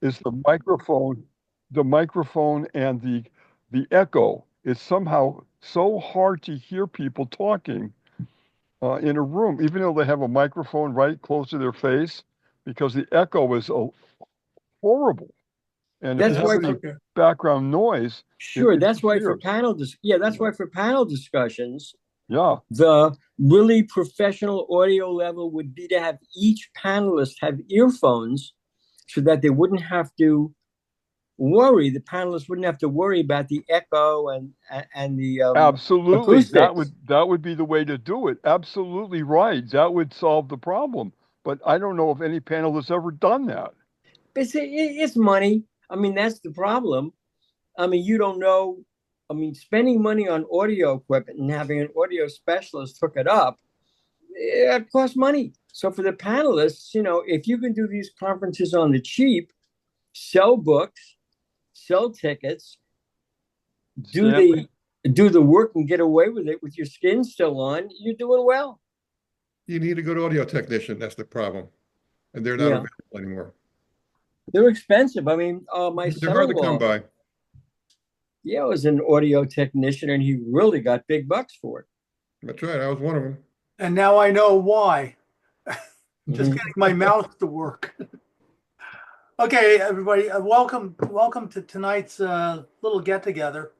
is the microphone and the echo. It's somehow so hard to hear people talking in a room, even though they have a microphone right close to their face, because the echo is horrible. And if That's you have why any for, background noise, sure. it disappears. That's why for panel discussions, Yeah, the really professional audio level would be to have each panelist have earphones so that they wouldn't have to worry. The panelists wouldn't have to worry about the echo and the absolutely. acoustics. That would be the way to do it. Absolutely right. That would solve the problem. But I don't know if any panel has ever done that. It's money. I mean, that's the problem. I mean, you don't know. I mean, spending money on audio equipment and having an audio specialist hook it up, it costs money. So for the panelists, if you can do these conferences on the cheap, sell books, sell tickets, do Stanley? the work and get away with it with your skin still on, you're doing well. You need a good audio technician. That's the problem. And they're not Yeah, available anymore. they're expensive. I mean, my They're hard to come son-in-law, by. yeah, was an audio technician, and he really got big bucks for it. That's right. I was one of them. And now I know why. Just Mhm. getting my mouth to work. Okay, everybody, welcome to tonight's little get together.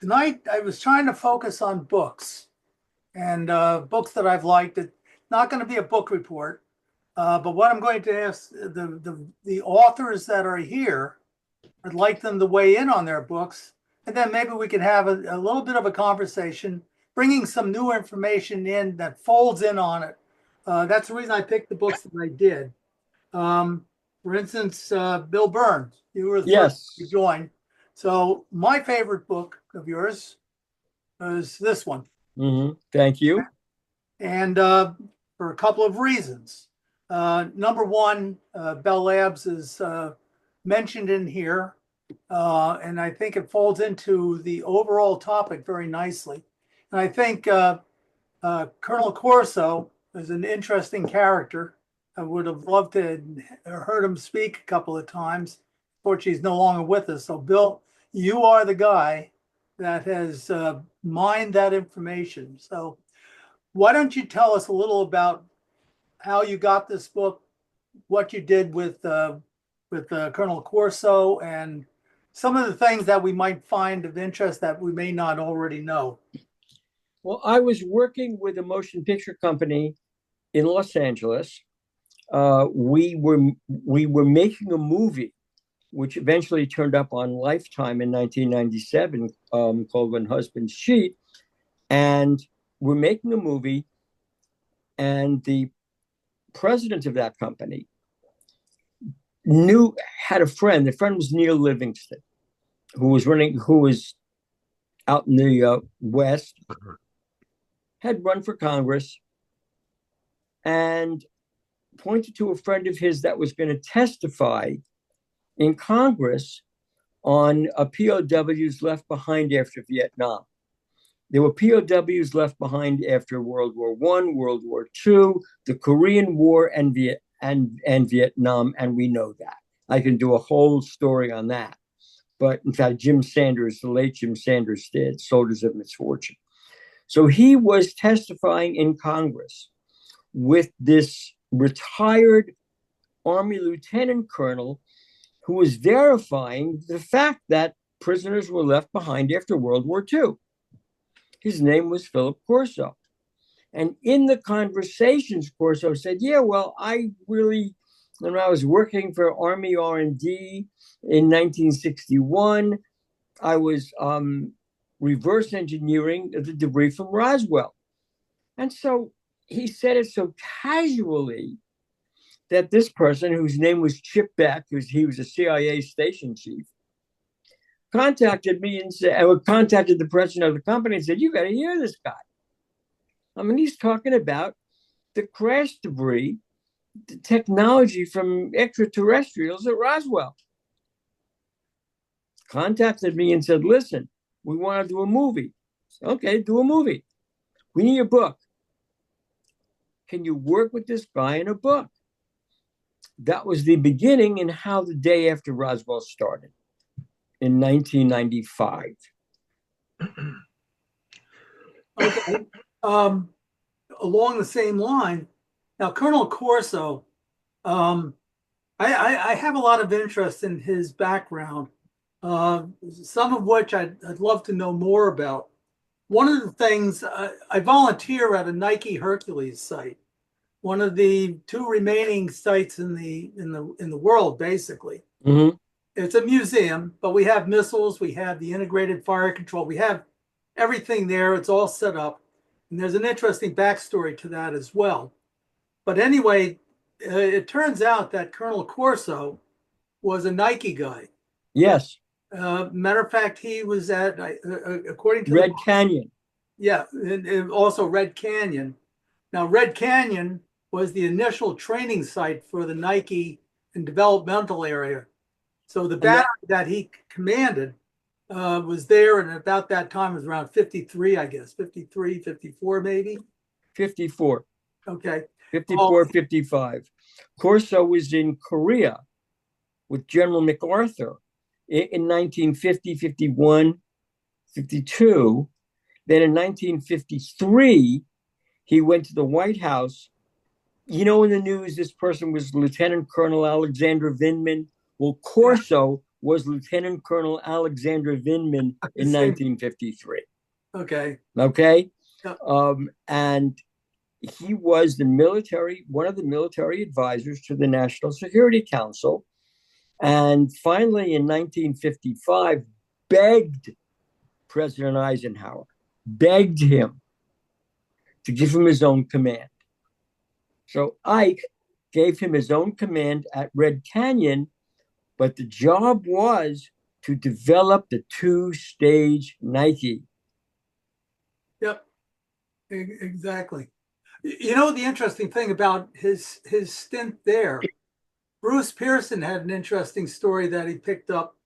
Tonight I was trying to focus on books and books that I've liked. It's not going to be a book report, but what I'm going to ask the authors that are here, I'd like them to weigh in on their books, and then maybe we could have a little bit of a conversation, bringing some new information in that folds in on it. That's the reason I picked the books that I did. For instance, Bill Burns, you were the first to join. So my favorite book of yours is this one. Mm-hmm. Thank you. And for a couple of reasons. Number one, Bell Labs is mentioned in here, and I think it folds into the overall topic very nicely. And I think Colonel Corso is an interesting character. I would have loved to have heard him speak a couple of times. Fortunately, he's no longer with us. So, Bill, you are the guy that has mined that information. So, why don't you tell us a little about how you got this book, what you did with Colonel Corso, and some of the things that we might find of interest that we may not already know. Well, I was working with a motion picture company in Los Angeles. We were making a movie, which eventually turned up on Lifetime in 1997, called When Husbands Cheat. And we're making a movie, and the president of that company had a friend. The friend was Neil Livingston, who was out in the West, had run for Congress, and pointed to a friend of his that was going to testify in Congress on POWs left behind after Vietnam. There were POWs left behind after World War I, World War II, the Korean War, and Vietnam, and we know that. I can do a whole story on that. But in fact, the late Jim Sanders did, Soldiers of Misfortune. So he was testifying in Congress with this retired Army lieutenant colonel who was verifying the fact that prisoners were left behind after World War II. His name was Philip Corso. And in the conversations, Corso said, yeah, well, when I was working for Army R&D in 1961, I was reverse engineering the debris from Roswell. And so he said it so casually that this person, whose name was Chip Beck, he was a CIA station chief, contacted me and contacted the president of the company and said, you got to hear this guy. I mean, he's talking about the crash debris, the technology from extraterrestrials at Roswell. Contacted me and said, listen, we want to do a movie. Okay, do a movie. We need a book. Can you work with this guy in a book? that was the beginning and how the day after Roswell started in 1995. Okay. Along the same line, now Colonel Corso, I have a lot of interest in his background, some of which I'd love to know more about. One of the things I volunteer at a Nike Hercules site, one of the two remaining sites in the world, basically. Mm-hmm. It's a museum, but we have missiles, we have the integrated fire control, we have everything there. It's all set up, and there's an interesting backstory to that as well. But anyway, it turns out that Colonel Corso was a Nike guy. Yes. Matter of fact, he was at, according to Red Canyon. Yeah, and also Red Canyon. Now, Red Canyon was the initial training site for the Nike and developmental area. So the battery that he commanded was there, and about that time it was around 53, I guess, 53, 54 maybe? 54. Okay. 54, 55. Corso was in Korea with General MacArthur in 1950, 51, 52. Then in 1953, he went to the White House. You know, in the news, this person was Lieutenant Colonel Alexander Vindman. Well, Corso was Lieutenant Colonel Alexander Vindman in 1953. Okay. Okay. Yep. And he was one of the military advisors to the National Security Council. And finally, in 1955, begged President Eisenhower, begged him to give him his own command. So Ike gave him his own command at Red Canyon, but the job was to develop the two-stage Nike. Yep, exactly. You know, the interesting thing about his stint there, Bruce Pearson had an interesting story that he picked up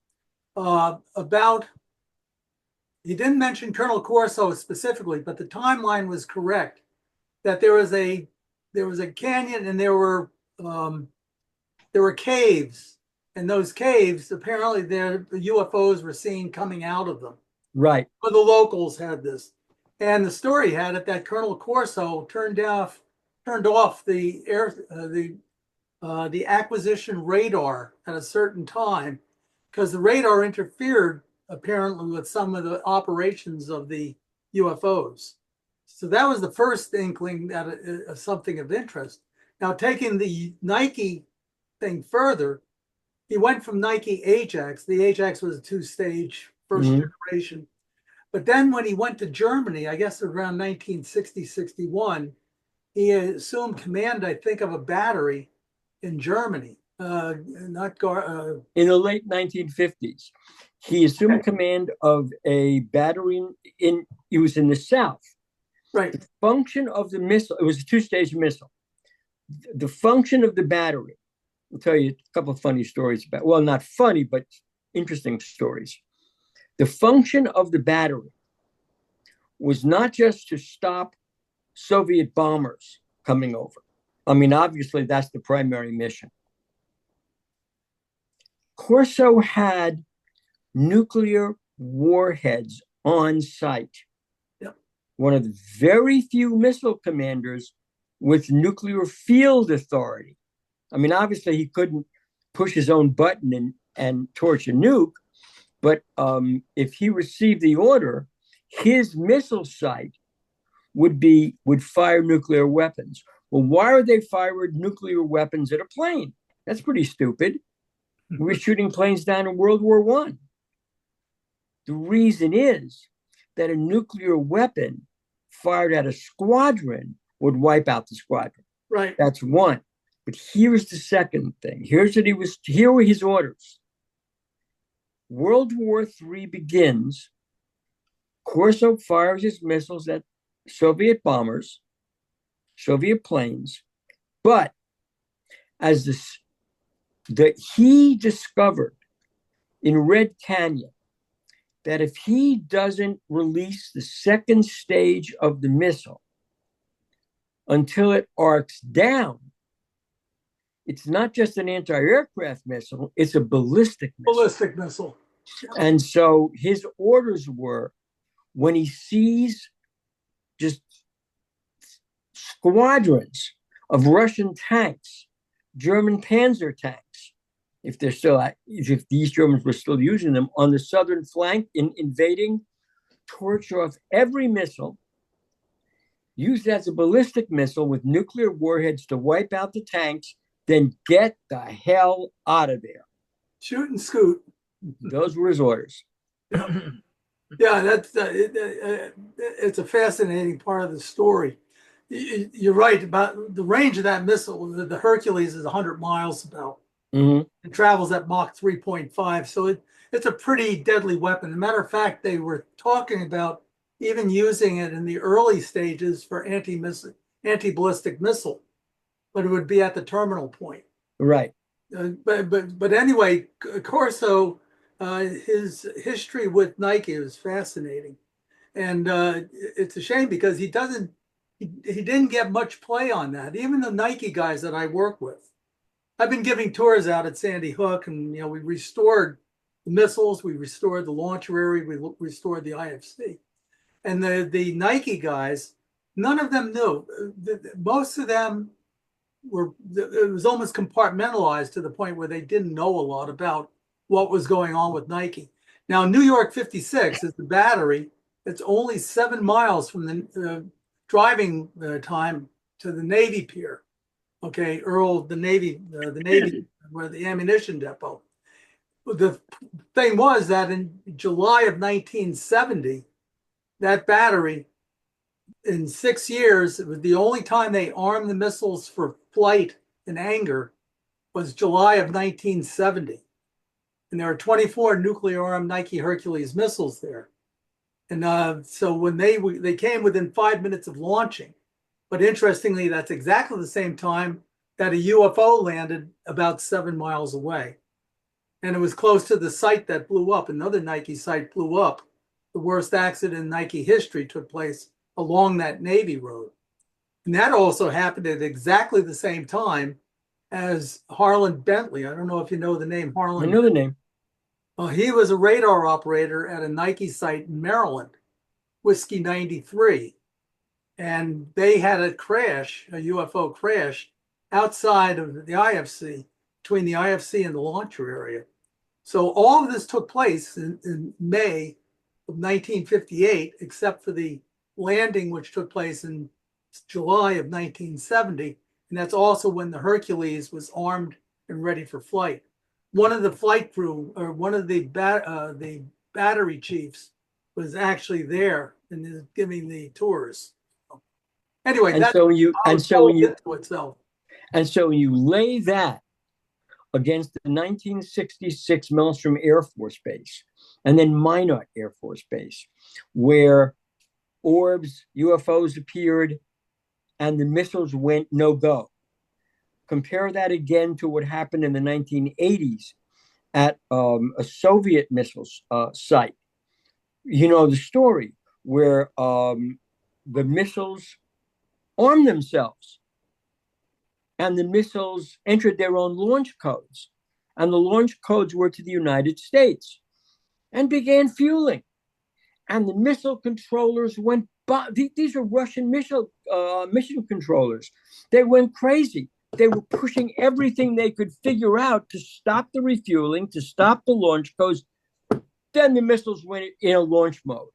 about, he didn't mention Colonel Corso specifically, but the timeline was correct, that there was a canyon and there were caves, and those caves, apparently the UFOs were seen coming out of them. Right. But the locals had this. And the story had it that Colonel Corso turned off the acquisition radar at a certain time, because the radar interfered apparently with some of the operations of the UFOs. So that was the first inkling that something of interest. Now, taking the Nike thing further, he went from Nike Ajax. The Ajax was a two-stage first generation. But then when he went to Germany, I guess around 1960, 61, he assumed command, I think, of a battery in Germany. In the late 1950s. He assumed command of a battery it was in the South. Right. The function of the missile, it was a two-stage missile. The function of the battery, I'll tell you a couple of funny stories about, well, not funny, but interesting stories. The function of the battery was not just to stop Soviet bombers coming over. I mean, obviously, that's the primary mission. Corso had nuclear warheads on site. Yep. One of the very few missile commanders with nuclear field authority. I mean, obviously, he couldn't push his own button and torch a nuke, but if he received the order, his missile site would fire nuclear weapons. Well, why are they firing nuclear weapons at a plane? That's pretty stupid. We were shooting planes down in World War I. The reason is that a nuclear weapon fired at a squadron would wipe out the squadron. Right. That's one. But here's the second thing. Here were his orders. World War III begins. Corso fires his missiles at Soviet bombers, Soviet planes, but as he discovered in Red Canyon that if he doesn't release the second stage of the missile until it arcs down, it's not just an anti-aircraft missile, it's a ballistic missile. Ballistic missile. And so his orders were, when he sees just squadrons of Russian tanks, German Panzer tanks, if these Germans were still using them on the southern flank in invading, torch off every missile, use it as a ballistic missile with nuclear warheads to wipe out the tanks, then get the hell out of there. Shoot and scoot. Those were his orders. Yeah, that's it's a fascinating part of the story. You're right about the range of that missile. The Hercules is 100 miles about. Mm-hmm. It travels at Mach 3.5, so it's a pretty deadly weapon. As a matter of fact, they were talking about even using it in the early stages for anti-ballistic missile, but it would be at the terminal point. Right. But anyway, Corso, his history with Nike was fascinating, and it's a shame because he didn't get much play on that. Even the Nike guys that I work with, I've been giving tours out at Sandy Hook, and we restored the missiles, we restored the launcher area, we restored the IFC, and the Nike guys, none of them knew. Most of them it was almost compartmentalized to the point where they didn't know a lot about what was going on with Nike. Now, New York 56 is the battery. It's only 7 miles from the driving time to the Navy Pier. Okay, Earl, the Navy, where the ammunition depot. The thing was that in July of 1970, that battery, in 6 years, it was the only time they armed the missiles for flight in anger was July of 1970. And there are 24 nuclear-armed Nike Hercules missiles there. And so when they came within 5 minutes of launching, but interestingly, that's exactly the same time that a UFO landed about 7 miles away. And it was close to the site that blew up. Another Nike site blew up. The worst accident in Nike history took place along that Navy road. And that also happened at exactly the same time as Harlan Bentley. I don't know if you know the name Harlan. I know the name. Well, he was a radar operator at a Nike site in Maryland, Whiskey 93. And they had a crash, a UFO crash, outside of the IFC, between the IFC and the launcher area. So all of this took place in May of 1958, except for the landing, which took place in July of 1970. And that's also when the Hercules was armed and ready for flight. One of the flight crew, or one of the battery chiefs, was actually there and is giving the tours. Anyway, And that's so you itself. And so you lay that against the 1966 Maelstrom Air Force Base and then Minot Air Force Base, where orbs, UFOs appeared, and the missiles went no-go. Compare that again to what happened in the 1980s at a Soviet missile site. You know the story where the missiles armed themselves and the missiles entered their own launch codes. And the launch codes were to the United States and began fueling. And the missile controllers went by. These are Russian mission controllers. They went crazy. They were pushing everything they could figure out to stop the refueling, to stop the launch codes. Then the missiles went in a launch mode.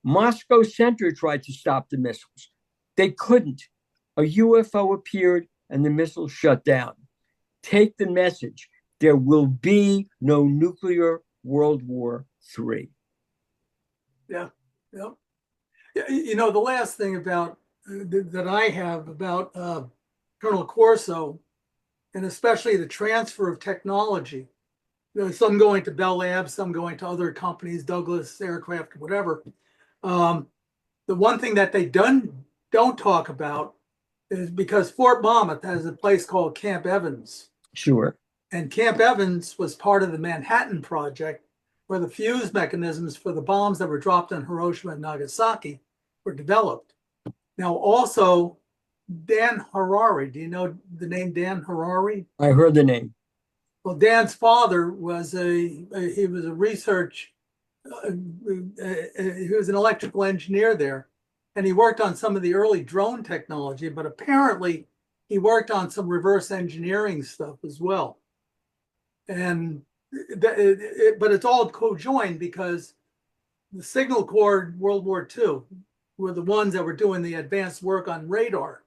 Moscow Center tried to stop the missiles. They couldn't. A UFO appeared and the missiles shut down. Take the message. There will be no nuclear World War III. Yeah. You know, the last thing about that I have about Colonel Corso, and especially the transfer of technology, some going to Bell Labs, some going to other companies, Douglas Aircraft, whatever. The one thing that they don't talk about is because Fort Monmouth has a place called Camp Evans. Sure. And Camp Evans was part of the Manhattan Project, where the fuse mechanisms for the bombs that were dropped on Hiroshima and Nagasaki were developed. Now, also, Dan Harari. Do you know the name Dan Harari? I heard the name. Well, Dan's father was he was a research, he was an electrical engineer there, and he worked on some of the early drone technology, but apparently he worked on some reverse engineering stuff as well. And but it's all co-joined because the Signal Corps World War II were the ones that were doing the advanced work on radar.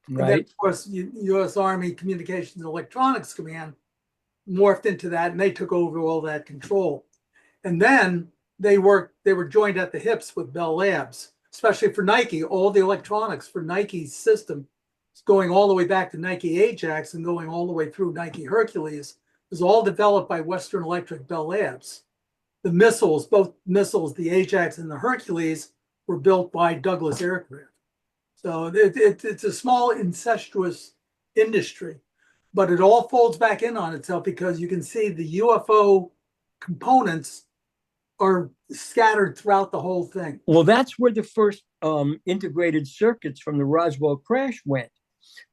And then, Right. of course, U.S. Army Communications and Electronics Command morphed into that, and they took over all that control. And then they were joined at the hips with Bell Labs, especially for Nike. All the electronics for Nike's system, going all the way back to Nike Ajax and going all the way through Nike Hercules, was all developed by Western Electric Bell Labs. The missiles, both missiles, the Ajax and the Hercules, were built by Douglas Aircraft. So it's a small incestuous industry, but it all folds back in on itself because you can see the UFO components are scattered throughout the whole thing. Well, that's where the first integrated circuits from the Roswell crash went.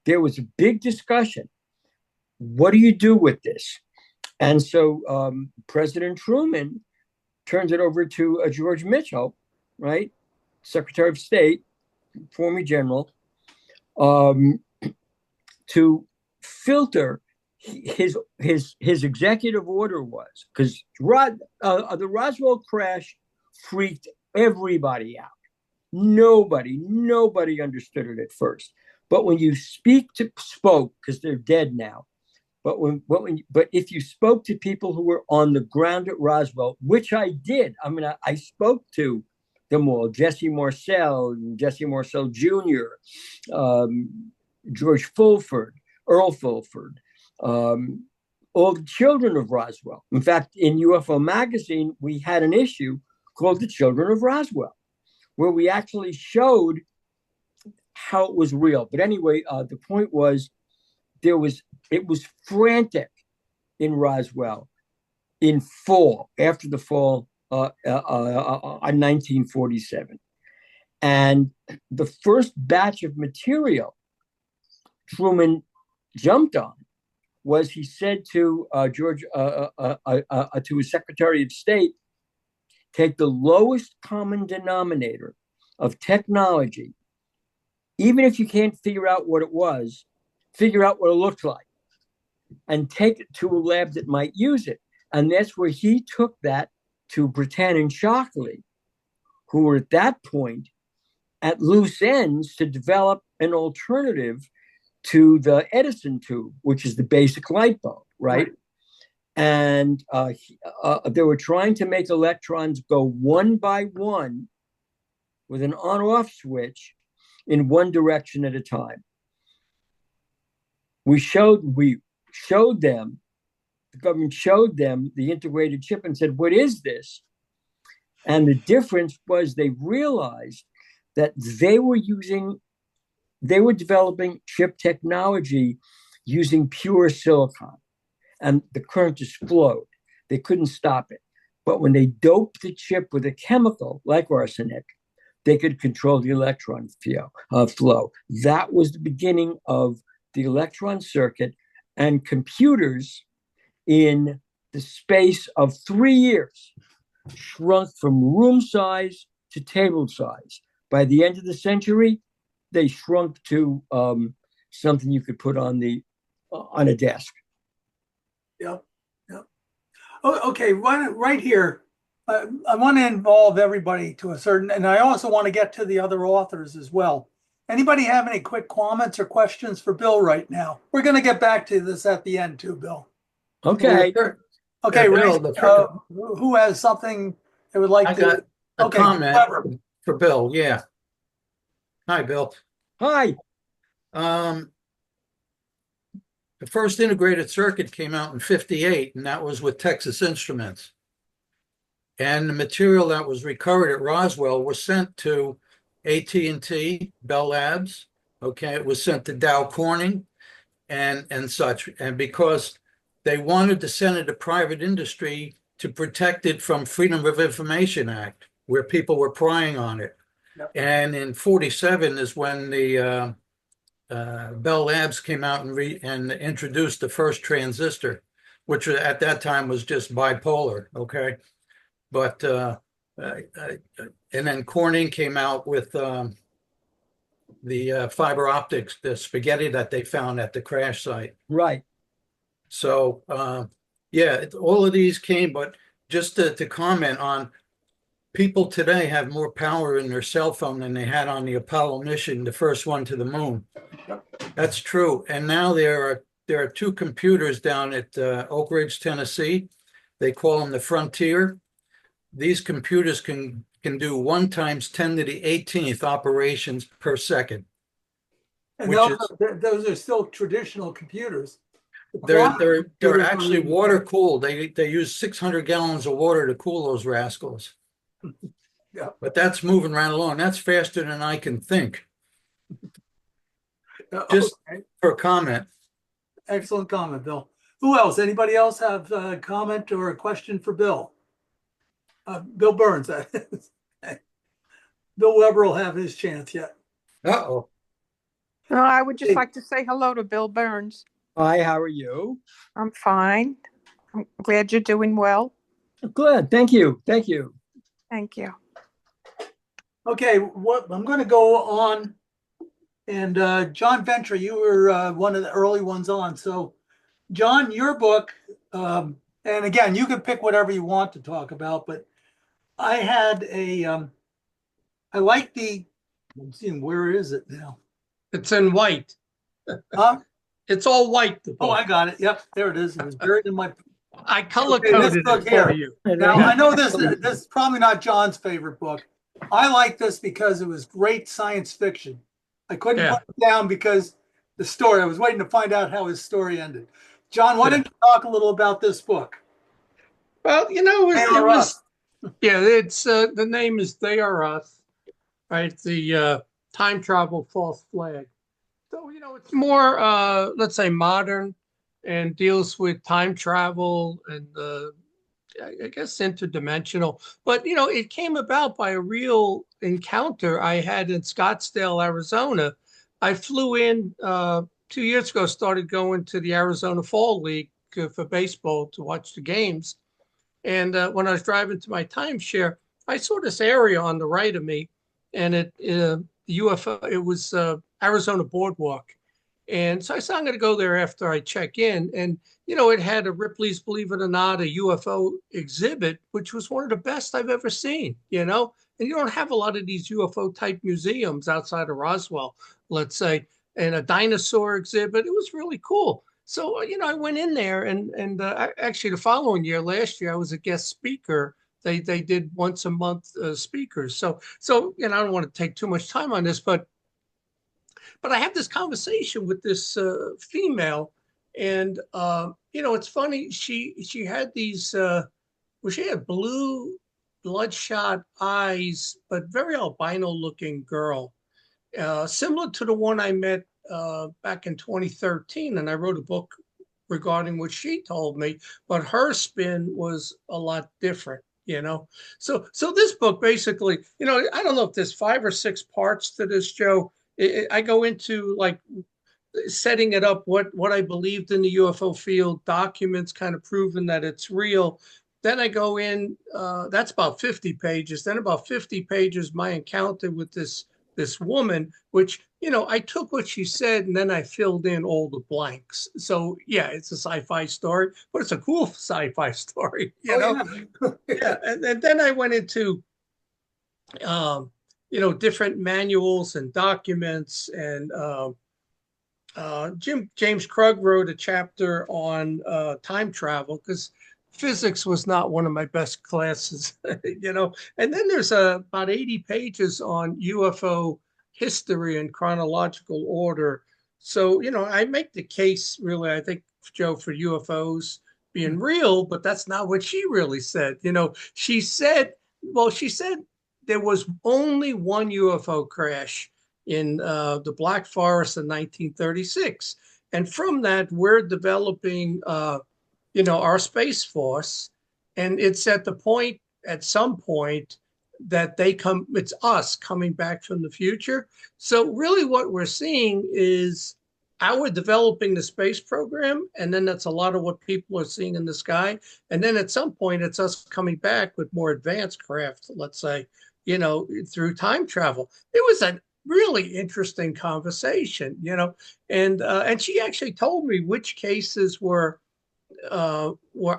There was a big discussion. What do you do with this? And so President Truman turns it over to George Mitchell, right? Secretary of State, former general, to filter. His executive order was, because the Roswell crash freaked everybody out. Nobody understood it at first. But when you spoke, because they're dead now, but if you spoke to people who were on the ground at Roswell, which I did, I mean, I spoke to them all, Jesse Marcel Jr., George Fulford, Earl Fulford, all the children of Roswell. In fact, in UFO Magazine, we had an issue called The Children of Roswell, where we actually showed how it was real. But anyway, the point was, it was frantic in Roswell in fall, after the fall in 1947. And the first batch of material Truman jumped on was, he said to to his Secretary of State, take the lowest common denominator of technology, even if you can't figure out what it was, figure out what it looked like, and take it to a lab that might use it. And that's where he took that to Bretan and Shockley, who were at that point at loose ends to develop an alternative to the Edison tube, which is the basic light bulb, right? And they were trying to make electrons go one by one with an on-off switch in one direction at a time. We showed them, the government showed them the integrated chip and said, what is this? And the difference was, they realized that they were developing chip technology using pure silicon, and the current just flowed. They couldn't stop it. But when they doped the chip with a chemical like arsenic, they could control the electron flow. That was the beginning of the electron circuit, and computers in the space of 3 years shrunk from room size to table size. By the end of the century, they shrunk to something you could put on a desk. Yep. Oh, okay, right here, I want to involve everybody to a certain, and I also want to get to the other authors as well. Anybody have any quick comments or questions for Bill right now? We're going to get back to this at the end too, Bill. Okay. Okay, Bill, Ray, who has something they would like I to? got a Okay, comment whoever. for Bill. Yeah. Hi, Bill. Hi. The first integrated circuit came out in '58, and that was with Texas Instruments. And the material that was recovered at Roswell was sent to AT&T, Bell Labs. Okay, it was sent to Dow Corning and such. And because they wanted to send it to private industry to protect it from Freedom of Information Act, where people were prying on it. Yep. And in '47 is when the Bell Labs came out and introduced the first transistor, which at that time was just bipolar. Okay, but and then Corning came out with the fiber optics, the spaghetti that they found at the crash site. Right. So yeah, all of these came, but just to comment on, people today have more power in their cell phone than they had on the Apollo mission, the first one to the moon. That's true. And now there are two computers down at Oak Ridge, Tennessee. They call them the Frontier. These computers can do 1 times 10 to the 18th operations per second. And those are still traditional computers. They're actually water cooled. They use 600 gallons of water to cool those rascals. Yeah. But that's moving right along. That's faster than I can think. Just for a comment. Excellent comment, Bill. Who else? Anybody else have a comment or a question for Bill? Bill Burns. Bill Weber will have his chance yet. Uh-oh. No, I would just like to say hello to Bill Burns. Hi, how are you? I'm fine. I'm glad you're doing well. Good. Thank you. Thank you. Thank you. Okay, I'm going to go on. And John Ventre, you were one of the early ones on. So, John, your book, and again, you can pick whatever you want to talk about, but I had I like I'm seeing, where is it now? It's in white. Huh? It's all white. The book. Oh, I got it. Yep, there it is. It was buried in my. I color Okay, coded this book it here. for you. Now, I know this is probably not John's favorite book. I like this because it was great science fiction. I couldn't put it down because the story. I was waiting to find out how his story ended. John, why don't you talk a little about this book? Well, it was it's the name is They Are Us, right? The time travel false flag. So, it's more, let's say, modern and deals with time travel and I guess interdimensional. But, it came about by a real encounter I had in Scottsdale, Arizona. I flew in 2 years ago, started going to the Arizona Fall League for baseball to watch the games. And when I was driving to my timeshare, I saw this area on the right of me, and UFO, it was Arizona Boardwalk. And so I said, I'm going to go there after I check in. And, it had a Ripley's, believe it or not, a UFO exhibit, which was one of the best I've ever seen, and you don't have a lot of these UFO type museums outside of Roswell, let's say, and a dinosaur exhibit. It was really cool. So, I went in there and actually the following year, last year, I was a guest speaker. They did once a month speakers. So, I don't want to take too much time on this, but I had this conversation with this female, and it's funny. She had these. She had blue, bloodshot eyes, but very albino-looking girl, similar to the one I met back in 2013, and I wrote a book regarding what she told me. But her spin was a lot different. So this book basically, I don't know if there's 5 or 6 parts to this, Joe. I go into like setting it up, what I believed in the UFO field, documents kind of proving that it's real. Then I go in, that's about 50 pages. Then about 50 pages, my encounter with this woman, which, I took what she said and then I filled in all the blanks. So yeah, it's a sci-fi story, but it's a cool sci-fi story, Yeah. Yeah. And then I went into, different manuals and documents, and James Krug wrote a chapter on time travel because physics was not one of my best classes, And then there's about 80 pages on UFO history in chronological order. So, I make the case, really, I think, Joe, for UFOs being real, but that's not what she really said. She said there was only one UFO crash in the Black Forest in 1936. And from that, we're developing, our Space Force. And it's at some point, that it's us coming back from the future. So really what we're seeing is our developing the space program, and then that's a lot of what people are seeing in the sky. And then at some point, it's us coming back with more advanced craft, let's say, through time travel. It was a really interesting conversation, and she actually told me which cases were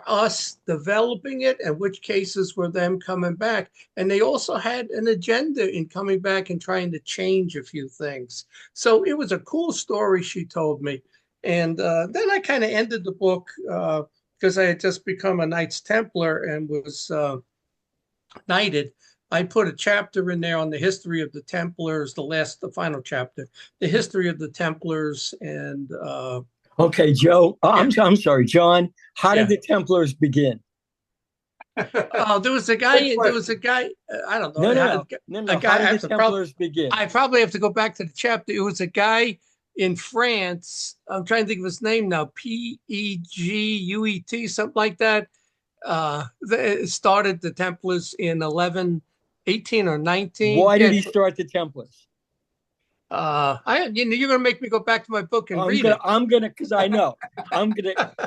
us developing it and which cases were them coming back. And they also had an agenda in coming back and trying to change a few things. So it was a cool story she told me. And then I kind of ended the book because I had just become a Knights Templar and was knighted. I put a chapter in there on the history of the Templars, the final chapter, the history of the Templars and Okay, Joe. I'm sorry, John. How did Yeah. the Templars begin? There was a guy. I don't know. No. How did the Templars begin? I probably have to go back to the chapter. It was a guy in France. I'm trying to think of his name now. Peguet, something like that. They started the Templars in 1118 or 19. Why did he start the Templars? You're gonna make me go back to my book and read it. I'm gonna, because I know.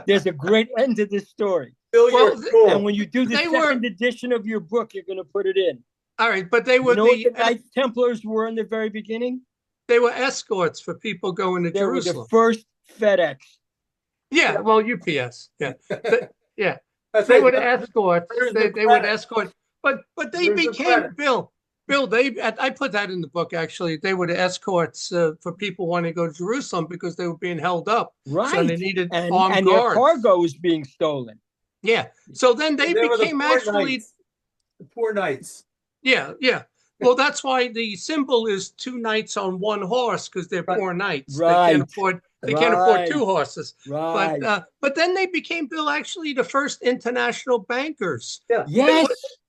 There's a great end to this story. And when you do the second edition of your book, you're gonna put it in. All right, but they were what the Knights Templars were in the very beginning? They were escorts for people going to Jerusalem. They were the first FedEx. Yeah, well, UPS. Yeah, yeah. They would escort. They would escort, but they became Bill. I put that in the book, actually. They were the escorts for people wanting to go to Jerusalem because they were being held up. Right. So they needed armed guards. And their cargo was being stolen. Yeah. So then they became actually... The poor knights. Yeah. Well, that's why the symbol is two knights on one horse, because they're poor knights. Right. They can't afford two horses. Right. But then they became, Bill, actually the first international bankers. Yeah. Yes.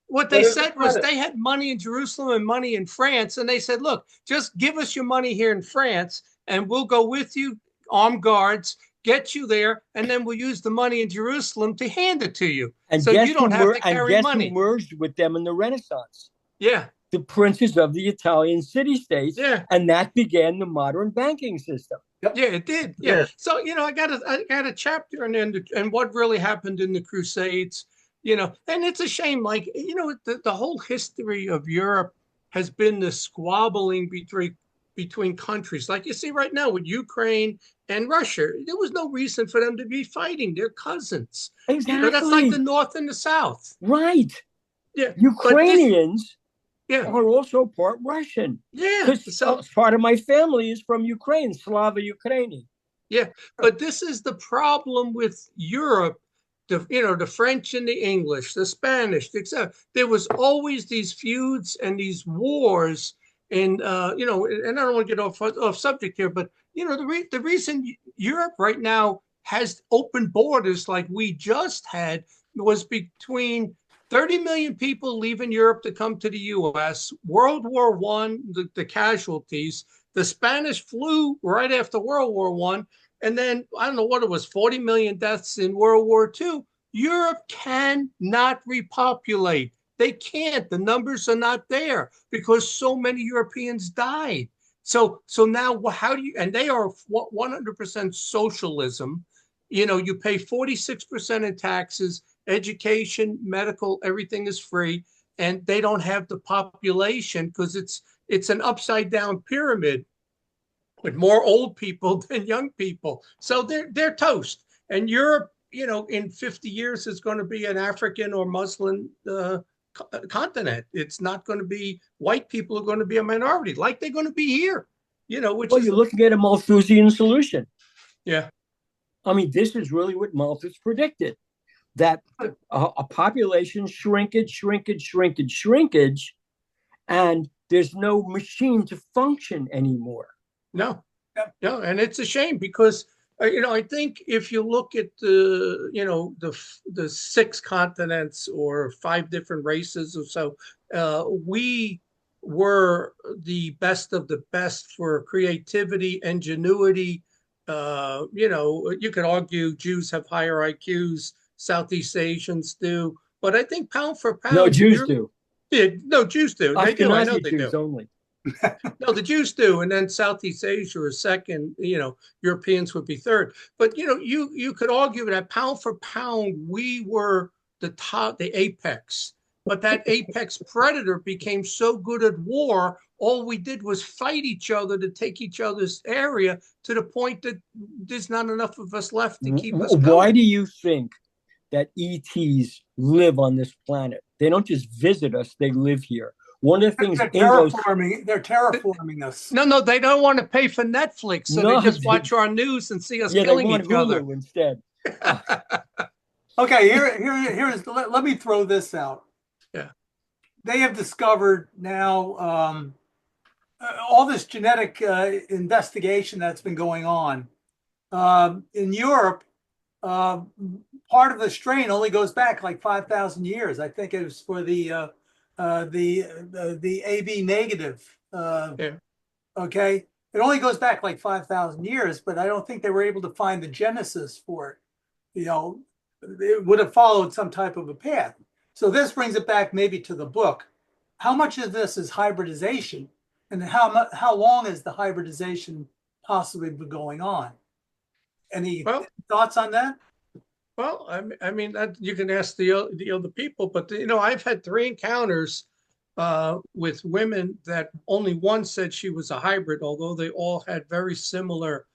What they said was they had money in Jerusalem and money in France. And they said, look, just give us your money here in France and we'll go with you, armed guards, get you there. And then we'll use the money in Jerusalem to hand it to you. And so you don't have to carry money. Who merged with them in the Renaissance? Yeah. The princes of the Italian city-states. Yeah. And that began the modern banking system. Yeah, it did. Yeah. So, I got a chapter and what really happened in the Crusades. And it's a shame, the whole history of Europe has been the squabbling between countries. Like you see right now with Ukraine and Russia, there was no reason for them to be fighting. They're cousins. Exactly. That's like the North and the South. Right. Yeah. Ukrainians are also part Russian. Yeah. Because part of my family is from Ukraine, Slava Ukraini. Yeah. But this is the problem with Europe. The French and the English, the Spanish, etc. There was always these feuds and these wars, and and I don't want to get off subject here, but the reason Europe right now has open borders like we just had was between 30 million people leaving Europe to come to the U.S. World War I, the casualties, the Spanish flu right after World War I. And then, I don't know what it was, 40 million deaths in World War II. Europe cannot repopulate. They can't. The numbers are not there because so many Europeans died. So now how do you, and they are 100% socialism. You pay 46% in taxes, education, medical, everything is free. And they don't have the population because it's an upside down pyramid with more old people than young people. So they're toast. And Europe, in 50 years is going to be an African or Muslim continent. It's not going to be, white people are going to be a minority like they're going to be here, you're looking at a Malthusian solution. Yeah. I mean, this is really what Malthus predicted, that a population shrinkage, and there's no machine to function anymore. No, and it's a shame because I think if you look at the 6 continents or 5 different races or so, we were the best of the best for creativity, ingenuity. You could argue Jews have higher IQs, Southeast Asians do, but I think pound for pound, no, Jews do. Yeah, no, Jews do. They do. I know Ashkenazi they Jews do. only. No, the Jews do, and then Southeast Asia is second. Europeans would be third. But you could argue that pound for pound, we were the top, the apex. But that apex predator became so good at war, all we did was fight each other to take each other's area to the point that there's not enough of us left to keep us Why going. do you think that ETs live on this planet? They don't just visit us; they live here. One of the things They're Ingo's terraforming us. No, they don't want to pay for Netflix, so No, they just they- watch our news and see us yeah, they killing want each other. Hulu instead. Okay, here's let me throw this out. Yeah. They have discovered now all this genetic investigation that's been going on. In Europe, part of the strain only goes back like 5,000 years. I think it was for the AB negative. Yeah. Okay, it only goes back like 5,000 years, but I don't think they were able to find the genesis for it. It would have followed some type of a path. So this brings it back maybe to the book. How much of this is hybridization, and how long has the hybridization possibly been going on? Any thoughts on that? Well, I mean that you can ask the other people, but I've had 3 encounters with women that only one said she was a hybrid, although they all had very similar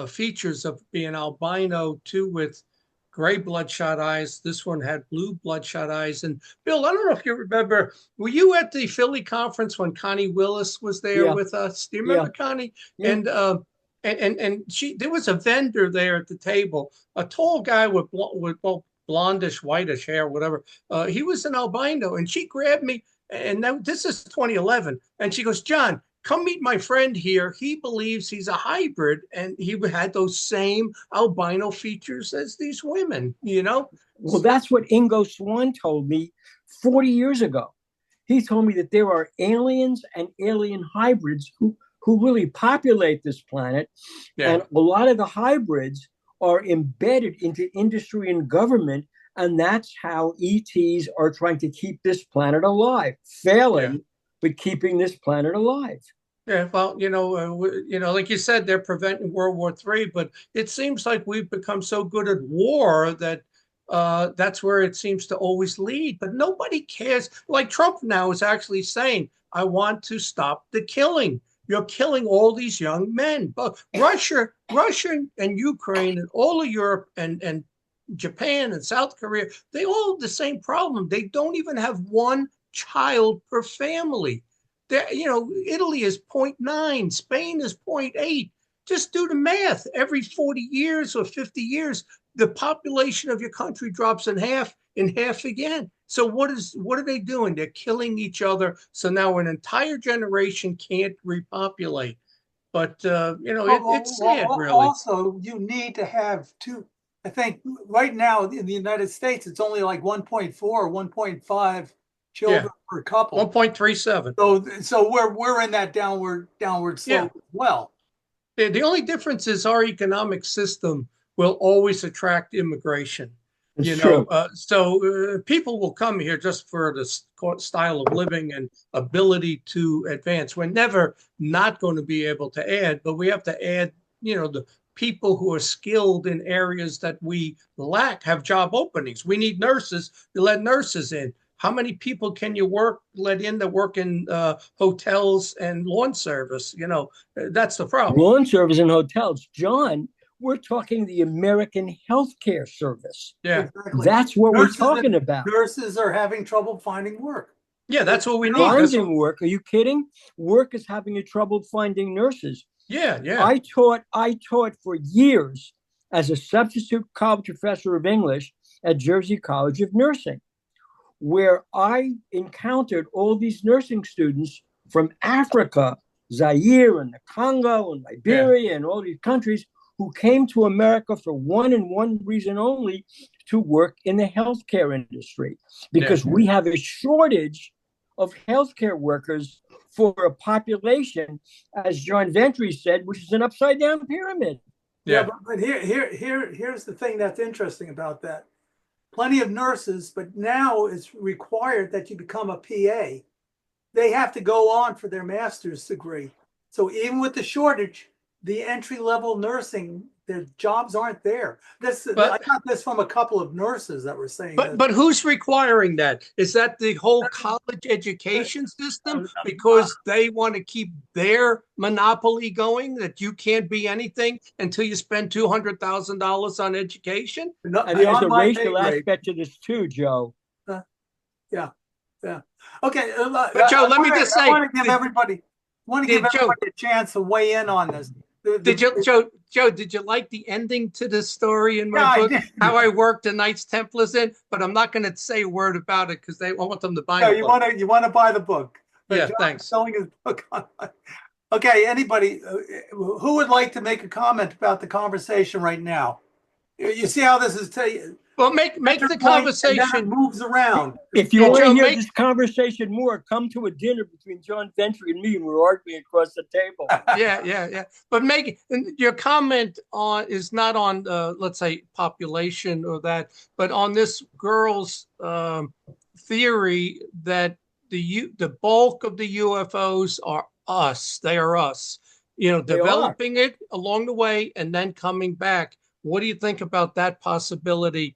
features of being albino, 2 with gray bloodshot eyes. This one had blue bloodshot eyes. And Bill, I don't know if you remember, were you at the Philly conference when Connie Willis was there with us? Do you remember Connie? Yeah. And there was a vendor there at the table, a tall guy with blondish, whitish hair, whatever. He was an albino, and she grabbed me, and this is 2011, and she goes, "John, come meet my friend here. He believes he's a hybrid, and he had those same albino features as these women, Well, that's what Ingo Swann told me 40 years ago. He told me that there are aliens and alien hybrids who really populate this planet. Yeah. And a lot of the hybrids are embedded into industry and government. And that's how ETs are trying to keep this planet alive, failing, but keeping this planet alive. Yeah, well, like you said, they're preventing World War III, but it seems like we've become so good at war that that's where it seems to always lead. But nobody cares. Like Trump now is actually saying, I want to stop the killing. You're killing all these young men. But Russia and Ukraine and all of Europe and Japan and South Korea, they all have the same problem. They don't even have one child per family. Italy is 0.9, Spain is 0.8. Just do the math. Every 40 years or 50 years, the population of your country drops in half again. So what are they doing? They're killing each other. So now an entire generation can't repopulate. But it's sad, really. Also, you need to have I think right now in the United States, it's only like 1.4 or 1.5 children per couple. 1.37. So we're in that downward slope as well. The only difference is our economic system will always attract immigration. So people will come here just for the style of living and ability to advance. We're never not going to be able to add, but we have to add, the people who are skilled in areas that we lack, have job openings. We need nurses. You let nurses in. How many people can you let in that work in hotels and lawn service? That's the problem. Lawn service and hotels. John, we're talking the American healthcare service. Yeah, exactly. That's what we're talking about. Nurses are having trouble finding work. Yeah, that's what we need. Finding work. Are you kidding? Work is having trouble finding nurses. Yeah. I taught for years as a substitute college professor of English at Jersey College of Nursing, where I encountered all these nursing students from Africa, Zaire and the Congo and Liberia and all these countries who came to America for one reason only, to work in the healthcare industry, because we have a shortage of healthcare workers for a population, as John Ventry said, which is an upside down pyramid. But here's the thing that's interesting about that. plenty of nurses, but now it's required that you become a PA. They have to go on for their master's degree. So even with the shortage, the entry-level nursing, their jobs aren't there. I got this from a couple of nurses that were saying that. But who's requiring that? Is that the whole college education system because they want to keep their monopoly going, that you can't be anything until you spend $200,000 on education? And there's a racial aspect to this too, Joe. Yeah. Okay. But Joe, let me just say, I want to give everybody a chance to weigh in on this. Joe, did you like the ending to the story in my book? How I worked the Knights Templars in, but I'm not going to say a word about it because I want them to buy it. You want to buy the book. Yeah, John's thanks. selling his book online. Okay, anybody who would like to make a comment about the conversation right now? You see how this is well, make the conversation moves around. If you want to hear this conversation more, come to a dinner between John Ventry and me, and we're arguing across the table. Yeah. But make your comment is not on let's say population or that, but on this girl's theory that the bulk of the UFOs are us. They are us. Developing it along the way and then coming back. What do you think about that possibility?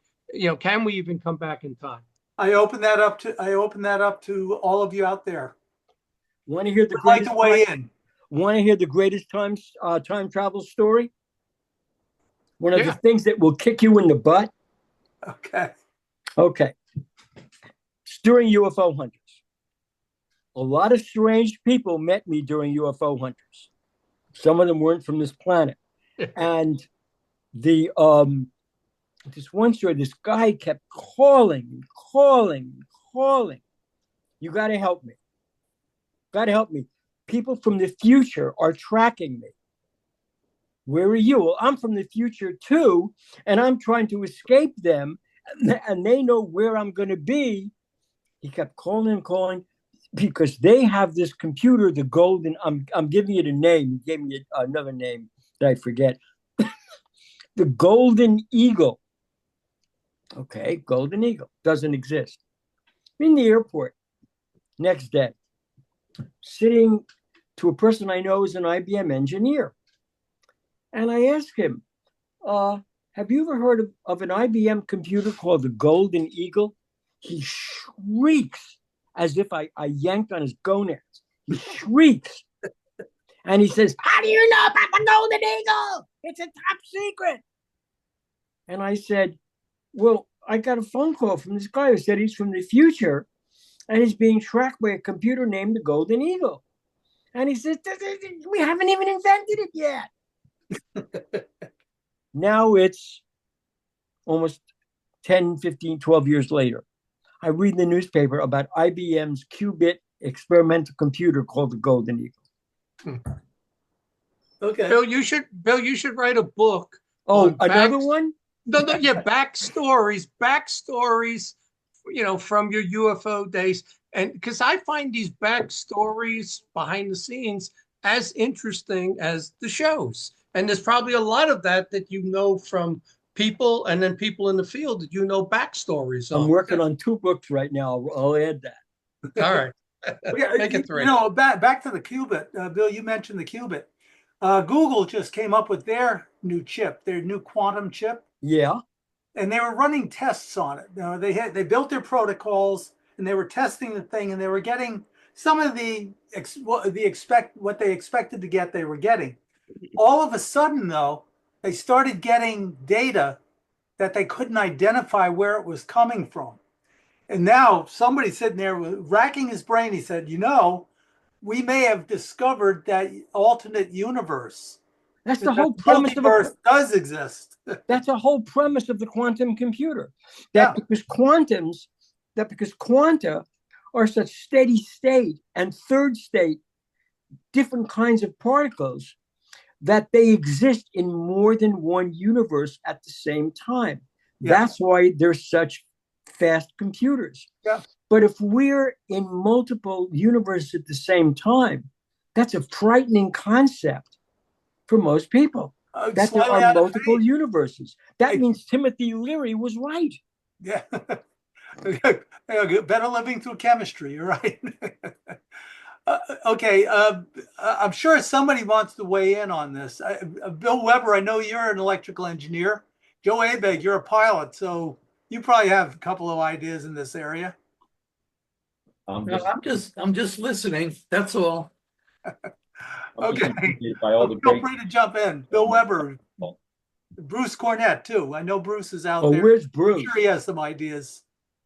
Can we even come back in time? I open that up to all of you out there. Want to hear the greatest like to weigh in? Want to hear the greatest time travel story? One of the things that will kick you in the butt. Okay. It's during UFO hunters. A lot of strange people met me during UFO hunters. Some of them weren't from this planet, and this one story, this guy kept calling. You got to help me. People from the future are tracking me. Where are you? Well, I'm from the future too, and I'm trying to escape them, and they know where I'm going to be. He kept calling because they have this computer, the golden. I'm giving it a name. He gave me another name that I forget. The Golden Eagle. Okay, Golden Eagle doesn't exist. In the airport, next day, sitting to a person I know is an IBM engineer. And I asked him, have you ever heard of an IBM computer called the Golden Eagle? He shrieks as if I yanked on his gonads. He shrieks. And he says, how do you know about the Golden Eagle? It's a top secret. And I said, well, I got a phone call from this guy who said he's from the future and he's being tracked by a computer named the Golden Eagle. And he says, we haven't even invented it yet. Now it's almost 10, 15, 12 years later. I read in the newspaper about IBM's qubit experimental computer called the Golden Eagle. Okay. Bill, you should write a book. Oh, another one? No, backstories, from your UFO days. And because I find these backstories behind the scenes as interesting as the shows. And there's probably a lot of that from people and then people in the field that backstories on. I'm working on 2 books right now. I'll add that. All right. Make it 3. Back to the qubit. Bill, you mentioned the qubit. Google just came up with their new chip, their new quantum chip. Yeah. And they were running tests on it. They built their protocols and they were testing the thing, and they were getting some of what they expected to get, they were getting. All of a sudden, though, they started getting data that they couldn't identify where it was coming from. And now somebody sitting there racking his brain, he said, we may have discovered that alternate universe. That's the whole premise of it does exist. That's a whole premise of the quantum computer. Because quanta are such steady state and third state, different kinds of particles, that they exist in more than one universe at the same time. Yeah. That's why they're such fast computers. Yeah. But if we're in multiple universes at the same time, that's a frightening concept for most people. That there are multiple universes. That means Timothy Leary was right. Yeah. Better living through chemistry. You're right. Okay. I'm sure somebody wants to weigh in on this. Bill Weber, I know you're an electrical engineer. Joe Abeg, you're a pilot, so you probably have a couple of ideas in this area. No, I'm just listening. That's all. Okay. By all the Feel great, free to jump in. Bill Weber, Bruce Cornett, too. I know Bruce is out Oh, there. where's I'm Bruce? sure he has some ideas.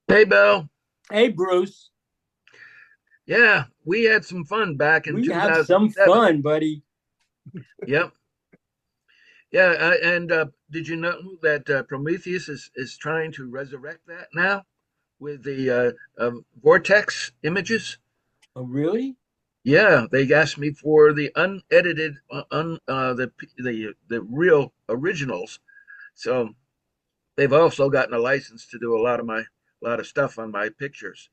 Hey, Bill. Hey, Bruce. Yeah, we had some fun back in We have some 2007. fun, buddy. Yep. Yeah, and did you know that Prometheus is trying to resurrect that now with the vortex images? Oh, really? Yeah, they asked me for the unedited, the real originals. So they've also gotten a license to do a lot of stuff on my pictures.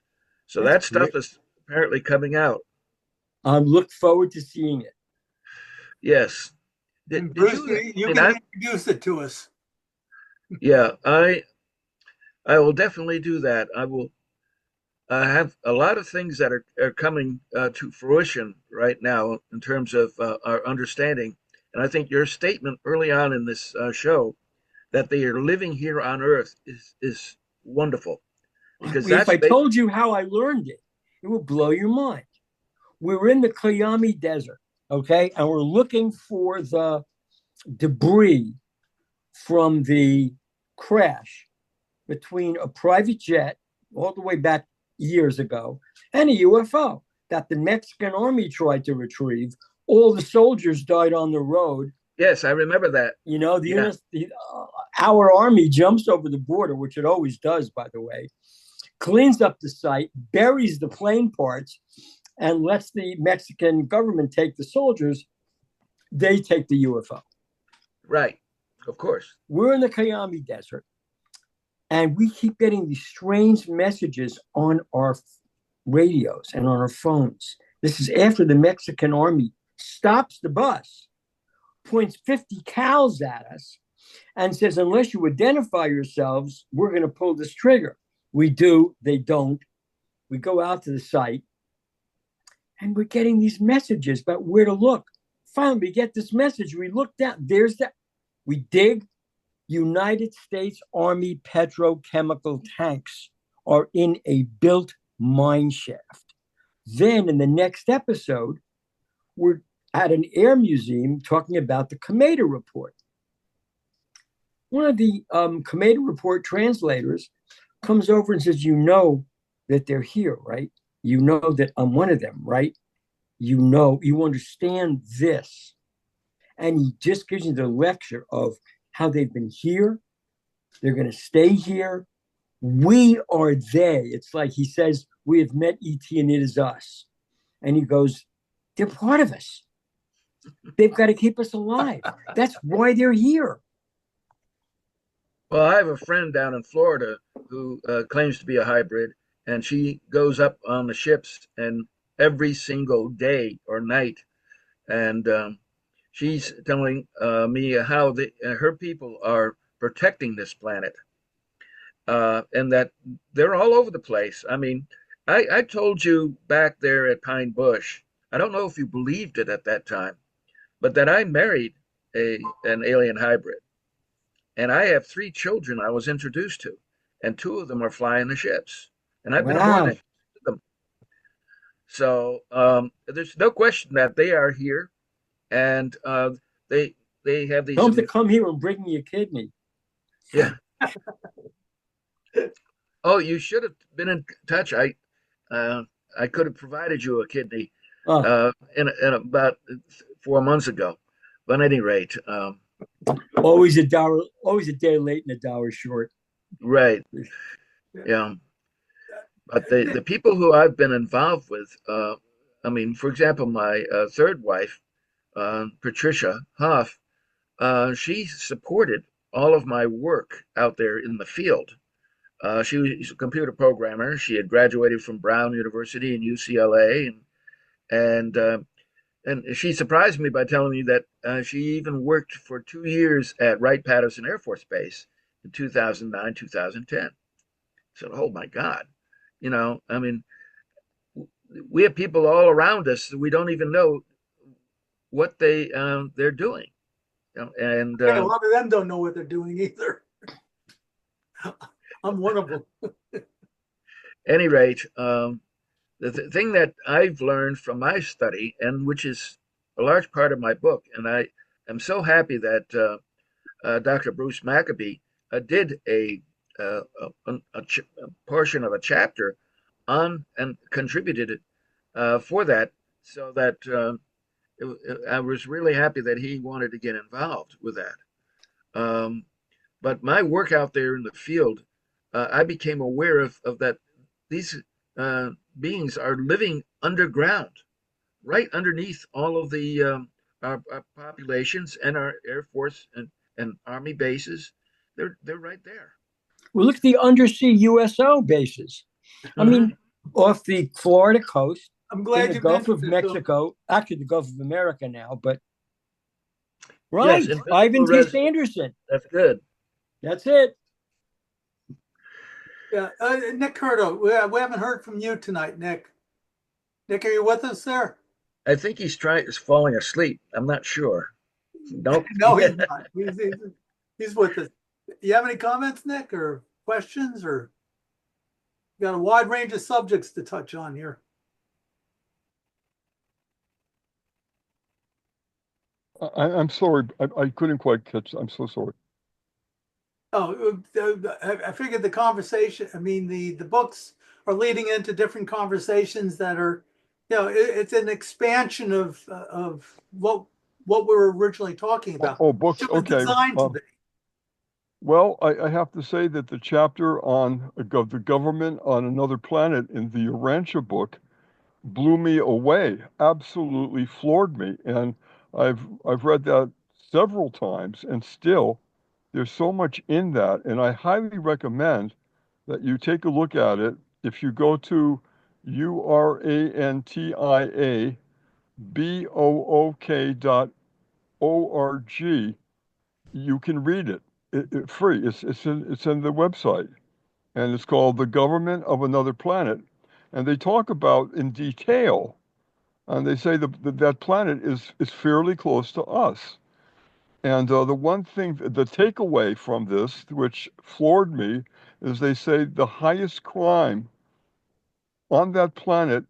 So That's that stuff great. is apparently coming out. I look forward to seeing it. Yes. And Did Bruce, you? you And can introduce it to us. yeah, I will definitely do that. I will have a lot of things that are coming to fruition right now in terms of our understanding. And I think your statement early on in this show that they are living here on Earth is wonderful because If that's I told you how I learned it, it would blow your mind. We were in the Cayambe Desert, okay, and we're looking for the debris from the crash between a private jet all the way back years ago and a UFO that the Mexican army tried to retrieve. All the soldiers died on the road. yes, I remember that. You know, Yeah. our army jumps over the border, which it always does, by the way, cleans up the site, buries the plane parts, and lets the Mexican government take the soldiers. They take the UFO. Right, of course. We're in the Cayambe Desert, and we keep getting these strange messages on our radios and on our phones. This is after the Mexican army stops the bus, points 50 cals at us, and says, unless you identify yourselves, we're going to pull this trigger. We do, they don't. We go out to the site, and we're getting these messages about where to look. Finally, we get this message. We look down. There's that. We dig. United States Army petrochemical tanks are in a built mine shaft. Then in the next episode, we're at an air museum talking about the Cometa report. One of the Cometa report translators comes over and says, you know that they're here, right? You know that I'm one of them, right? You know, you understand this. And he just gives you the lecture of how they've been here. They're going to stay here. We are they. It's like he says, we have met ET and it is us. And he goes, they're part of us. They've got to keep us alive. That's why they're here. Well, I have a friend down in Florida who claims to be a hybrid, and she goes up on the ships and every single day or night, and she's telling me how her people are protecting this planet, and that they're all over the place. I mean, I told you back there at Pine Bush, I don't know if you believed it at that time, but that I married an alien hybrid. And I have 3 children I was introduced to, and 2 of them are flying the ships. And I've been aboard Wow. them. So there's no question that they are here, and they have these. Tell them to come here and bring me a kidney. Yeah. Oh, you should have been in touch. I could have provided you a kidney in about 4 months ago. But at any rate, always a day late and a dollar short. right. Yeah. But the people who I've been involved with, I mean, for example, my third wife, Patricia Hoff, she supported all of my work out there in the field. She was a computer programmer. She had graduated from Brown University and UCLA, and she surprised me by telling me that she even worked for 2 years at Wright-Patterson Air Force Base in 2009, 2010. said, "Oh my God," I mean, we have people all around us that we don't even know what they're doing, and Hey, a lot of them don't know what they're doing either. I'm one of them. any rate, the thing that I've learned from my study, and which is a large part of my book, and I am so happy that Dr. Bruce Maccabee did a portion of a chapter on and contributed for that, so that I was really happy that he wanted to get involved with that. Um, but my work out there in the field, I became aware of that these beings are living underground, right underneath all of the our populations and our Air Force and Army bases. They're right there. Well, look at the undersea USO bases. I Mhm. mean, off the Florida coast, I'm in glad the you Gulf mentioned of it, Bill. Mexico, actually the Gulf of America now, but Yes, right, invisible Ivan T. residence. Sanderson. That's good. That's it. Yeah, Nick Curto, we haven't heard from you tonight, Nick. Nick, are you with us there? I think is falling asleep. I'm not sure. Nope. No, he's not. He's with us. You have any comments, Nick, or questions, or you got a wide range of subjects to touch on here? I'm sorry. I couldn't quite catch. I'm so sorry. Oh, I figured the conversation, I mean, the books are leading into different conversations that are, it's an expansion of what we were originally talking about. Oh, books. It was Okay. designed to be. Well, I have to say that the chapter on the government on another planet in the Urantia book blew me away, absolutely floored me. And I've read that several times, and still there's so much in that. And I highly recommend that you take a look at it. If you go to urantiabook.org, you can read it. Free. It's in the website, and it's called The Government of Another Planet. And they talk about in detail, and they say that planet is fairly close to us. And the one thing, the takeaway from this, which floored me, is they say the highest crime on that planet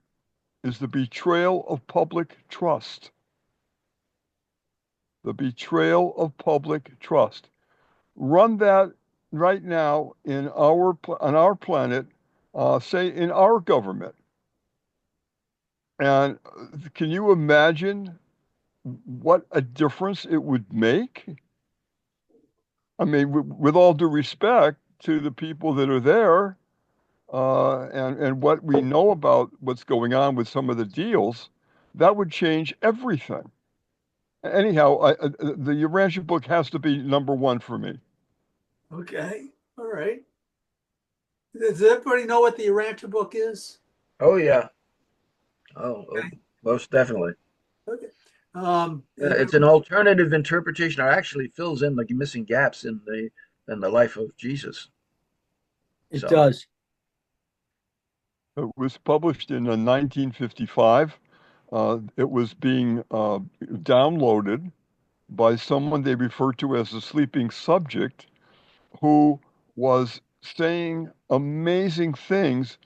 is the betrayal of public trust. The betrayal of public trust. Run that right now on our planet, say in our government. And can you imagine what a difference it would make? I mean, with all due respect to the people that are there, and what we know about what's going on with some of the deals, that would change everything. Anyhow, the Urantia book has to be number one for me. Okay, all right. Does everybody know what the Urantia book is? Oh yeah. Oh, Okay. most definitely. Okay. It's an alternative interpretation, or actually fills in the missing gaps in the life of Jesus. It So does. It was published in 1955. It was being downloaded by someone they refer to as a sleeping subject who was saying amazing things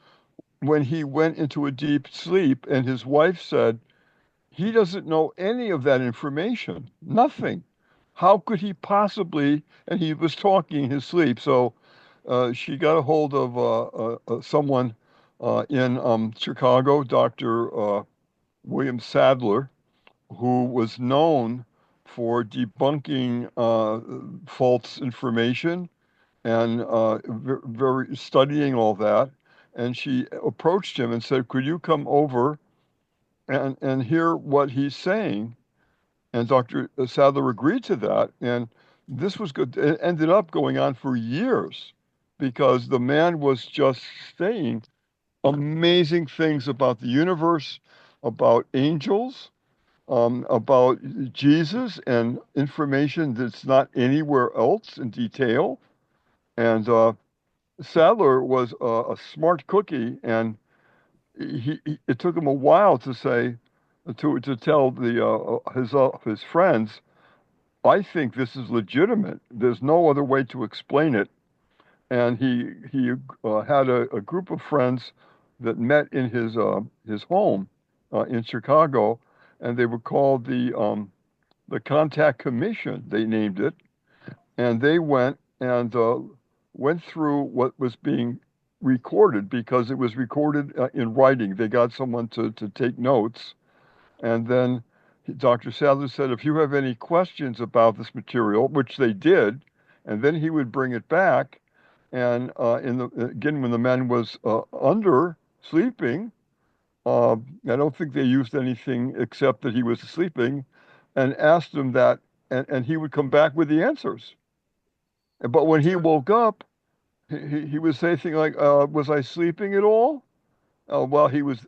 when he went into a deep sleep. And his wife said, he doesn't know any of that information, nothing. How could he possibly? And he was talking in his sleep. So she got a hold of someone in Chicago, Dr. William Sadler, who was known for debunking false information and very studying all that. And she approached him and said, "Could you come over and hear what he's saying?" And Dr. Sadler agreed to that. And this was good. It ended up going on for years because the man was just saying amazing things about the universe, about angels, about Jesus, and information that's not anywhere else in detail. And Sadler was a smart cookie, and it took him a while to say to tell his friends, I think this is legitimate. There's no other way to explain it. And he had a group of friends that met in his home in Chicago, and they were called the Contact Commission. They named it, and they went through what was being recorded because it was recorded in writing. They got someone to take notes, and then Dr. Sadler said, if you have any questions about this material, which they did, and then he would bring it back, and again when the man was under sleeping, I don't think they used anything except that he was sleeping, and asked him that, and he would come back with the answers. But when he woke up, he would say things like, "Was I sleeping at all?" Well, he was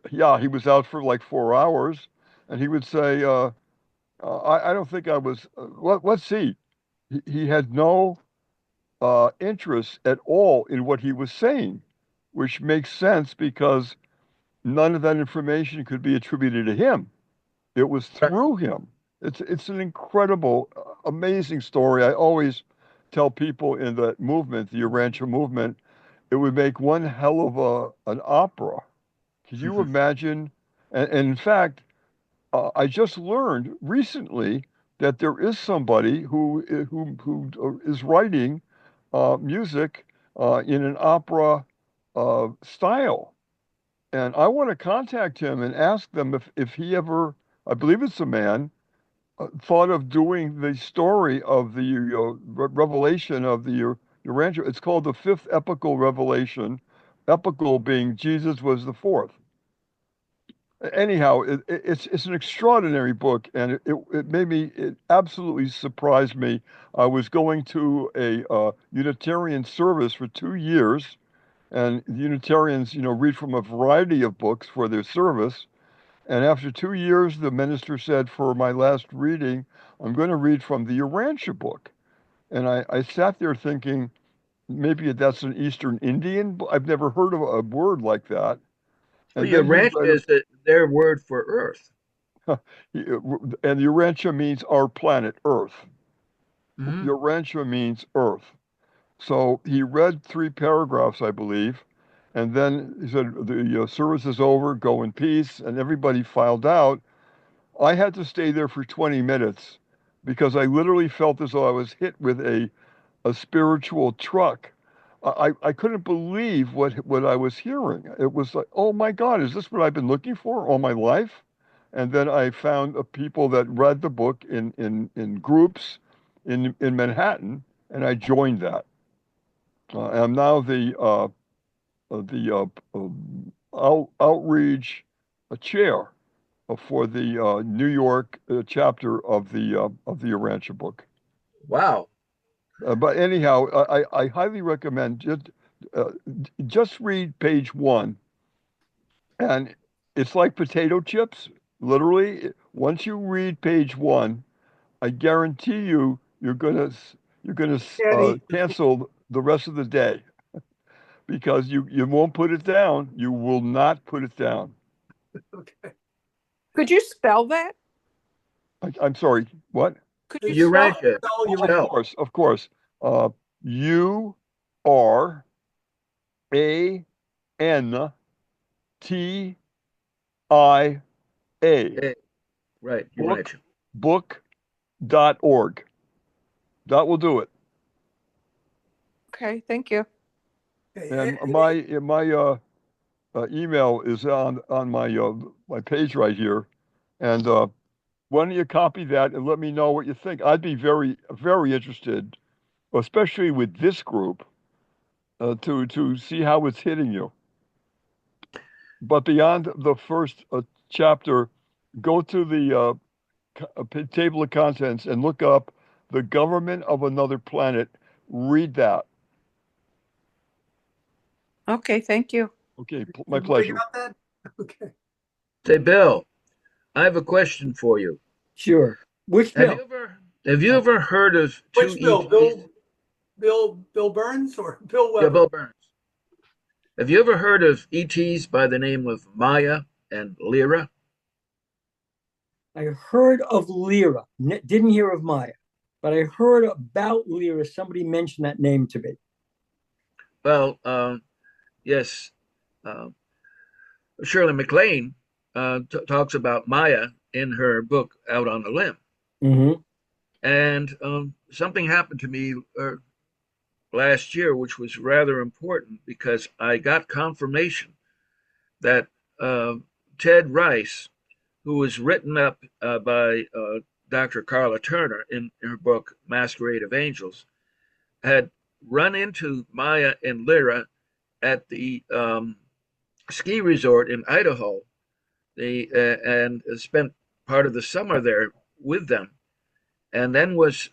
out for like 4 hours, and he would say, I don't think I was. Let's see. He had no interest at all in what he was saying, which makes sense because none of that information could be attributed to him. It was Right. through him. It's an incredible, amazing story. I always tell people in that movement, the Urantia movement, it would make one hell of an opera. Could you imagine? And in fact, I just learned recently that there is somebody who is writing music in an opera style, and I want to contact him and ask them if he ever, I believe it's a man, thought of doing the story of the revelation of the Urantia. It's called the Fifth Epical Revelation. Epical being Jesus was the fourth. Anyhow, it's an extraordinary book, and it absolutely surprised me. I was going to a Unitarian service for 2 years, and the Unitarians, read from a variety of books for their service. And after 2 years, the minister said, for my last reading, I'm going to read from the Urantia book. And I sat there thinking, maybe that's an Eastern Indian. I've never heard of a word like that. Well, And then he Urantia read is their word for Earth. and Urantia means our planet Earth. Hmm. Urantia means Earth. So he read 3 paragraphs, I believe, and then he said, the service is over, go in peace, and everybody filed out. I had to stay there for 20 minutes because I literally felt as though I was hit with a spiritual truck. I couldn't believe what I was hearing. It was like, oh my God, is this what I've been looking for all my life? And then I found people that read the book in groups in Manhattan, and I joined that. I'm now the outreach chair for the New York chapter of the Urantia book. Wow. But anyhow, I highly recommend uh, just read page one, and it's like potato chips. Literally, once you read page one, I guarantee you're gonna Eddie, cancel the rest of the day because you won't put it down. You will not put it down. okay. Could you spell that? I'm sorry. What? Could you spell it? Urantia. Spell Oh, Urantia. of course. Urantia. Hey, right, Book, Urantia. book.org. That will do it. Okay, thank you. And Okay. my email is on my page right here. And why don't you copy that and let me know what you think? I'd be very, very interested, especially with this group, to see how it's hitting you. But beyond the first chapter, go to the table of contents and look up the government of another planet. Read that. Okay, thank you. Okay, my Everybody pleasure. got that? Okay. Say, Bill, I have a question for you. Sure. Which Have bill? you ever have you ever heard of two Which Bill? ETs? Bill Burns or Bill Yeah, Weber? Bill Burns. Have you ever heard of ETs by the name of Maya and Lyra? I heard of Lyra, didn't hear of Maya, but I heard about Lyra. Somebody mentioned that name to me. Well, yes, uh, Shirley MacLaine talks about Maya in her book Out on a Limb. Mm-hmm. And something happened to me last year, which was rather important because I got confirmation that uh, Ted Rice, who was written up by Dr. Carla Turner in her book Masquerade of Angels, had run into Maya and Lyra at the ski resort in Idaho. And spent part of the summer there with them, and then was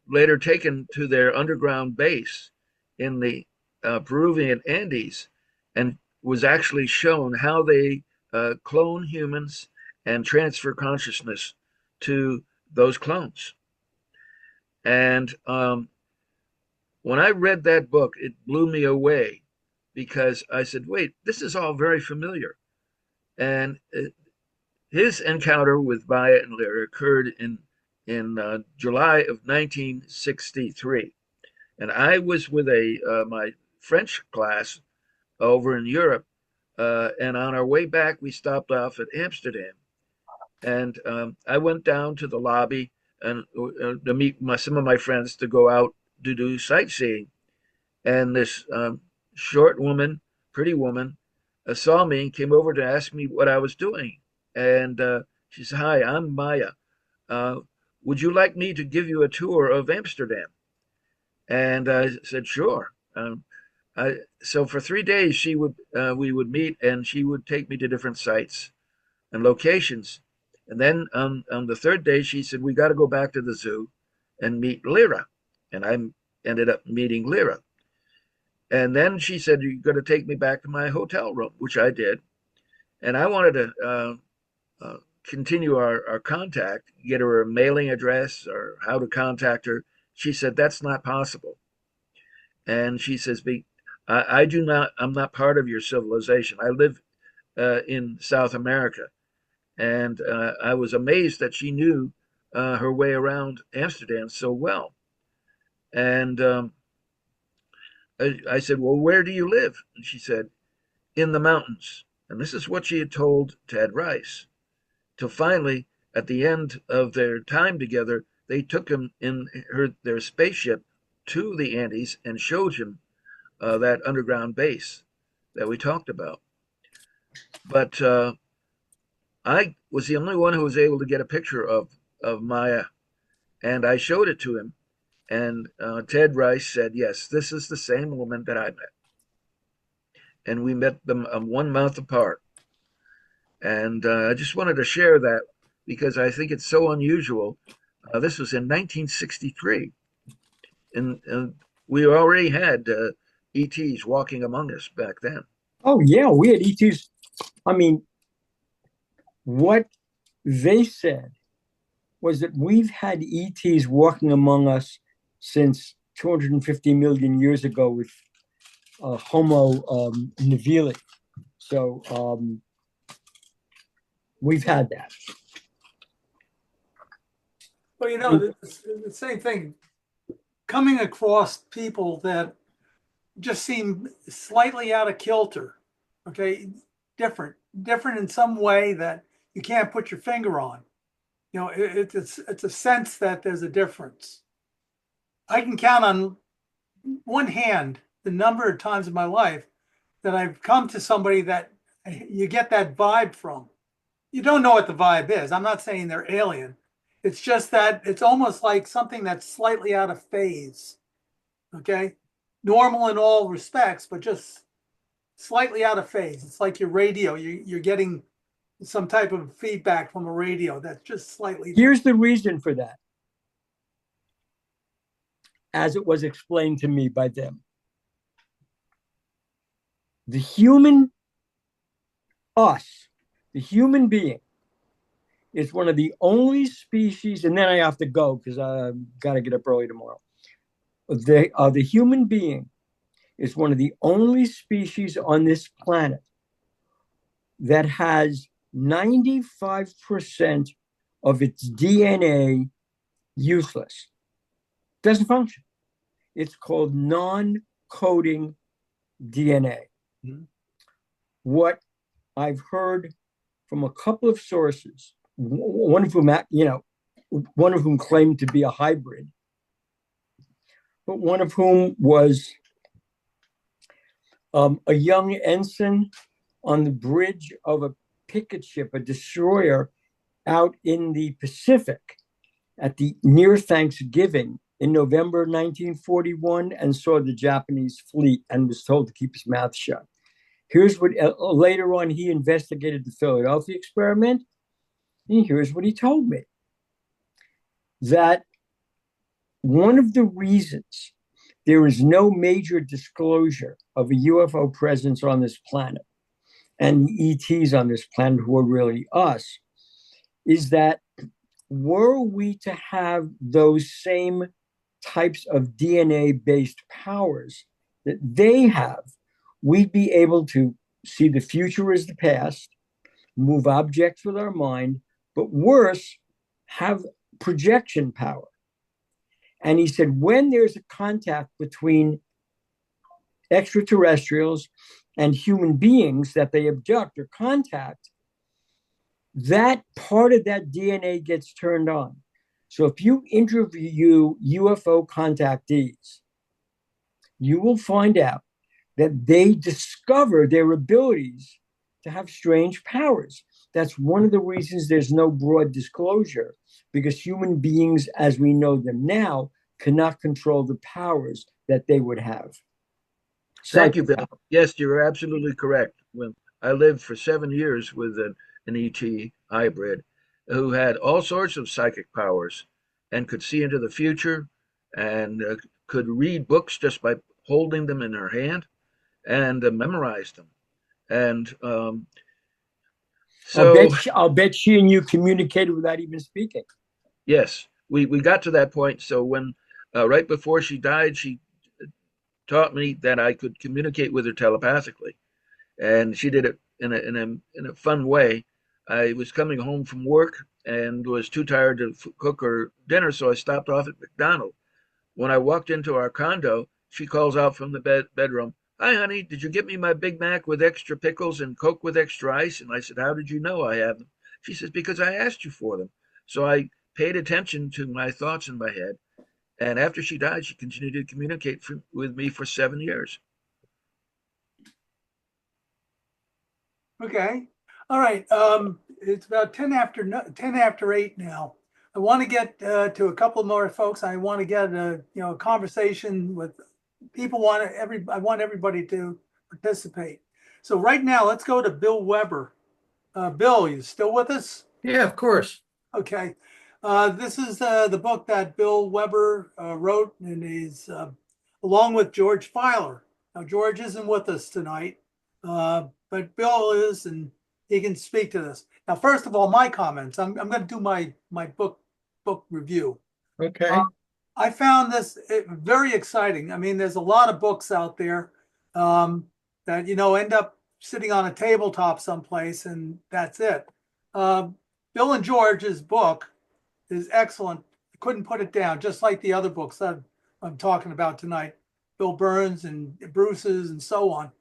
later taken to their underground base in the Peruvian Andes, and was actually shown how they clone humans and transfer consciousness to those clones. And when I read that book, it blew me away because I said, wait, this is all very familiar. And his encounter with Maya and Lyra occurred in July of 1963, and I was with my French class over in Europe, and on our way back we stopped off at Amsterdam, and I went down to the lobby and to meet some of my friends to go out to do sightseeing, and this short woman, pretty woman, saw me and came over to ask me what I was doing. And she said, "Hi, I'm Maya. Uh, would you like me to give you a tour of Amsterdam?" And I said, "Sure." So for 3 days, we would meet, and she would take me to different sites and locations. And then on the third day, she said, "We got to go back to the zoo and meet Lyra." And I ended up meeting Lyra. And then she said, "You're going to take me back to my hotel room," which I did. And I wanted to continue our contact, get her a mailing address or how to contact her. She said, "That's not possible." And she says, I do not, I'm not part of your civilization. I live in South America." And I was amazed that she knew her way around Amsterdam so well. And I said, "Well, where do you live?" And she said, "In the mountains." And this is what she had told Ted Rice. Till finally, at the end of their time together, they took him in their spaceship to the Andes and showed him that underground base that we talked about. But I was the only one who was able to get a picture of Maya, and I showed it to him. And Ted Rice said, "Yes, this is the same woman that I met." And we met them 1 month apart. And I just wanted to share that because I think it's so unusual. This was in 1963, and we already had ETs walking among us back then. Oh yeah, we had ETs. I mean, what they said was that we've had ETs walking among us since 250 million years ago with Homo nivili. So we've had that. Well, you know, the same thing, coming across people that just seem slightly out of kilter, okay, different in some way that you can't put your finger on. You know, it's a sense that there's a difference. I can count on one hand the number of times in my life that I've come to somebody that you get that vibe from. You don't know what the vibe is. I'm not saying they're alien. It's just that it's almost like something that's slightly out of phase. Okay? Normal in all respects, but just slightly out of phase. It's like your radio. You're getting some type of feedback from a radio that's just slightly. Here's the reason for that, as it was explained to me by them. The human being, is one of the only species, and then I have to go because I've got to get up early tomorrow. The human being is one of the only species on this planet that has 95% of its DNA useless. Doesn't function. It's called non-coding DNA. Mhm. What I've heard from a couple of sources, one of whom claimed to be a hybrid, but one of whom was a young ensign on the bridge of a picket ship, a destroyer out in the Pacific at the near Thanksgiving in November 1941, and saw the Japanese fleet and was told to keep his mouth shut. Here's what later on he investigated the Philadelphia experiment, and here's what he told me: that one of the reasons there is no major disclosure of a UFO presence on this planet and the ETs on this planet, who are really us, is that were we to have those same types of DNA-based powers that they have, we'd be able to see the future as the past, move objects with our mind, but worse, have projection power. And he said, when there's a contact between extraterrestrials and human beings that they abduct or contact, that part of that DNA gets turned on. So if you interview UFO contactees, you will find out that they discover their abilities to have strange powers. That's one of the reasons there's no broad disclosure, because human beings, as we know them now, cannot control the powers that they would have. Thank you, Bill. Yes, you're absolutely correct. When I lived for 7 years with an ET hybrid who had all sorts of psychic powers and could see into the future and could read books just by holding them in her hand and memorize them. And so, I'll bet she and you communicated without even speaking. yes, we got to that point. So when right before she died, she taught me that I could communicate with her telepathically, and she did it in a fun way. I was coming home from work and was too tired to cook her dinner, so I stopped off at McDonald's. When I walked into our condo, she calls out from the bedroom, "Hi, honey, did you get me my Big Mac with extra pickles and Coke with extra ice?" And I said, "How did you know I have them?" She says, "Because I asked you for them." So I paid attention to my thoughts in my head. And after she died, she continued to communicate with me for 7 years. Okay. All right. It's about 10 after 8 now. I want to get to a couple more folks. I want to get a conversation with people. I want everybody to participate. So right now, let's go to Bill Weber. Bill, you still with us? Yeah, of course. Okay. This is the book that Bill Weber wrote, and he's along with George Filer. Now, George isn't with us tonight, but Bill is, and he can speak to this. Now, first of all, my comments. I'm going to do my book review. Okay. I found this very exciting. I mean, there's a lot of books out there that end up sitting on a tabletop someplace, and that's it. Bill and George's book is excellent. I couldn't put it down, just like the other books that I'm talking about tonight, Bill Burns and Bruce's and so on.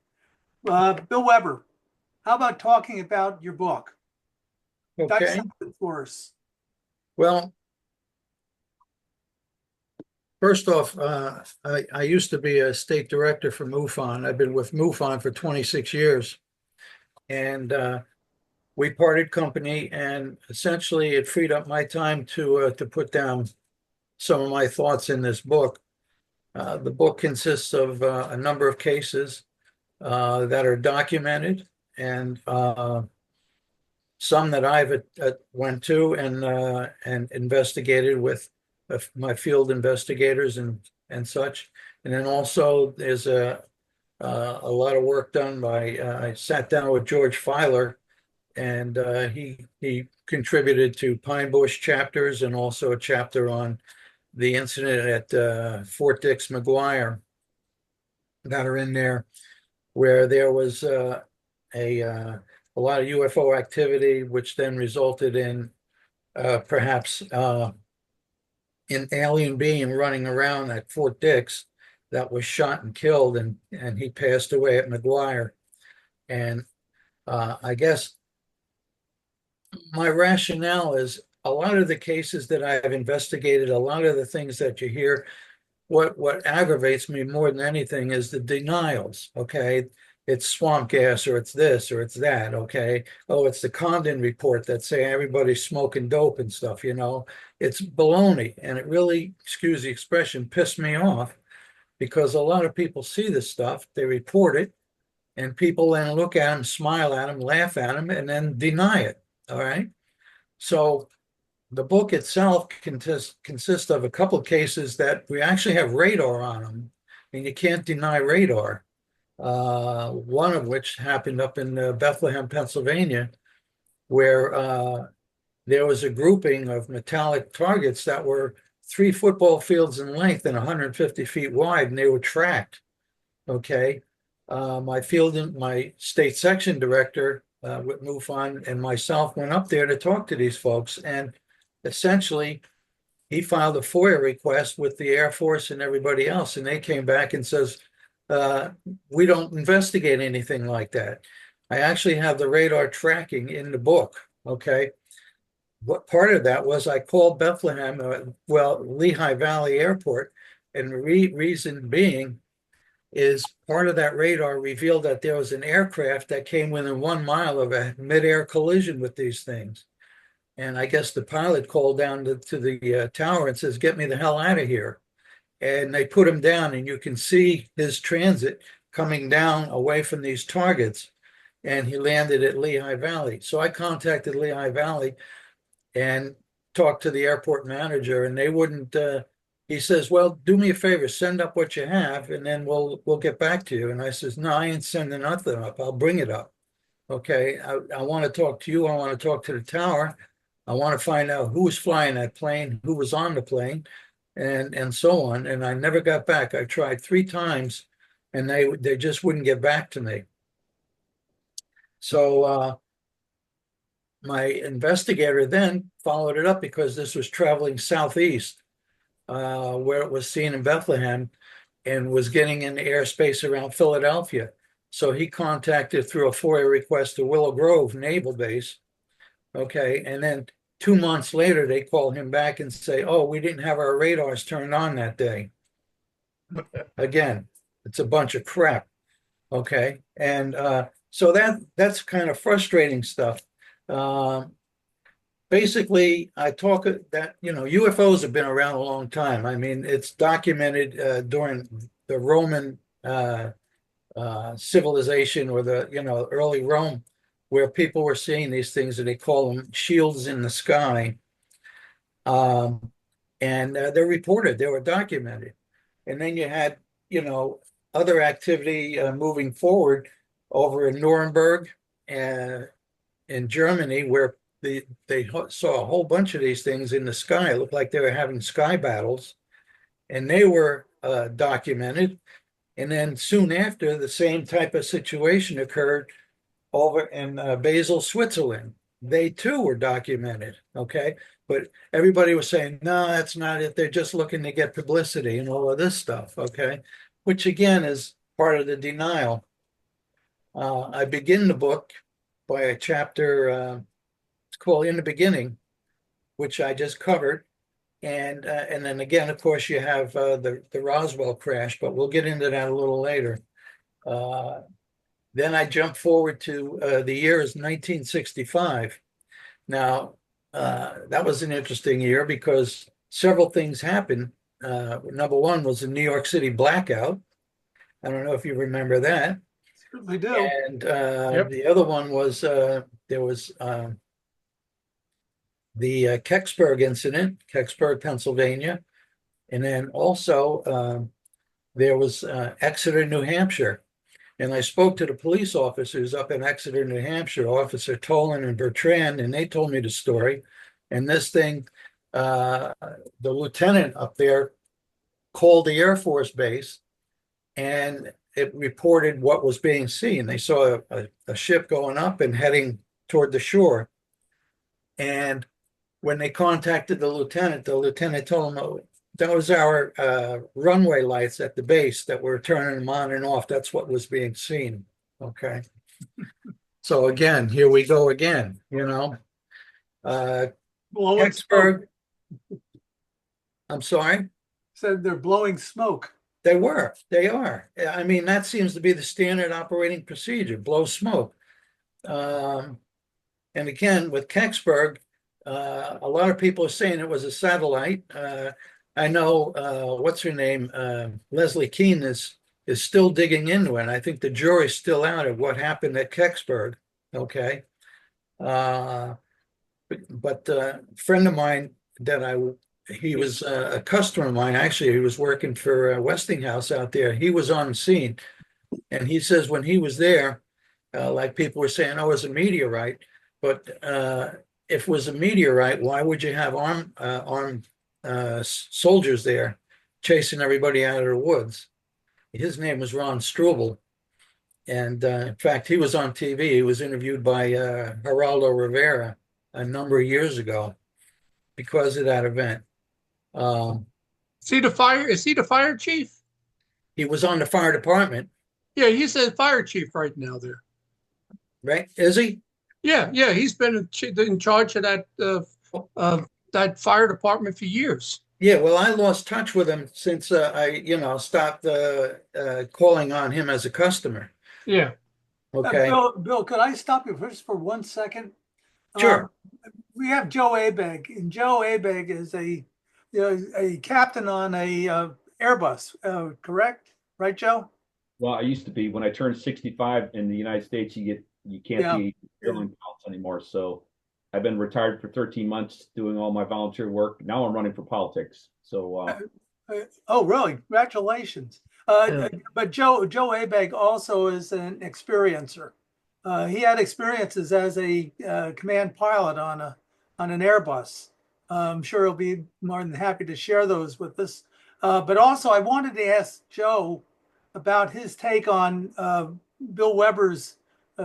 Bill Weber, how about talking about your book? Okay. Dissect it for us. Well, first off, I used to be a state director for MUFON. I've been with MUFON for 26 years. And we parted company, and essentially it freed up my time to put down some of my thoughts in this book. The book consists of a number of cases that are documented, and some that I've went to and investigated with my field investigators and such. And then also there's a lot of work done by I sat down with George Filer, and he contributed to Pine Bush chapters and also a chapter on the incident at Fort Dix McGuire. that are in there where there was a lot of UFO activity, which then resulted in perhaps an alien being running around at Fort Dix that was shot and killed, and he passed away at McGuire. And I guess my rationale is a lot of the cases that I've investigated, a lot of the things that you hear, what aggravates me more than anything is the denials. Okay, it's swamp gas, or it's this, or it's that. Okay, oh, it's the Condon report that say everybody's smoking dope and stuff. It's baloney, and it really, excuse the expression, pissed me off, because a lot of people see this stuff, they report it, and people then look at them, smile at them, laugh at them, and then deny it. All right, so the book itself consists of a couple of cases that we actually have radar on them, and you can't deny radar. One of which happened up in Bethlehem, Pennsylvania, where there was a grouping of metallic targets that were 3 football fields in length and 150 feet wide, and they were tracked. Okay. My state section director, with MUFON, and myself went up there to talk to these folks, and essentially he filed a FOIA request with the Air Force and everybody else, and they came back and says, we don't investigate anything like that. I actually have the radar tracking in the book. Okay. What part of that was I called Bethlehem, Lehigh Valley Airport, and the reason being is part of that radar revealed that there was an aircraft that came within 1 mile of a midair collision with these things. And I guess the pilot called down to the tower and says, get me the hell out of here. And they put him down, and you can see his transit coming down away from these targets. And he landed at Lehigh Valley. So I contacted Lehigh Valley and talked to the airport manager, and they wouldn't. He says, well, do me a favor, send up what you have, and then we'll get back to you. And I says, no, I ain't sending nothing up. I'll bring it up. Okay, I want to talk to you. I want to talk to the tower. I want to find out who was flying that plane, who was on the plane, and so on. And I never got back. I tried 3 times, and they just wouldn't get back to me. So my investigator then followed it up, because this was traveling southeast, where it was seen in Bethlehem, and was getting in the airspace around Philadelphia. So he contacted through a FOIA request to Willow Grove Naval Base. Okay, and then 2 months later, they call him back and say, oh, we didn't have our radars turned on that day. Again, it's a bunch of crap. Okay, and so that's kind of frustrating stuff. Basically, I talk that, UFOs have been around a long time. I mean, it's documented during the Roman civilization, or the, early Rome, where people were seeing these things, and they call them shields in the sky. And they're reported, they were documented. And then you had, other activity moving forward over in Nuremberg and in Germany, where they saw a whole bunch of these things in the sky. It looked like they were having sky battles, and they were documented. And then soon after, the same type of situation occurred over in Basel, Switzerland. They too were documented. Okay, but everybody was saying, no, that's not it. They're just looking to get publicity and all of this stuff. Okay, which again is part of the denial. I begin the book by a chapter. It's called In the Beginning, which I just covered. And then again, of course, you have the Roswell crash, but we'll get into that a little later. Then I jump forward to the year is 1965. Now, that was an interesting year because several things happened. Number one was the New York City blackout. I don't know if you remember that. Certainly do. And the other one was there was the Kecksburg incident, Kecksburg, Pennsylvania. And then also there was Exeter, New Hampshire. And I spoke to the police officers up in Exeter, New Hampshire, Officer Tolan and Bertrand, and they told me the story. And this thing, the lieutenant up there called the Air Force Base, and it reported what was being seen. They saw a ship going up and heading toward the shore. And when they contacted the lieutenant told them, oh, that was our runway lights at the base that were turning them on and off. That's what was being seen. Okay. So again, here we go again, you know. Blowing Kecksburg, smoke. I'm sorry? Said they're blowing smoke. They are. I mean, that seems to be the standard operating procedure, blow smoke. And again, with Kecksburg, a lot of people are saying it was a satellite. I know, what's her name? Leslie Keene is still digging into it. I think the jury's still out of what happened at Kecksburg. Okay. But a friend of mine he was a customer of mine. Actually, he was working for Westinghouse out there. He was on scene. And he says when he was there, like people were saying, oh, it was a meteorite. But if it was a meteorite, why would you have armed soldiers there chasing everybody out of the woods? His name was Ron Struble. And in fact, he was on TV. He was interviewed by Geraldo Rivera a number of years ago because of that event. Is he the fire chief? He was on the fire department. Yeah, he's the fire chief right now there. Right? Is he? Yeah, he's been in charge of that fire department for years. Yeah, well, I lost touch with him since I stopped calling on him as a customer. Yeah. Okay. Bill, could I stop you just for 1 second? Sure. We have Joe Abeg, and Joe Abeg is a captain on a Airbus, correct? Right, Joe? Well, I used to be. When I turned 65 in the United States, you can't be filling pilots anymore. So I've been retired for 13 months doing all my volunteer work. Now I'm running for politics. So oh, really? Congratulations. But Joe Abeg also is an experiencer. He had experiences as a command pilot on an Airbus. I'm sure he'll be more than happy to share those with us. But also, I wanted to ask Joe about his take on Bill Weber's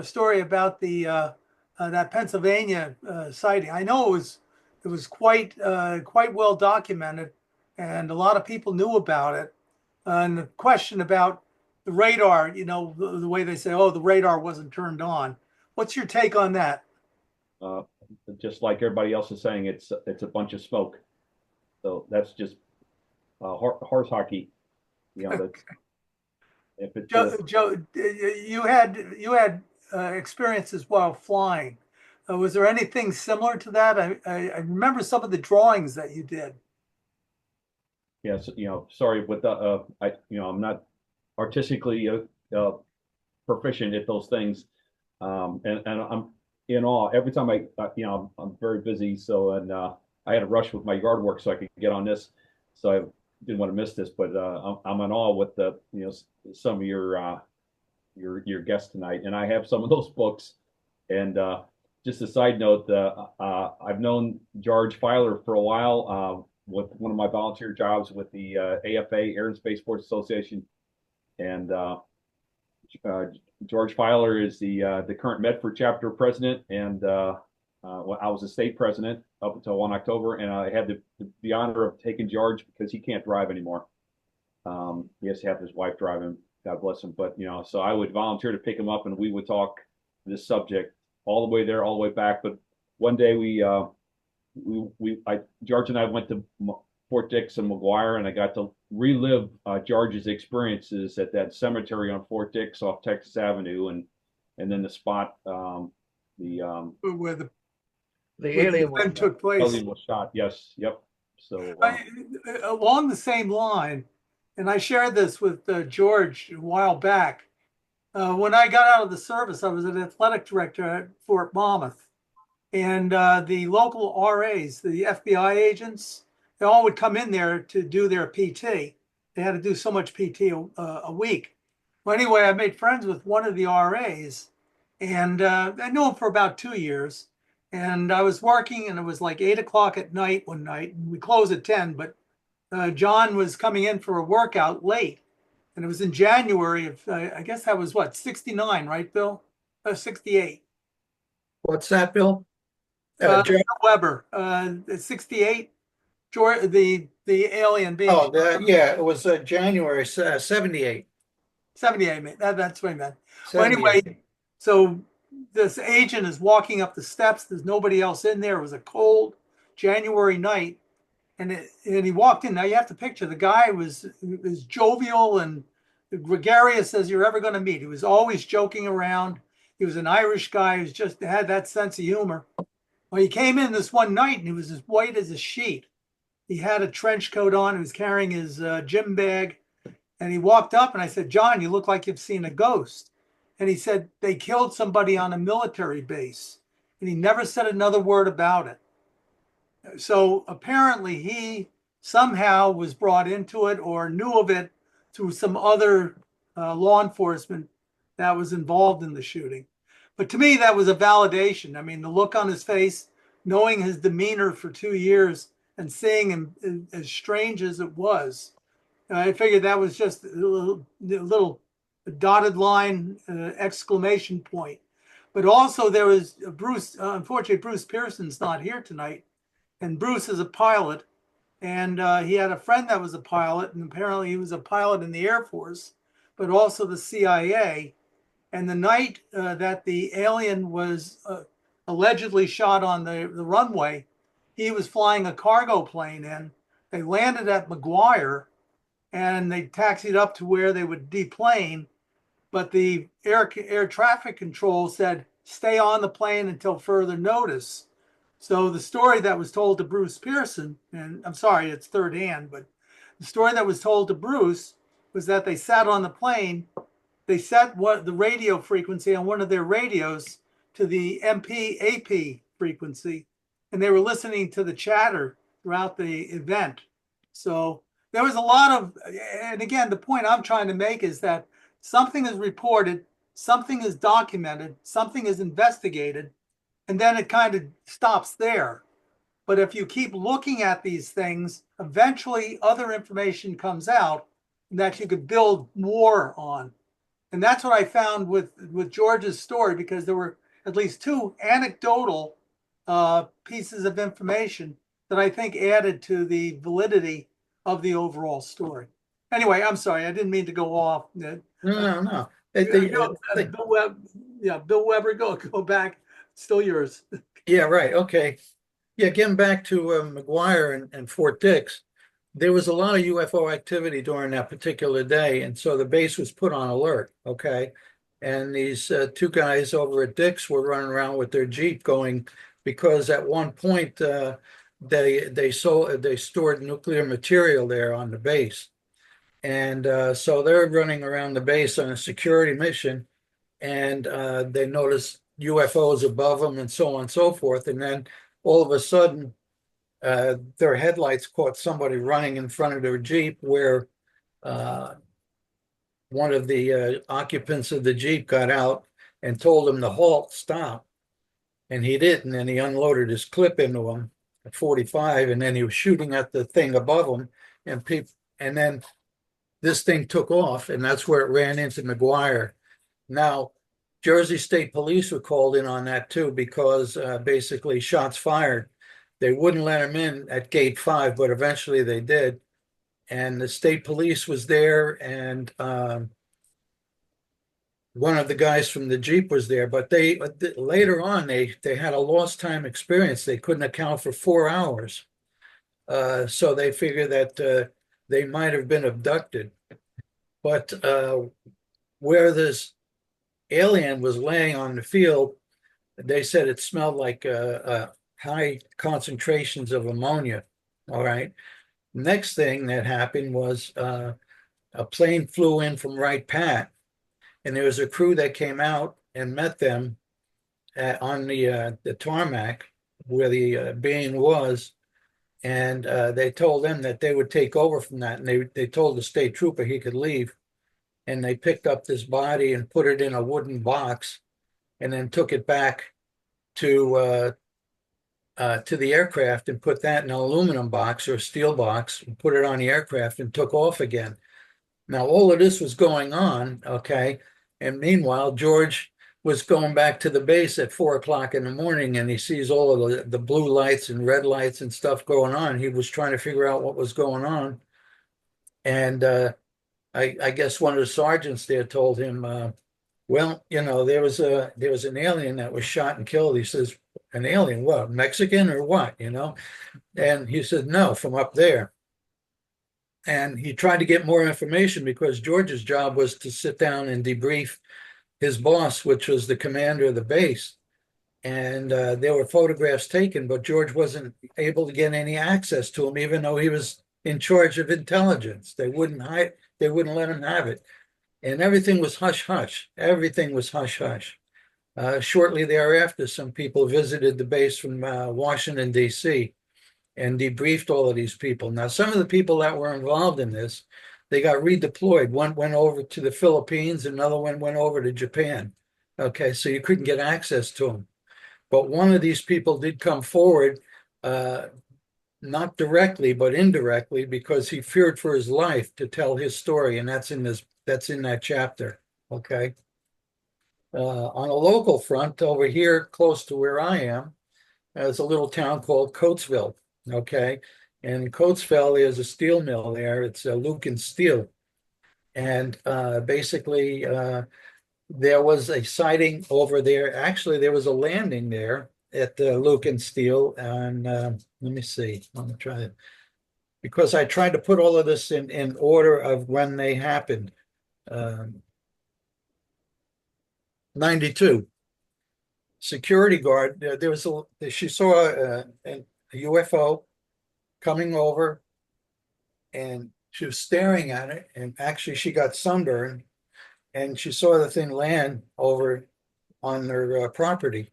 story about that Pennsylvania sighting. I know it was quite well documented, and a lot of people knew about it. And the question about the radar, the way they say, oh, the radar wasn't turned on. What's your take on that? just like everybody else is saying, it's a bunch of smoke. So that's just horse hockey. That's if it's Joe, you had experiences while flying. Was there anything similar to that? I remember some of the drawings that you did. Yes, sorry, but I'm not artistically proficient at those things, and I'm in awe every time I'm very busy. So I had to rush with my yard work so I could get on this. So I didn't want to miss this, but I'm in awe with some of your guests tonight, and I have some of those books. And just a side note, I've known George Filer for a while with one of my volunteer jobs with the AFA, Air and Space Force Association, and George Filer is the current Medford chapter president, and I was the state president up until 1 October, and I had the honor of taking George because he can't drive anymore. He has to have his wife drive him, God bless him. But so I would volunteer to pick him up, and we would talk this subject all the way there, all the way back. But one day George and I went to Fort Dix and McGuire, and I got to relive George's experiences at that cemetery on Fort Dix off Texas Avenue, and then the spot Where the alien event took place. alien was shot. Yes, yep. So along the same line, and I shared this with George a while back. When I got out of the service, I was an athletic director at Fort Monmouth. And the local RAs, the FBI agents, they all would come in there to do their PT. They had to do so much PT a week. Well, anyway, I made friends with one of the RAs, and I knew him for about 2 years. And I was working, and it was like 8 o'clock at night one night. And we closed at 10, but John was coming in for a workout late. And it was in January of, I guess that was what, 69, right, Bill? 68. What's that, Bill? Bill Weber, 68. George, the alien being Oh, yeah, it was January 78. 78. That's what I meant. Well, 78. anyway, so this agent is walking up the steps. There's nobody else in there. It was a cold January night, and he walked in. Now you have to picture the guy was jovial and gregarious as you're ever going to meet. He was always joking around. He was an Irish guy who's just had that sense of humor. Well, he came in this one night and he was as white as a sheet. He had a trench coat on. He was carrying his gym bag. And he walked up and I said, John, you look like you've seen a ghost. And he said, they killed somebody on a military base. And he never said another word about it. So apparently he somehow was brought into it or knew of it through some other law enforcement that was involved in the shooting. But to me, that was a validation. I mean, the look on his face, knowing his demeanor for 2 years and seeing him as strange as it was, I figured that was just a little dotted line exclamation point. But also there was Bruce, unfortunately, Bruce Pearson's not here tonight. And Bruce is a pilot. And he had a friend that was a pilot. And apparently he was a pilot in the Air Force, but also the CIA. And the night that the alien was allegedly shot on the runway, he was flying a cargo plane in. They landed at McGuire and they taxied up to where they would deplane. But the air traffic control said, stay on the plane until further notice. So the story that was told to Bruce Pearson, and I'm sorry, it's third hand, but the story that was told to Bruce was that they sat on the plane, they set the radio frequency on one of their radios to the MP-AP frequency, and they were listening to the chatter throughout the event. So there was a lot of, and again, the point I'm trying to make is that something is reported, something is documented, something is investigated, and then it kind of stops there. But if you keep looking at these things, eventually other information comes out that you could build more on. And that's what I found with George's story, because there were at least two anecdotal pieces of information that I think added to the validity of the overall story. Anyway, I'm sorry, I didn't mean to go off. No. Bill Weber, go back. Still yours. Yeah, right. Okay. Yeah, getting back to McGuire and Fort Dix, there was a lot of UFO activity during that particular day, and so the base was put on alert. Okay, and these two guys over at Dix were running around with their Jeep going, because at one point they stored nuclear material there on the base, and so they're running around the base on a security mission, and they noticed UFOs above them and so on and so forth, and then all of a sudden their headlights caught somebody running in front of their Jeep, where one of the occupants of the Jeep got out and told him to halt, stop. And he didn't, and he unloaded his clip into him at 45, and then he was shooting at the thing above him, and then this thing took off, and that's where it ran into McGuire. Now, Jersey State Police were called in on that too, because basically shots fired. They wouldn't let him in at gate 5, but eventually they did. And the state police was there, and one of the guys from the Jeep was there. But they later on they had a lost time experience. They couldn't account for 4 hours, so they figured that they might have been abducted. But where this alien was laying on the field, they said it smelled like high concentrations of ammonia. All right. Next thing that happened was a plane flew in from Wright Pat, and there was a crew that came out and met them on the tarmac where the being was, and they told them that they would take over from that, and they told the state trooper he could leave, and they picked up this body and put it in a wooden box, and then took it back to the aircraft and put that in an aluminum box or a steel box and put it on the aircraft and took off again. Now, all of this was going on, okay? And meanwhile, George was going back to the base at 4 o'clock in the morning, and he sees all of the blue lights and red lights and stuff going on. He was trying to figure out what was going on. And I guess one of the sergeants there told him, well, there was an alien that was shot and killed. He says, an alien, what, Mexican or what, And he said, no, from up there. And he tried to get more information because George's job was to sit down and debrief his boss, which was the commander of the base. And there were photographs taken, but George wasn't able to get any access to them, even though he was in charge of intelligence. They wouldn't let him have it. And everything was hush hush. Everything was hush hush. Shortly thereafter, some people visited the base from Washington, D.C., and debriefed all of these people. Now, some of the people that were involved in this, they got redeployed. One went over to the Philippines, another one went over to Japan. Okay, so you couldn't get access to them. But one of these people did come forward, not directly, but indirectly, because he feared for his life to tell his story, and that's in that chapter. Okay. On a local front over here, close to where I am, there's a little town called Coatesville. Okay. And in Coatesville, there's a steel mill there. It's Lucan Steel. And basically, there was a sighting over there. Actually, there was a landing there at Lucan Steel. And let me see. I'm going to try it. Because I tried to put all of this in order of when they happened. 92. Security guard, she saw a UFO coming over, and she was staring at it, and actually she got sunburned, and she saw the thing land over on their property.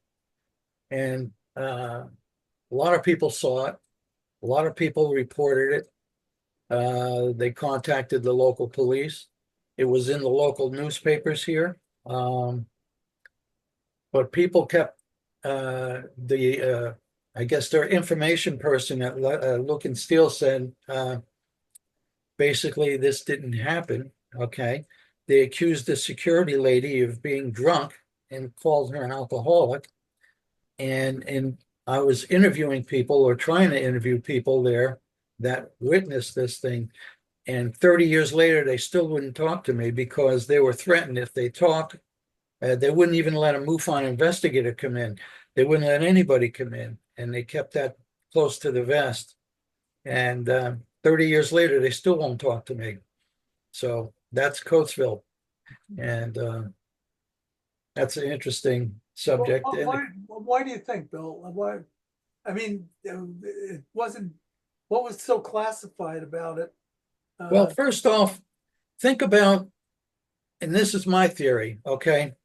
And a lot of people saw it. A lot of people reported it. They contacted the local police. It was in the local newspapers here. But people kept I guess their information person at Lucan Steel said, basically this didn't happen. Okay. They accused the security lady of being drunk and called her an alcoholic. And I was interviewing people, or trying to interview people there that witnessed this thing. And 30 years later, they still wouldn't talk to me because they were threatened if they talked. They wouldn't even let a MUFON investigator come in. They wouldn't let anybody come in, and they kept that close to the vest. And 30 years later, they still won't talk to me. So that's Coatesville, and that's an interesting subject. Why do you think, Bill? Why? I mean, it wasn't. What was so classified about it? Well, first off, think about, and this is my theory, okay?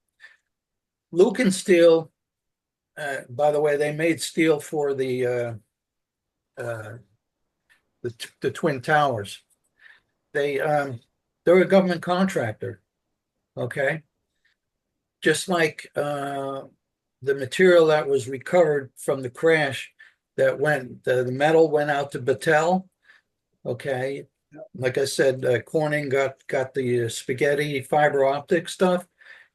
Lucan Steel, by the way, they made steel for the Twin Towers. They're a government contractor, okay? Just like the material that was recovered from the crash that the metal went out to Battelle, okay? Like I said, Corning got the spaghetti fiber optic stuff.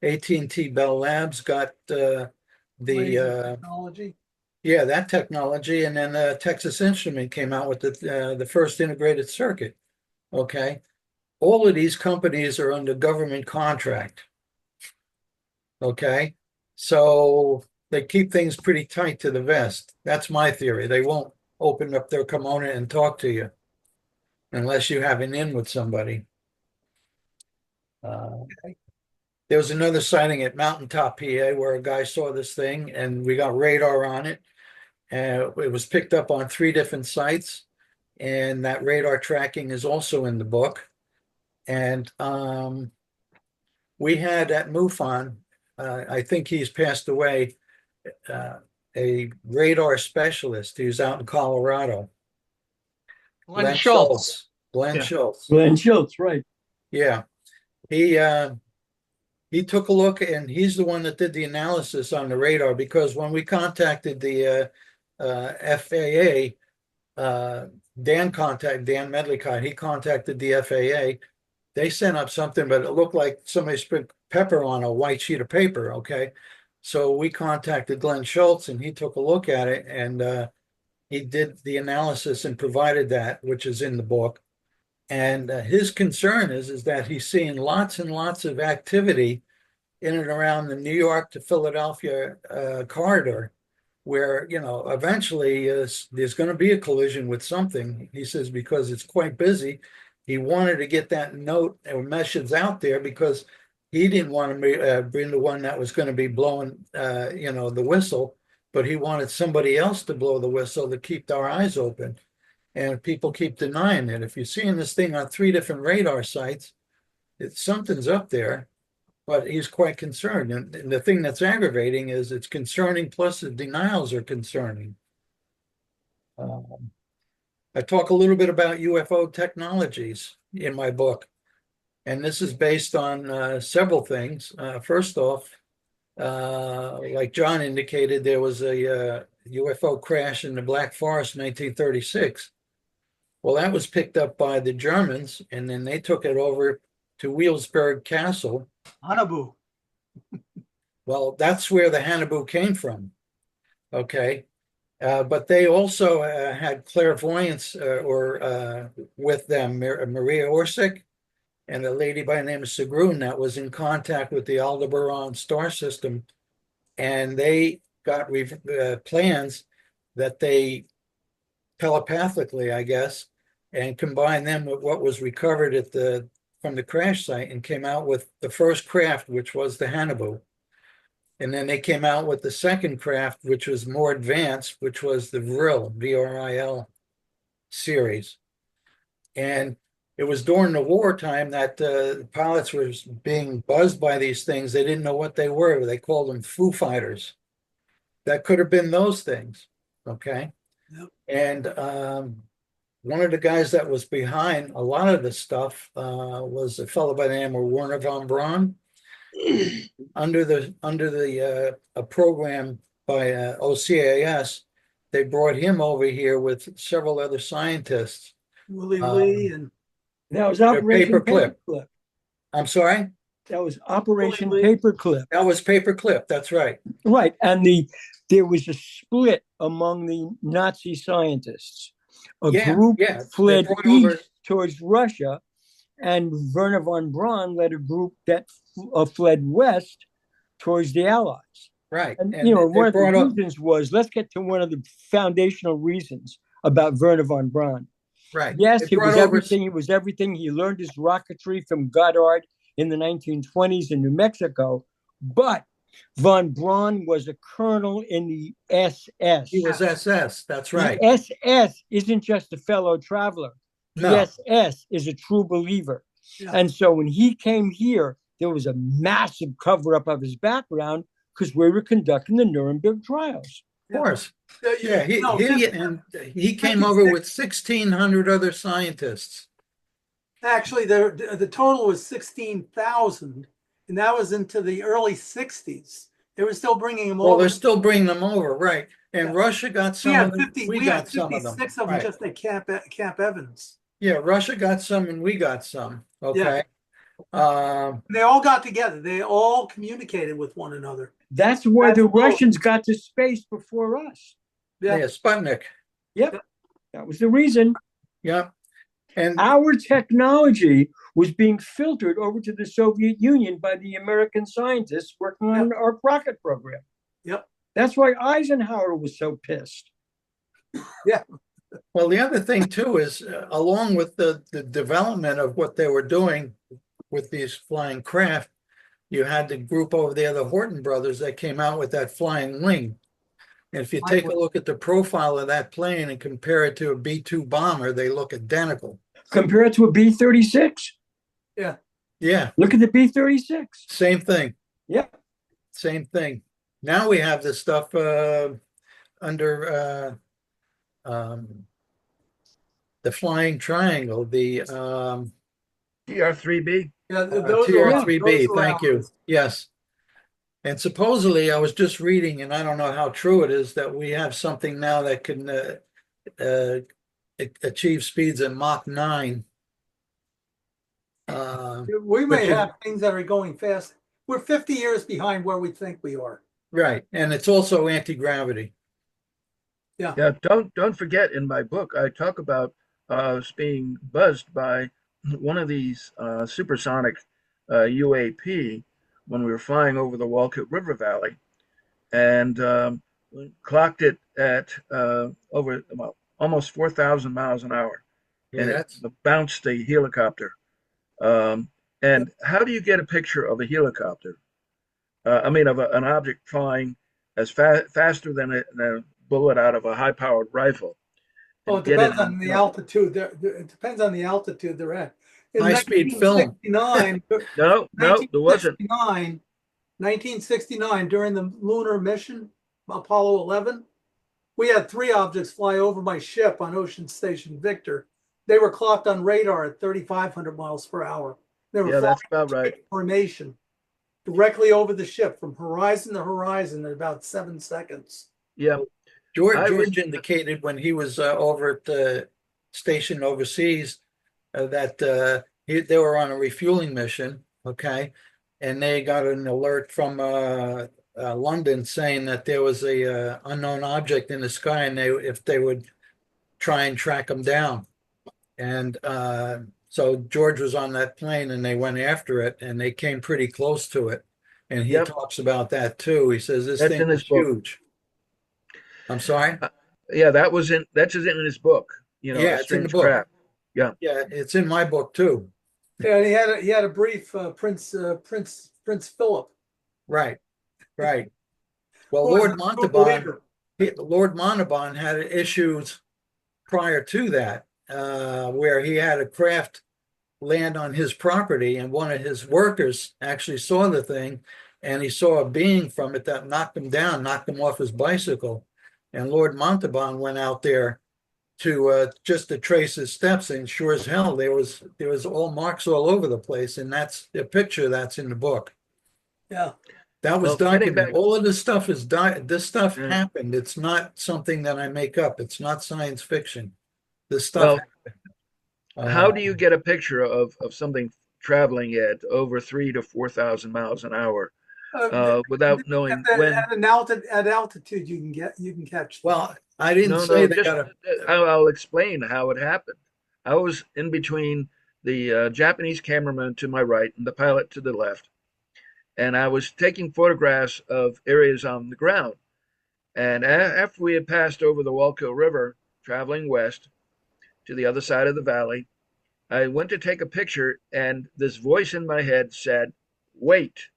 AT&T Bell Labs got the technology. Yeah, that technology, and then Texas Instrument came out with the first integrated circuit. Okay, all of these companies are under government contract. Okay, so they keep things pretty tight to the vest. That's my theory. They won't open up their kimono and talk to you unless you have an in with somebody. There was another sighting at Mountaintop, PA, where a guy saw this thing, and we got radar on it. It was picked up on 3 different sites, and that radar tracking is also in the book. And we had at MUFON, I think he's passed away, a radar specialist who's out in Colorado. Glenn Schultz. Glenn Yeah. Schultz. Glenn Schultz, right. Yeah. He took a look, and he's the one that did the analysis on the radar, because when we contacted the FAA, Dan Medlicott, he contacted the FAA, they sent up something, but it looked like somebody sprinkled pepper on a white sheet of paper. Okay. So we contacted Glenn Schultz and he took a look at it and he did the analysis and provided that, which is in the book. And his concern is that he's seeing lots and lots of activity in and around the New York to Philadelphia corridor, where, you know, eventually there's going to be a collision with something. He says because it's quite busy. He wanted to get that note or message out there because he didn't want to be the one that was going to be blowing, you know, the whistle, but he wanted somebody else to blow the whistle to keep our eyes open. And people keep denying it. If you're seeing this thing on 3 different radar sites, something's up there. But he's quite concerned. And the thing that's aggravating is it's concerning, plus the denials are concerning. I talk a little bit about UFO technologies in my book. And this is based on several things. First off, like John indicated, there was a UFO crash in the Black Forest in 1936. Well, that was picked up by the Germans, and then they took it over to Wheelsburg Castle. Hanabu. Well, that's where the Hanabu came from. Okay. But they also had clairvoyance with them, Maria Orsic and a lady by the name of Sigrun that was in contact with the Aldebaran star system. And they got plans that they telepathically, I guess, and combined them with what was recovered from the crash site and came out with the first craft, which was the Hanabu. And then they came out with the second craft, which was more advanced, which was the Vril, VRIL series. And it was during the wartime that pilots were being buzzed by these things. They didn't know what they were. They called them Foo Fighters. That could have been those things. Okay. Yep. And one of the guys that was behind a lot of the stuff was a fellow by the name of Werner von Braun. Under a program by OCAS, they brought him over here with several other scientists. Willie Lee and That was Operation Paperclip. Paperclip. I'm sorry? That was Operation Willie Lee. Paperclip. That was Paperclip, that's right. Right. And there was a split among the Nazi scientists. A group fled east towards Russia, and Werner von Braun led a group that fled west towards the Allies. Right. And you know, one of the reasons was, let's get to one of the foundational reasons about Werner von Braun. Right. Yes, he was everything. He was everything. He learned his rocketry from Goddard in the 1920s in New Mexico, but von Braun was a colonel in the SS. He was SS, that's right. The SS isn't just a fellow traveler. The No. SS is a true believer. Yeah. And so when he came here, there was a massive cover-up of his background because we were conducting the Nuremberg trials. Of course. Yeah, No, he came over with 1,600 other scientists. actually, the total was 16,000, and that was into the early 60s. They were still bringing them Well, over. they're still bringing them over, right? And Yeah. Russia got some of them. We got some of them. 56 of them Right. just at Camp Evans. Yeah, Russia got some and we got some. Okay. They all got together. They all communicated with one another. That's why the Russians got to space before us. Yeah, Sputnik. Yep. That was the reason. Yeah. And our technology was being filtered over to the Soviet Union by the American scientists working on our rocket program. Yep. That's why Eisenhower was so pissed. Yeah. Well, the other thing too is along with the development of what they were doing with these flying craft, you had the group over there, the Horton brothers, that came out with that flying wing. And if you take a look at the profile of that plane and compare it to a B-2 bomber, they look identical. Compare it to a B-36? Yeah. Yeah. Look at the B-36. Same thing. Yeah. Same thing. Now we have this stuff under the flying triangle, the TR-3B. Yeah, TR-3B. Thank you. Yes. And supposedly, I was just reading, and I don't know how true it is, that we have something now that can achieve speeds at Mach 9. We may which is- have things that are going fast. We're 50 years behind where we think we are. right. And it's also anti-gravity. Yeah, don't forget in my book I talk about us being buzzed by one of these supersonic UAP when we were flying over the Walcott River Valley, and we clocked it at over well, almost 4,000 miles an hour, Yeah, and it that's bounced the helicopter. And how do you get a picture of a helicopter? I mean, of an object flying as faster than a bullet out of a high-powered rifle. Oh, And it get it depends on the altitude. It depends on the altitude they're at. In high-speed film. 1969, No, there wasn't. 1969, during the lunar mission, Apollo 11, we had three objects fly over my ship on Ocean Station Victor. They were clocked on radar at 3,500 miles per hour. They were Yeah, flying that's about right. in formation directly over the ship from horizon to horizon in about 7 seconds. Yeah, George indicated when he was over at the station overseas that they were on a refueling mission, okay, and they got an alert from London saying that there was a unknown object in the sky, and if they would try and track them down, and so George was on that plane, and they went after it, and they came pretty close to it, and he Yep. talks about that too. He says this That's thing in his is book. huge. I'm sorry. Yeah, that's in his book. You know, Yeah, A it's in the Strange book. Craft. Yeah, Yeah, it's in my book too. Yeah, and he had a brief Prince Philip. Right, right. Well, who was Lord a true Montalban, believer. Lord Montalban had issues prior to that, where he had a craft land on his property, and one of his workers actually saw the thing, and he saw a being from it that knocked him down, knocked him off his bicycle, and Lord Montalban went out there to just to trace his steps, and sure as hell there was all marks all over the place, and that's the picture that's in the book. Yeah. That was Well, getting documented. back- All of this stuff this stuff Yeah. happened. It's not something that I make up. It's not science fiction. This stuff Well, happened. how do you get a picture of something traveling at over 3 to 4,000 miles an hour without knowing when? At altitude, you can catch them. Well, I didn't No, say no, they just got a. I'll explain how it happened. I was in between the Japanese cameraman to my right and the pilot to the left, and I was taking photographs of areas on the ground. And after we had passed over the Walco River, traveling west to the other side of the valley, I went to take a picture, and this voice in my head said, "Wait."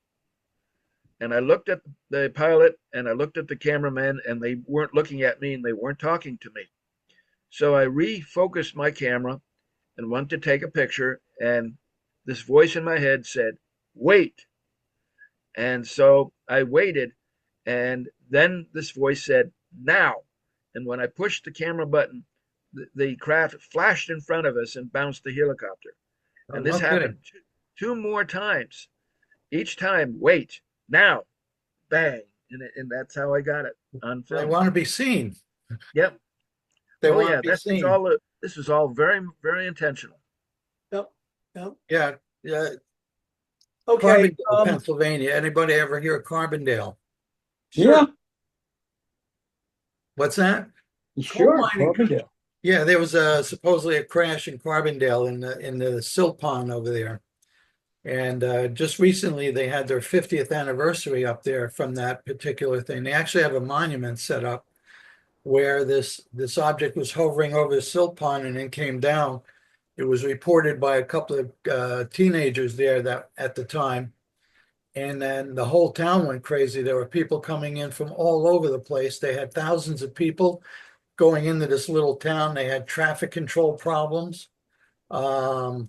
And I looked at the pilot and I looked at the cameraman, and they weren't looking at me and they weren't talking to me. So I refocused my camera and went to take a picture, and this voice in my head said, "Wait." And so I waited, and then this voice said, "Now." And when I pushed the camera button, the craft flashed in front of us and bounced the helicopter. And this No happened two more times. Each time, "Wait, now," bang. And that's how I got it on They film. want to be seen. Yep. They Oh want yeah, to be this is seen. all this is all very, very intentional. Yep. Yep. Yeah, yeah. Okay. Carbondale, Pennsylvania. Anybody ever hear of Carbondale? Yeah, What's that? sure. mining. Carbondale. Yeah, there was supposedly a crash in Carbondale in the silt pond over there, and just recently they had their 50th anniversary up there from that particular thing. They actually have a monument set up where this object was hovering over the silt pond and then came down. It was reported by a couple of teenagers there that at the time, and then the whole town went crazy. There were people coming in from all over the place. They had thousands of people going into this little town. They had traffic control problems. And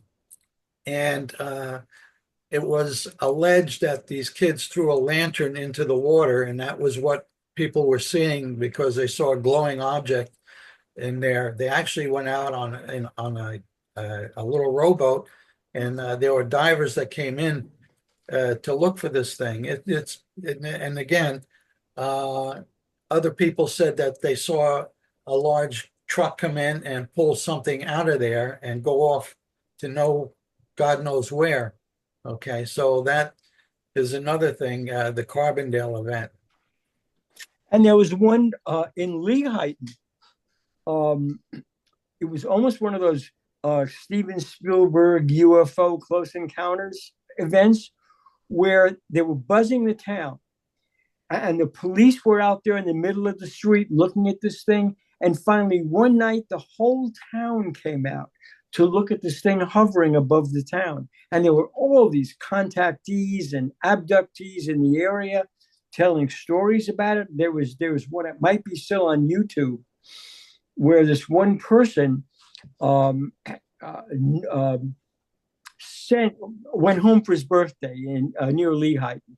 it was alleged that these kids threw a lantern into the water, and that was what people were seeing because they saw a glowing object in there. They actually went out on a little rowboat, and there were divers that came in to look for this thing. And again, other people said that they saw a large truck come in and pull something out of there and go off to God knows where. Okay, so that is another thing, the Carbondale event. And there was one in Lehighton. It was almost one of those Steven Spielberg UFO Close Encounters events where they were buzzing the town. And the police were out there in the middle of the street looking at this thing. And finally, one night, the whole town came out to look at this thing hovering above the town. And there were all these contactees and abductees in the area telling stories about it. There was one that might be still on YouTube where this one person went home for his birthday in near Lehighton.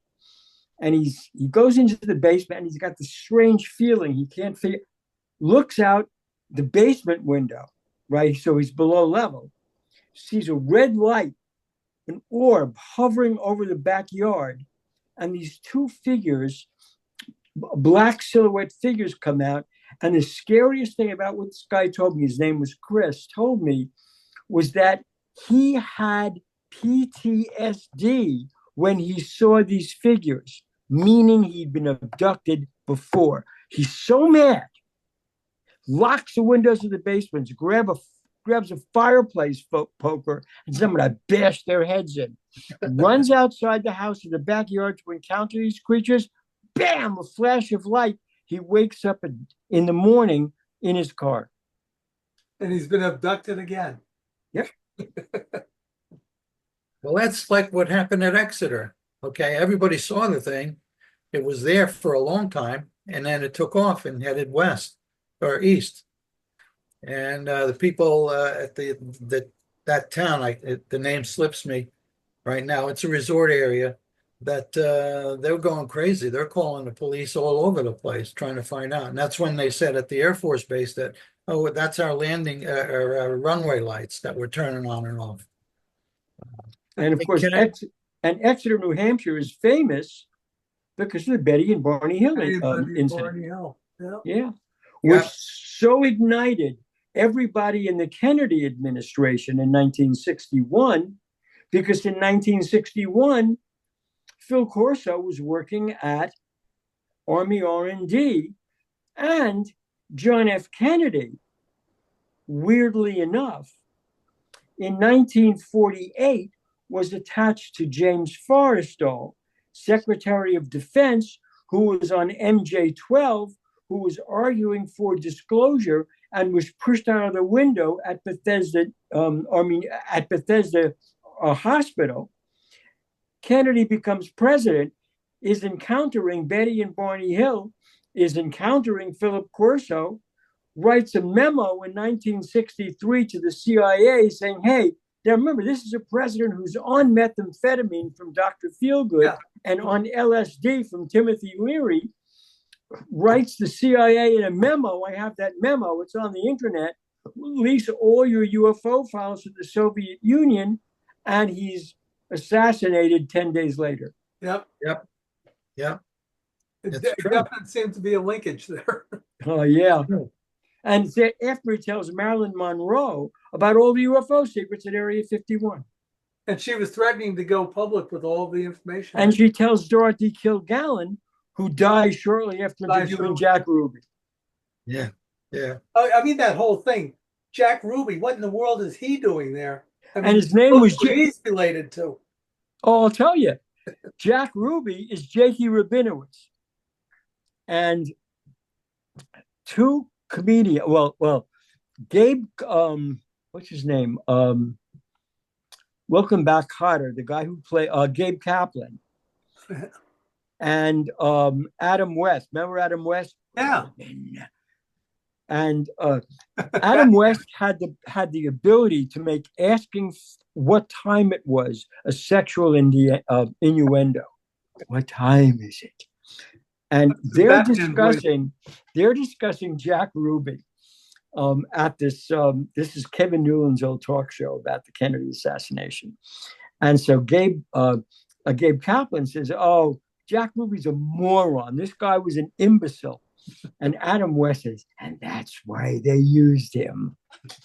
And he goes into the basement and he's got this strange feeling. He can't figure, looks out the basement window, right? So he's below level, sees a red light, an orb hovering over the backyard. And these two figures, black silhouette figures, come out. And the scariest thing about what this guy told me, his name was Chris, told me, was that he had PTSD when he saw these figures, meaning he'd been abducted before. He's so mad, locks the windows of the basements, grabs a fireplace poker, and someone to bash their heads in. Runs outside the house in the backyard to encounter these creatures. Bam! A flash of light. He wakes up in the morning in his car. And he's been abducted again. Yep. Well, that's like what happened at Exeter. Okay, everybody saw the thing. It was there for a long time, and then it took off and headed west or east. And the people at that town, the name slips me right now. It's a resort area that they're going crazy. They're calling the police all over the place trying to find out. And that's when they said at the Air Force Base that, oh, that's our landing or our runway lights that we're turning on and off. And of course, Exeter, New Hampshire is famous because of the Betty and Barney Hill incident. Barney Hill. Yeah. Which so ignited everybody in the Kennedy administration in 1961, because in 1961, Phil Corso was working at Army R&D, and John F. Kennedy, weirdly enough, in 1948, was attached to James Forrestal, Secretary of Defense, who was on MJ-12, who was arguing for disclosure and was pushed out of the window at Bethesda Hospital. Kennedy becomes president, is encountering Betty and Barney Hill, is encountering Philip Corso, writes a memo in 1963 to the CIA saying, hey, now remember, this is a president who's on methamphetamine from Dr. Feelgood and on LSD from Timothy Leary, writes the CIA in a memo. I have that memo. It's on the internet. Release all your UFO files to the Soviet Union, and he's assassinated 10 days later. Yep. It definitely seemed to be a linkage there. Oh, yeah. And after he tells Marilyn Monroe about all the UFO secrets at Area 51. And she was threatening to go public with all the information. And she tells Dorothy Kilgallen, who died shortly after interviewing Jack Ruby. Yeah. I mean, that whole thing. Jack Ruby, what in the world is he doing there? I mean, and his name was he's related to. Oh, I'll tell you. Jack Ruby is Jakey Rabinowitz. And two comedians, Gabe, what's his name? Welcome Back, Kotter, the guy who played Gabe Kaplan. And Adam West. Remember Adam West? Yeah. And Adam West had the ability to make asking what time it was a sexual innuendo. What time is it? And they're discussing Jack Ruby at this. This is Kevin Newland's old talk show about the Kennedy assassination. And so Gabe Kaplan says, "Oh, Jack Ruby's a moron. This guy was an imbecile." And Adam West says, "And that's why they used him."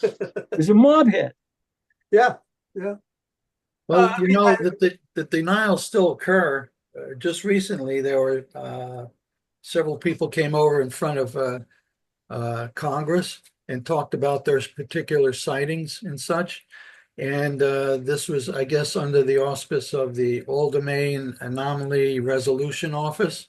It was a mob hit. Yeah. Well, you know, the denials still occur. Just recently, there were several people came over in front of Congress and talked about their particular sightings and such. And this was, I guess, under the auspice of the All Domain Anomaly Resolution Office.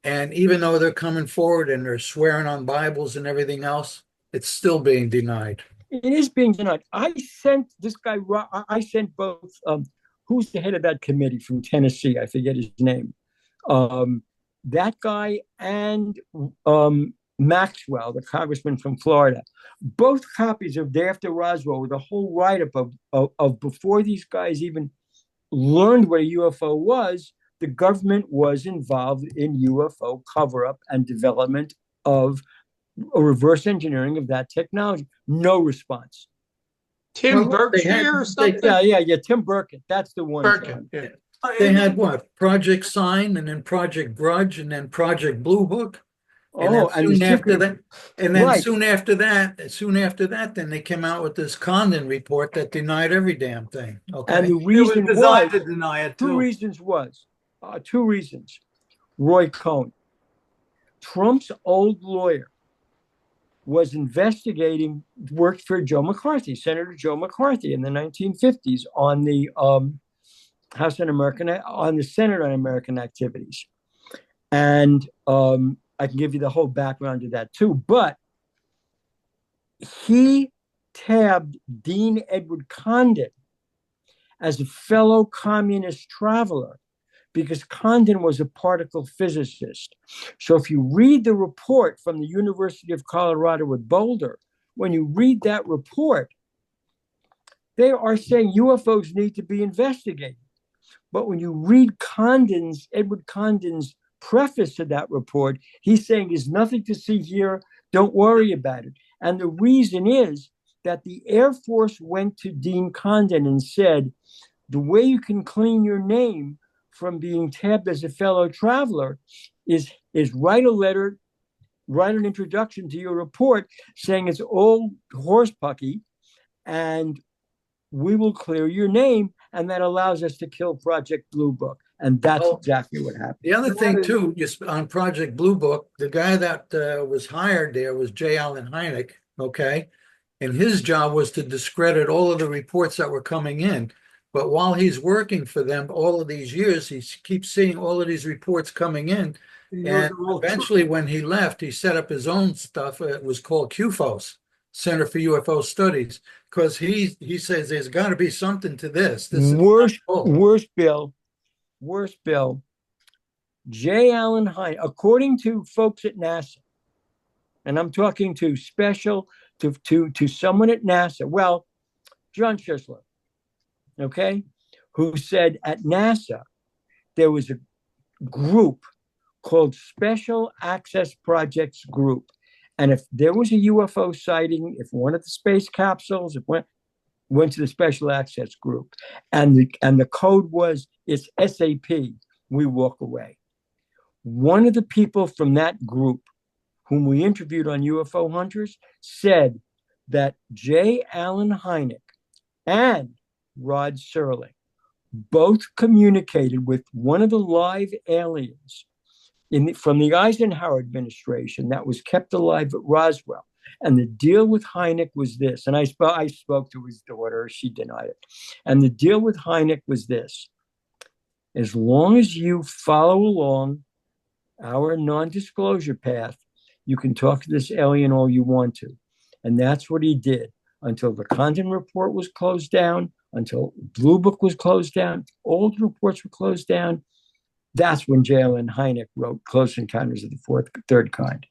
And even though they're coming forward and they're swearing on Bibles and everything else, it's still being denied. It is being denied. I sent this guy, I sent both, who's the head of that committee from Tennessee? I forget his name. That guy and Maxwell, the congressman from Florida, both copies of Day After Roswell with a whole write-up of before these guys even learned what a UFO was, the government was involved in UFO cover-up and development of a reverse engineering of that technology. No response. Tim Well, they had- Berkshire or something? Yeah. Tim Burkett. That's the one. Birkin, yeah. They had what? Project Sign, and then Project Grudge, and then Project Blue Book. And then soon after that, Right. soon after that, then they came out with this Condon report that denied every damn thing. Okay. And the It was reason designed was, to deny it two too. reasons was, two reasons. Roy Cohn, Trump's old lawyer, was investigating, worked for Joe McCarthy, Senator Joe McCarthy in the 1950s on the House Un-American, on the Senate Un-American Activities. And I can give you the whole background to that too, but he tabbed Dean Edward Condon as a fellow communist traveler because Condon was a particle physicist. So if you read the report from the University of Colorado at Boulder, when you read that report, they are saying UFOs need to be investigated. But when you read Edward Condon's preface to that report, he's saying there's nothing to see here, don't worry about it. And the reason is that the Air Force went to Dean Condon and said, the way you can clean your name from being tabbed as a fellow traveler is write a letter, write an introduction to your report saying it's all horsepucky, and we will clear your name, and that allows us to kill Project Blue Book. And that's exactly what happened. The other thing too, just on Project Blue Book, the guy that was hired there was J. Allen Hynek, okay? And his job was to discredit all of the reports that were coming in. But while he's working for them all of these years, he keeps seeing all of these reports coming in. And eventually when he left, he set up his own stuff. It was called QFOS, Center for UFO Studies, because he says there's got to be something to this. Worst Bill. J. Allen Hynek, according to folks at NASA, and I'm talking to someone at NASA, well, John Schisler, okay, who said at NASA there was a group called Special Access Projects Group. And if there was a UFO sighting, if one of the space capsules went to the Special Access Group, and the code was, it's SAP, we walk away. One of the people from that group whom we interviewed on UFO Hunters said that J. Allen Hynek and Rod Serling both communicated with one of the live aliens from the Eisenhower administration that was kept alive at Roswell. And the deal with Hynek was this, and I spoke to his daughter, she denied it. And the deal with Hynek was this: as long as you follow along our non-disclosure path, you can talk to this alien all you want to. And that's what he did until the Condon report was closed down, until Blue Book was closed down, all the reports were closed down. That's when J. Allen Hynek wrote Close Encounters of the Third Kind.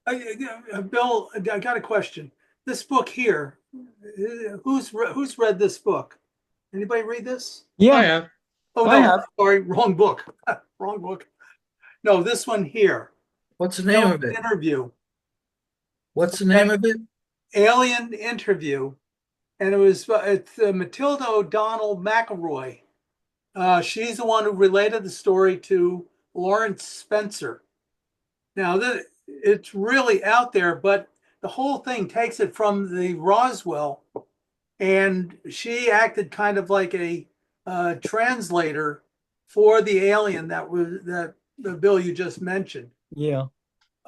Bill, I got a question. This book here, who's read this book? Anybody read this? Yeah. I have. Oh, I no, have. sorry, wrong book. Wrong book. No, this one here. What's the name of it? Interview. What's the name of it? Alien Interview. And it's Matilda O'Donnell McElroy. She's the one who related the story to Lawrence Spencer. Now, it's really out there, but the whole thing takes it from the Roswell and she acted kind of like a translator for the alien that the Bill you just mentioned. Yeah.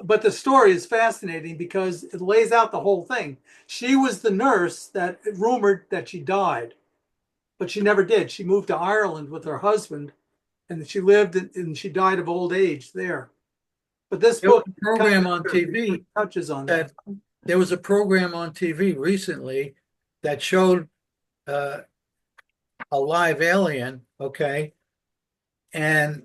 But the story is fascinating because it lays out the whole thing. She was the nurse that rumored that she died, but she never did. She moved to Ireland with her husband, and she lived and she died of old age there. But this There was book a program on TV touches on that. There was a program on TV recently that showed a live alien, okay, and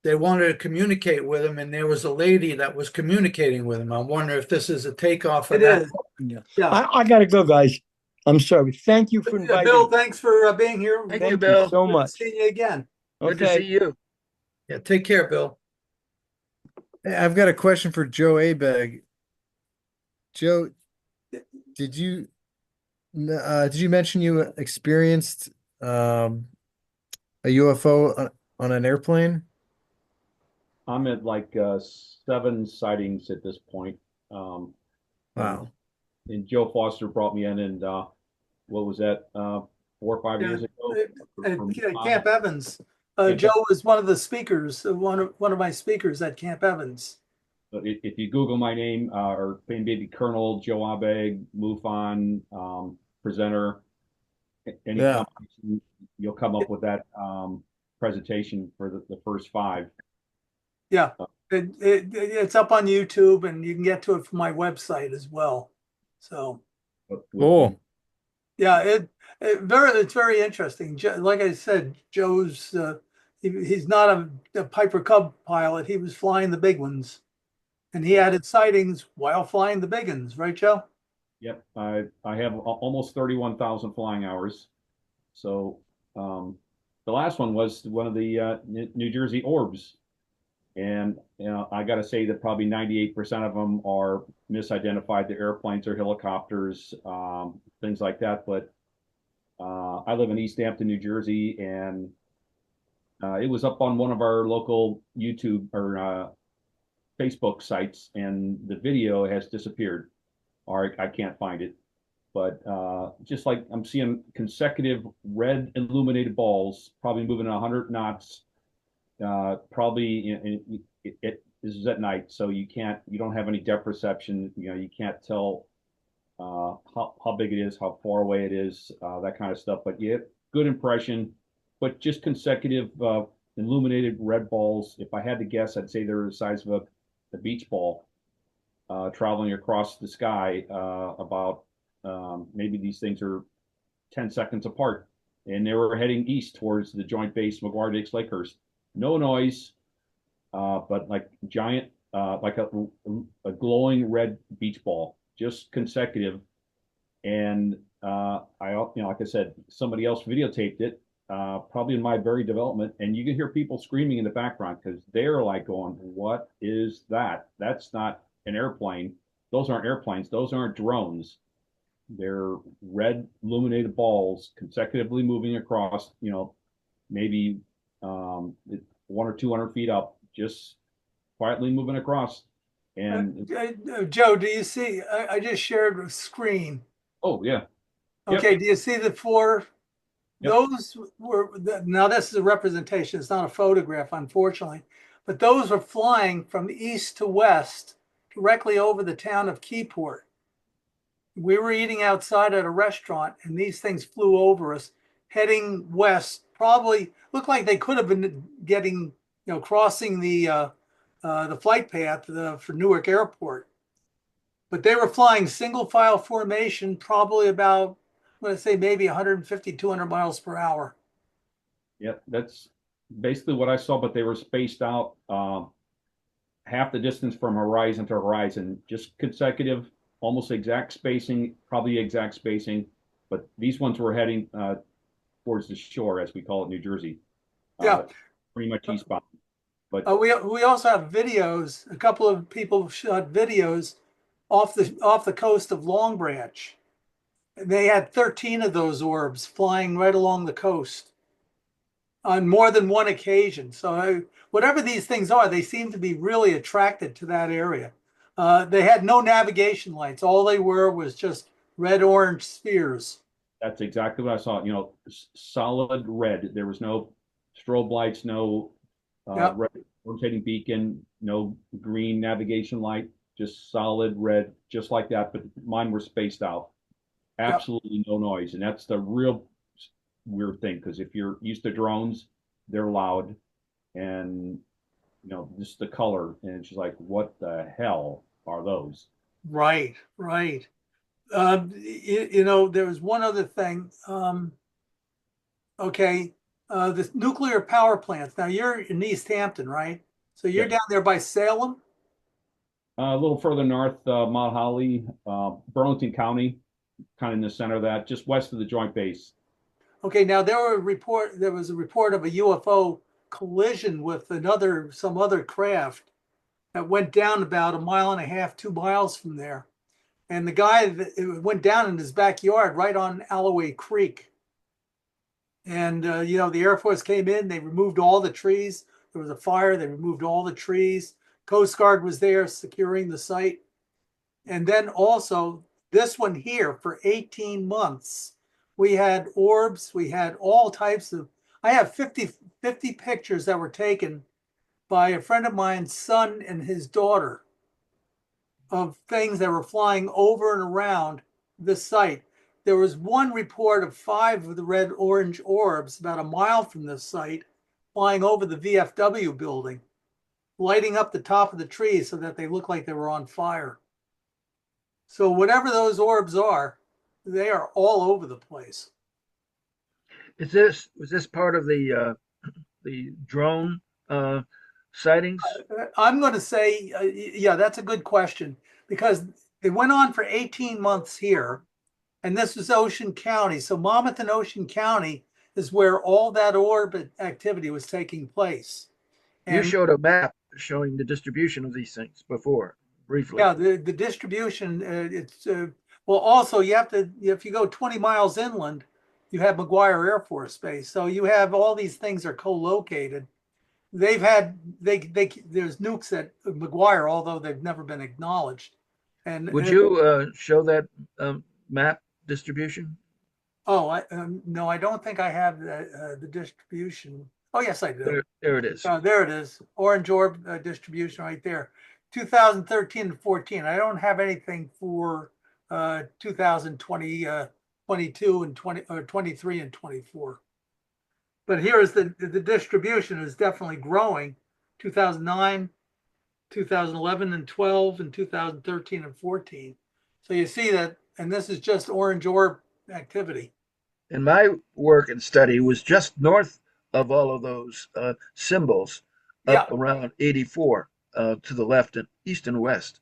they wanted to communicate with him, and there was a lady that was communicating with him. I wonder if this is a takeoff of It that. is. Yeah. Yeah. I gotta go, guys. I'm sorry. Thank you for inviting Bill, me. thanks for being here. Thank Thank you, you Bill. so Good to much. see you again. Good to see you. Yeah, take care, Bill. Hey, I've got a question for Joe Abeg. Joe, did you mention you experienced a UFO on an airplane? I'm at like 7 sightings at this point. Wow. And Joe Foster brought me in, and what was that? 4 or 5 years ago. At Camp Evans. Yeah. Joe was one of the speakers, one of my speakers at Camp Evans. But if you Google my name or maybe Colonel Joe Abeg, MUFON, presenter, any Yeah. combination, you'll come up with that presentation for the first 5. Yeah, it's up on YouTube, and you can get to it from my website as well. So, Cool. yeah, it's very interesting. Like I said, Joe's he's not a Piper Cub pilot. He was flying the big ones, and he added sightings while flying the big ones, right, Joe? Yep, I have almost 31,000 flying hours. So the last one was one of the New Jersey orbs. And I got to say that probably 98% of them are misidentified. They're airplanes or helicopters, things like that. But I live in East Hampton, New Jersey, and it was up on one of our local YouTube or Facebook sites, and the video has disappeared, or I can't find it. But just like I'm seeing consecutive red illuminated balls, probably moving 100 knots. Probably this is at night, so you don't have any depth perception. You can't tell how big it is, how far away it is, that kind of stuff. But yeah, good impression. But just consecutive illuminated red balls. If I had to guess, I'd say they're the size of a beach ball traveling across the sky. About maybe these things are 10 seconds apart, and they were heading east towards the Joint Base McGuire Dix Lakehurst. No noise, but like giant, like a glowing red beach ball, just consecutive. And like I said, somebody else videotaped it, probably in my very development, and you can hear people screaming in the background because they're like going, "What is that? That's not an airplane. Those aren't airplanes. Those aren't drones. They're red illuminated balls consecutively moving across, maybe 100 or 200 feet up, just quietly moving across." And Joe, do you see? I just shared a screen. oh yeah. Okay, Yep. do you see the 4? Yep. Those were, now this is a representation. It's not a photograph, unfortunately, but those were flying from east to west directly over the town of Keyport. We were eating outside at a restaurant, and these things flew over us, heading west. Probably looked like they could have been crossing the flight path for Newark Airport, but they were flying single file formation, probably about, I'm going to say maybe 150, 200 miles per hour. Yeah, that's basically what I saw, but they were spaced out half the distance from horizon to horizon, just consecutive, almost exact spacing, probably exact spacing. But these ones were heading towards the shore, as we call it, New Jersey. Yeah, pretty much eastbound. But we also have videos. A couple of people shot videos off the coast of Long Branch. They had 13 of those orbs flying right along the coast on more than one occasion. So whatever these things are, they seem to be really attracted to that area. They had no navigation lights. All they were was just red-orange spheres. That's exactly what I saw. Solid red. There was no strobe lights, no Yep. red rotating beacon, no green navigation light, just solid red, just like that. But mine were spaced out. Yep. Absolutely no noise. And that's the real weird thing, because if you're used to drones, they're loud and just the color. And it's just like, what the hell are those? Right. Right. There was one other thing. Okay. The nuclear power plants. Now you're in East Hampton, right? So you're Yes. down there by Salem. A little further north, Mount Holly, Burlington County, kind of in the center of that, just west of the Joint Base. Okay. Now there was a report of a UFO collision with some other craft that went down about a mile and a half, 2 miles from there. And the guy that it went down in his backyard right on Alloway Creek. And the Air Force came in, they removed all the trees. There was a fire, they removed all the trees. Coast Guard was there securing the site. And then also this one here for 18 months, we had orbs, we had all types of, I have 50 pictures that were taken by a friend of mine's son and his daughter of things that were flying over and around this site. There was one report of 5 of the red orange orbs about a mile from this site flying over the VFW building, lighting up the top of the trees so that they looked like they were on fire. So whatever those orbs are, they are all over the place. Was this part of the drone sightings? I'm going to say, yeah, that's a good question, because it went on for 18 months here, and this was Ocean County. So Monmouth and Ocean County is where all that orbit activity was taking place. You And showed a map showing the distribution of these things before, briefly. yeah, the distribution, well, also you have to, if you go 20 miles inland, you have McGuire Air Force Base. So you have all these things are co-located. There's nukes at McGuire, although they've never been acknowledged. Would you show that map distribution? Oh, no, I don't think I have the distribution. Oh, yes, I do. There it is. There it is. Orange orb distribution right there. 2013 and 14. I don't have anything for 2020, 22 and 20 or 23 and 24. But here is the distribution is definitely growing. 2009, 2011 and 12 and 2013 and 14. So you see that, and this is just orange orb activity. And my work and study was just north of all of those symbols, up around 84 to the left and east and west.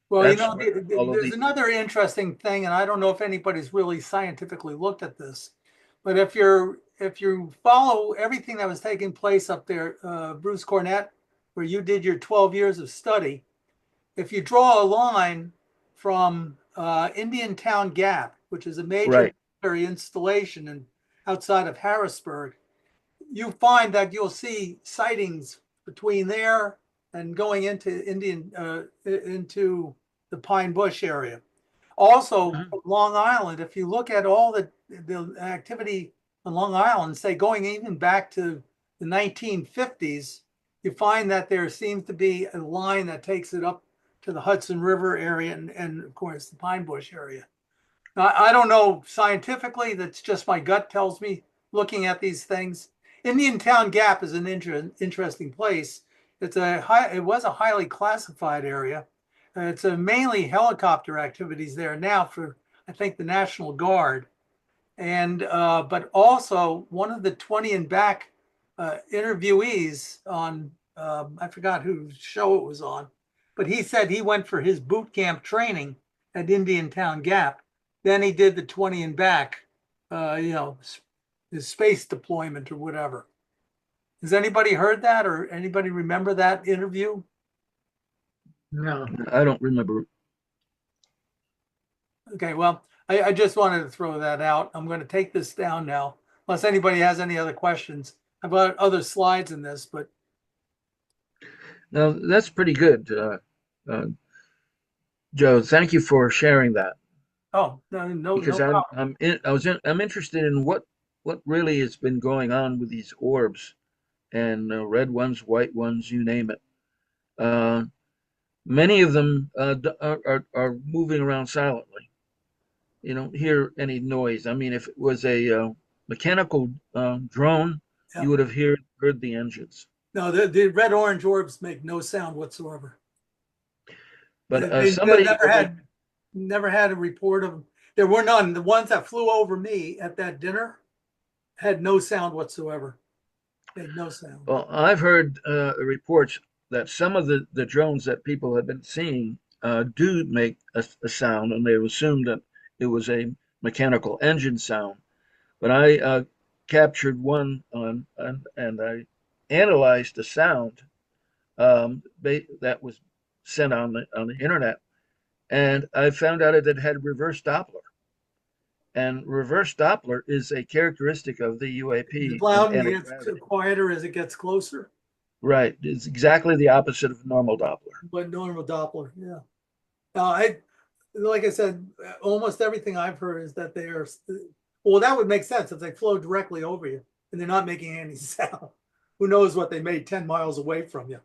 Well, That's there's another interesting thing, and I don't know if anybody's really scientifically looked at this, but if you follow everything that was taking place up there, Bruce Cornett, where you did your 12 years of study, if you draw a line from Indian Town Gap, which is a major military installation outside of Harrisburg, you find that you'll see sightings between there and going into into the Pine Bush area. Also, Long Island, if you look at all the activity on Long Island, say going even back to the 1950s, you find that there seems to be a line that takes it up to the Hudson River area and of course the Pine Bush area. Now, I don't know scientifically, that's just my gut tells me looking at these things. Indian Town Gap is an interesting place. It was a highly classified area. It's mainly helicopter activities there now for, I think, the National Guard. And but also one of the 20 and back interviewees on, I forgot whose show it was on, but he said he went for his boot camp training at Indian Town Gap. Then he did the 20 and back, his space deployment or whatever. Has anybody heard that or anybody remember that interview? No, I don't remember. Okay, well, I just wanted to throw that out. I'm going to take this down now, unless anybody has any other questions. I've got other slides in this, but. No, that's pretty good, Joe. Thank you for sharing that. Oh, no because problem. I'm interested in what really has been going on with these orbs and red ones, white ones, you name it. Uh, Many of them are moving around silently. You don't hear any noise. I mean, if it was a mechanical drone, Yeah. you would have heard the engines. No, the red orange orbs make no sound whatsoever. But They somebody never had a report of. There were none. The ones that flew over me at that dinner had no sound whatsoever. Made no sound. well, I've heard reports that some of the drones that people have been seeing do make a sound, and they assumed that it was a mechanical engine sound. But I captured one and I analyzed the sound that was sent on the internet, and I found out that it had reverse Doppler. And reverse Doppler is a characteristic of the The UAP and loud and it anti-gravity. gets quieter as it gets closer. Right. It's exactly the opposite of normal Doppler. But normal Doppler, yeah. I like I said, almost everything I've heard is that they are. Well, that would make sense if they flow directly over you and they're not making any sound. Who knows what they made 10 miles away from you?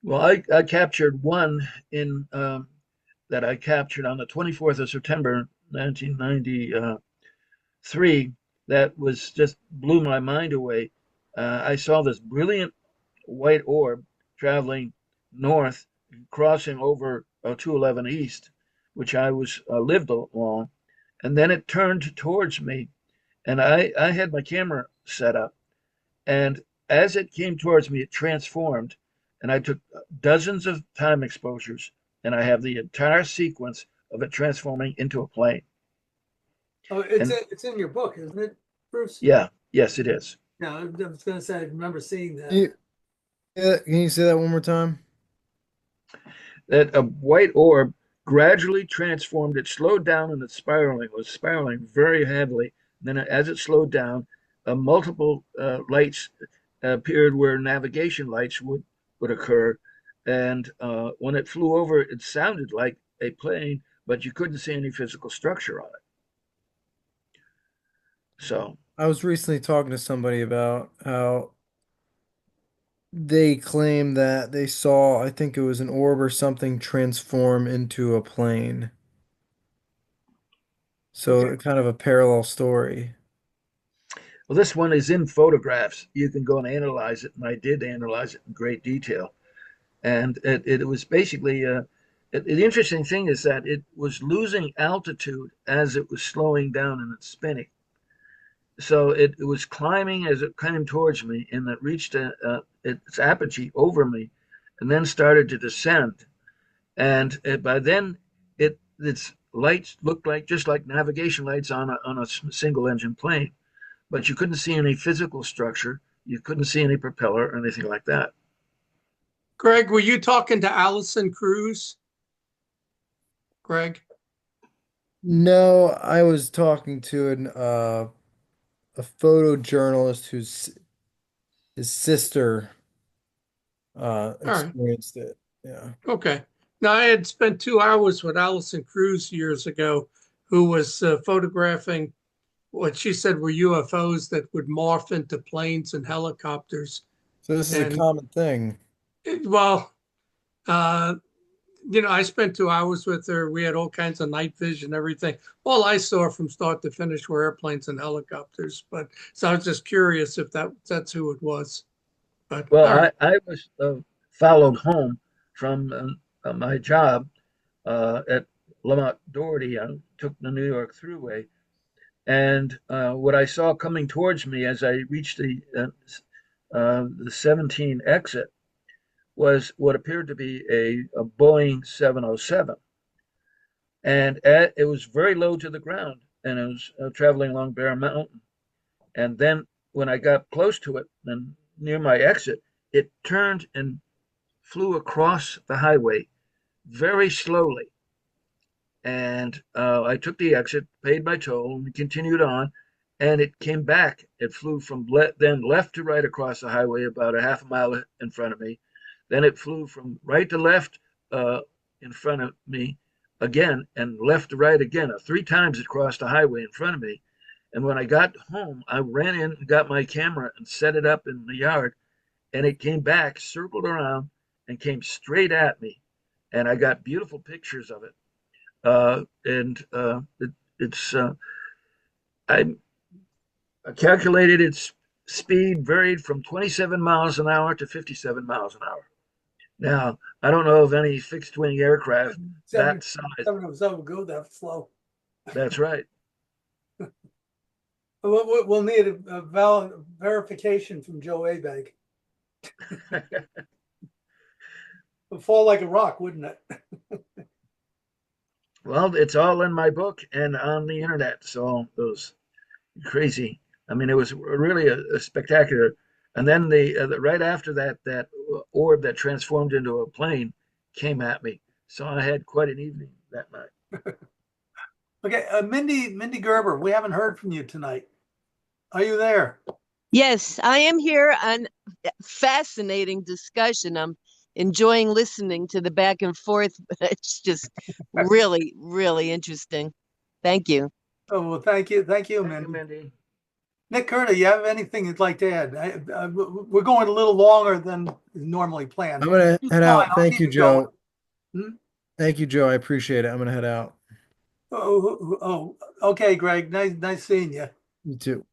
Well, I captured one in that I captured on the 24th of September, 1993. That was just blew my mind away. I saw this brilliant white orb traveling north, crossing over 211 East, which I was lived along, and then it turned towards me, and I had my camera set up, and as it came towards me, it transformed, and I took dozens of time exposures, and I have the entire sequence of it transforming into a plane. Oh, And it's in your book, isn't it, Bruce? yeah, yes, it is. Yeah, I was going to say I remember seeing that. Can you say that one more time? That a white orb gradually transformed. It slowed down and it was spiraling very heavily. Then, as it slowed down, multiple lights appeared where navigation lights would occur. And when it flew over, it sounded like a plane, but you couldn't see any physical structure on it. So, I was recently talking to somebody about how they claim that they saw, I think it was an orb or something, transform into a plane. So Okay. kind of a parallel story. well, this one is in photographs. You can go and analyze it, and I did analyze it in great detail. And it was basically the interesting thing is that it was losing altitude as it was slowing down and it's spinning. So it was climbing as it came towards me, and it reached its apogee over me, and then started to descend. And by then, its lights looked like just like navigation lights on a single engine plane, but you couldn't see any physical structure. You couldn't see any propeller or anything like that. Greg, were you talking to Allison Cruz? Greg? No, I was talking to a photojournalist his sister All right. experienced it. Yeah. Okay. Now, I had spent 2 hours with Allison Cruz years ago, who was photographing what she said were UFOs that would morph into planes and helicopters. So this is a And common thing. well, uh, I spent 2 hours with her. We had all kinds of night vision, everything. All I saw from start to finish were airplanes and helicopters. But so I was just curious if that's who it was. But Well, all right. I was followed home from my job at Lamont Doherty. I took the New York Thruway, and what I saw coming towards me as I reached the 17 exit was what appeared to be a Boeing 707, and it was very low to the ground, and it was traveling along Bear Mountain. And then when I got close to it and near my exit, it turned and flew across the highway very slowly. And I took the exit, paid my toll, and continued on. And it came back. It flew from then left to right across the highway about a half a mile in front of me. Then it flew from right to left in front of me again and left to right again. 3 times it crossed the highway in front of me. And when I got home, I ran in and got my camera and set it up in the yard. And it came back, circled around, and came straight at me. And I got beautiful pictures of it. It's I calculated its speed varied from 27 miles an hour to 57 miles an hour. Now, I don't know of any fixed wing aircraft that size. 707 go that slow. That's right. We'll need a valid verification from Joe Abag. It'll fall like a rock, wouldn't it? Well, it's all in my book and on the internet. So those crazy. I mean, it was really a spectacular. And then right after that, that orb that transformed into a plane came at me. So I had quite an evening that night. Okay, Mindy Gerber, we haven't heard from you tonight. Are you there? Yes, I am here on fascinating discussion. I'm enjoying listening to the back and forth. It's just really, really interesting. Thank you. Oh, well, thank you, Thank you, Mindy. Mindy. Nick Curta, you have anything you'd like to add? We're going a little longer than normally planned. I'm gonna head out. I'll Thank keep you, it going. Joe. Thank you, Joe. I appreciate it. I'm gonna head out. Okay, Greg. Nice seeing you. You too.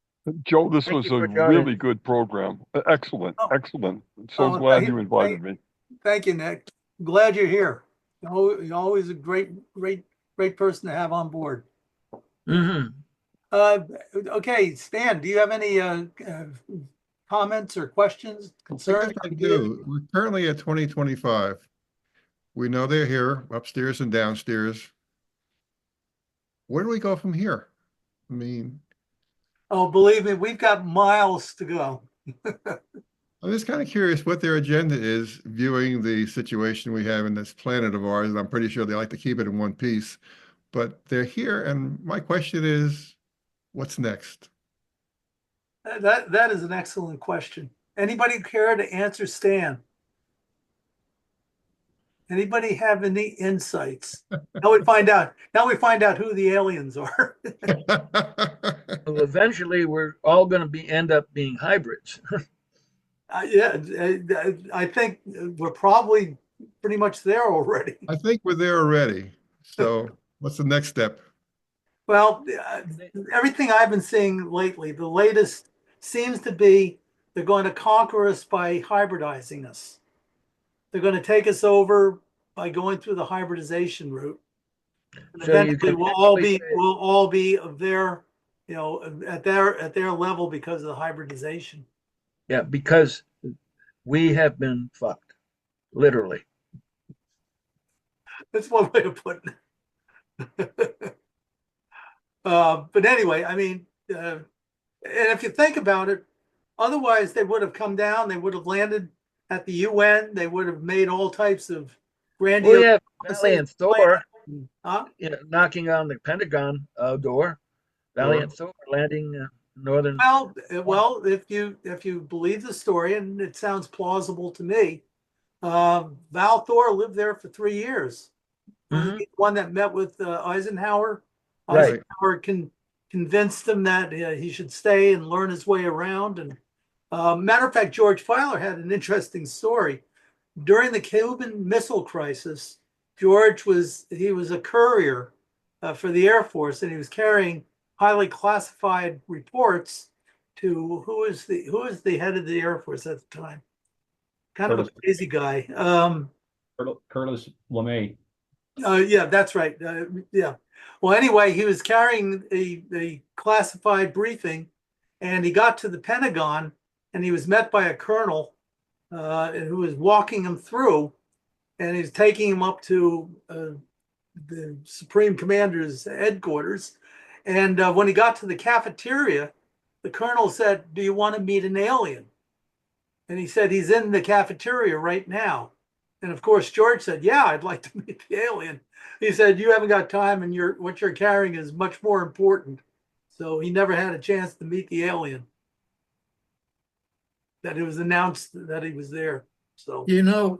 Joe, this Thank was you a for joining. really good program. Excellent, Oh. excellent. So Oh, glad you invited me. Thank you, Nick. Glad you're here. You're always a great person to have on board. Mm-hmm. Okay, Stan, do you have any comments or questions, concerns? I do. We're currently at 2025. We know they're here, upstairs and downstairs. Where do we go from here? I mean, Oh, believe me, we've got miles to go. I'm just kind of curious what their agenda is, viewing the situation we have in this planet of ours, and I'm pretty sure they like to keep it in one piece. But they're here, and my question is, what's next? That is an excellent question. Anybody care to answer, Stan? Anybody have any insights? Now we find out who the aliens are. Well, eventually, we're all going to end up being hybrids. Yeah, I think we're probably pretty much there already. I think we're there already. So what's the next step? Well, everything I've been seeing lately, the latest seems to be they're going to conquer us by hybridizing us. They're going to take us over by going through the hybridization route. And So you eventually can we'll all be of their, at their level because of the hybridization. Yeah, because we have been fucked, literally. That's one way of putting it. But anyway, I mean, and if you think about it, otherwise they would have come down, they would have landed at the UN, they would have made all types of grandiose. Well, yeah, Valiant Thor, Huh? knocking on the Pentagon door. Valiant Thor landing northern. Well, if you believe the story, and it sounds plausible to me, Val Thor lived there for 3 years. Mhm. The one that met with Eisenhower. Right. Eisenhower convinced him that he should stay and learn his way around. And matter of fact, George Filer had an interesting story. During the Cuban Missile Crisis, George was a courier for the Air Force, and he was carrying highly classified reports to who was the head of the Air Force at the time? Kind of a crazy guy. Curtis LeMay. Yeah, that's right. Yeah. Well, anyway, he was carrying a classified briefing, and he got to the Pentagon, and he was met by a colonel who was walking him through, and he's taking him up to the Supreme Commander's headquarters. And when he got to the cafeteria, the colonel said, "Do you want to meet an alien?" And he said, "He's in the cafeteria right now." And of course, George said, "Yeah, I'd like to meet the alien." He said, "You haven't got time, and what you're carrying is much more important." So he never had a chance to meet the alien. That it was announced that he was there. So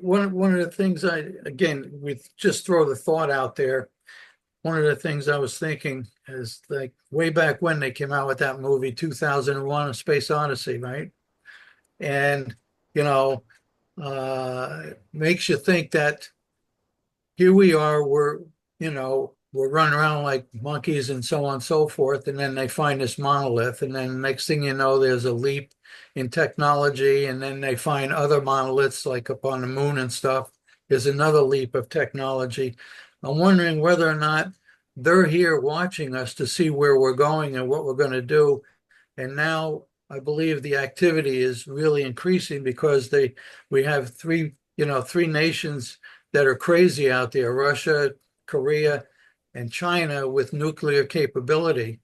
one of the things we just throw the thought out there. one of the things I was thinking is like way back when they came out with that movie 2001: A Space Odyssey, right? And you know, makes you think that here we are, we're running around like monkeys and so on and so forth, and then they find this monolith, and then next thing you know, there's a leap in technology, and then they find other monoliths like up on the moon and stuff. There's another leap of technology. I'm wondering whether or not they're here watching us to see where we're going and what we're going to do. And now I believe the activity is really increasing because we have three nations that are crazy out there: Russia, Korea, and China with nuclear capability.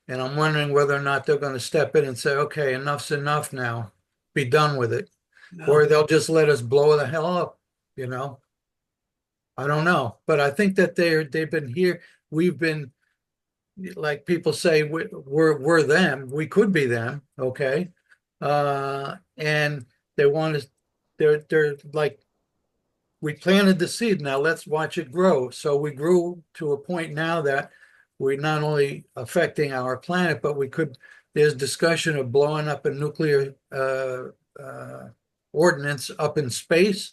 And I'm wondering whether or not they're going to step in and say, okay, enough's enough now, be done with it. No. Or they'll just let us blow the hell up, I don't know. But I think that they've been here. We've been, like people say, we're them. We could be them, okay? And they want us, they're like, we planted the seed, now let's watch it grow. So we grew to a point now that we're not only affecting our planet, but there's discussion of blowing up a nuclear ordinance up in space.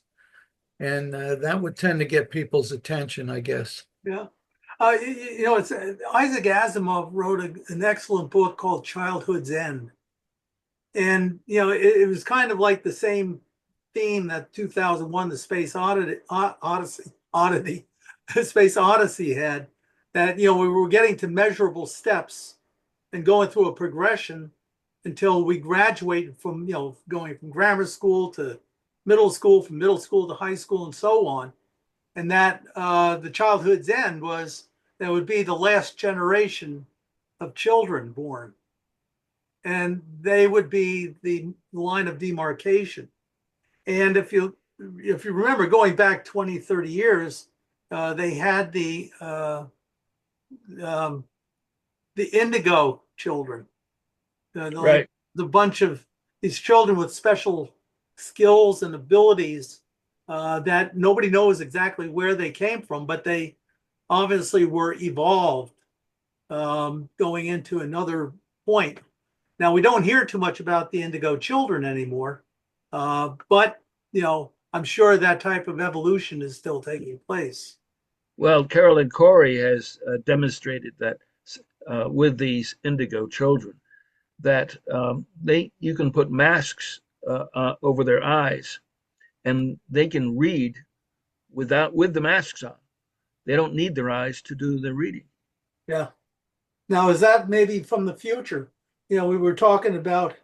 And that would tend to get people's attention, I guess. Yeah. It's Isaac Asimov wrote an excellent book called Childhood's End. And, it was kind of like the same theme that 2001, the Space Odyssey, Space Odyssey had, that, we were getting to measurable steps and going through a progression until we graduated from, going from grammar school to middle school, from middle school to high school, and so on. And that the childhood's end was that would be the last generation of children born. And they would be the line of demarcation. And if you remember going back 20, 30 years, they had the indigo children, Right. the bunch of these children with special skills and abilities that nobody knows exactly where they came from, but they obviously were evolved going into another point. Now, we don't hear too much about the indigo children anymore, but, I'm sure that type of evolution is still taking place. Well, Carolyn Corey has demonstrated that with these indigo children, that you can put masks over their eyes, and they can read with the masks on. They don't need their eyes to do the reading. Yeah. Now, is that maybe from the future? We were talking about,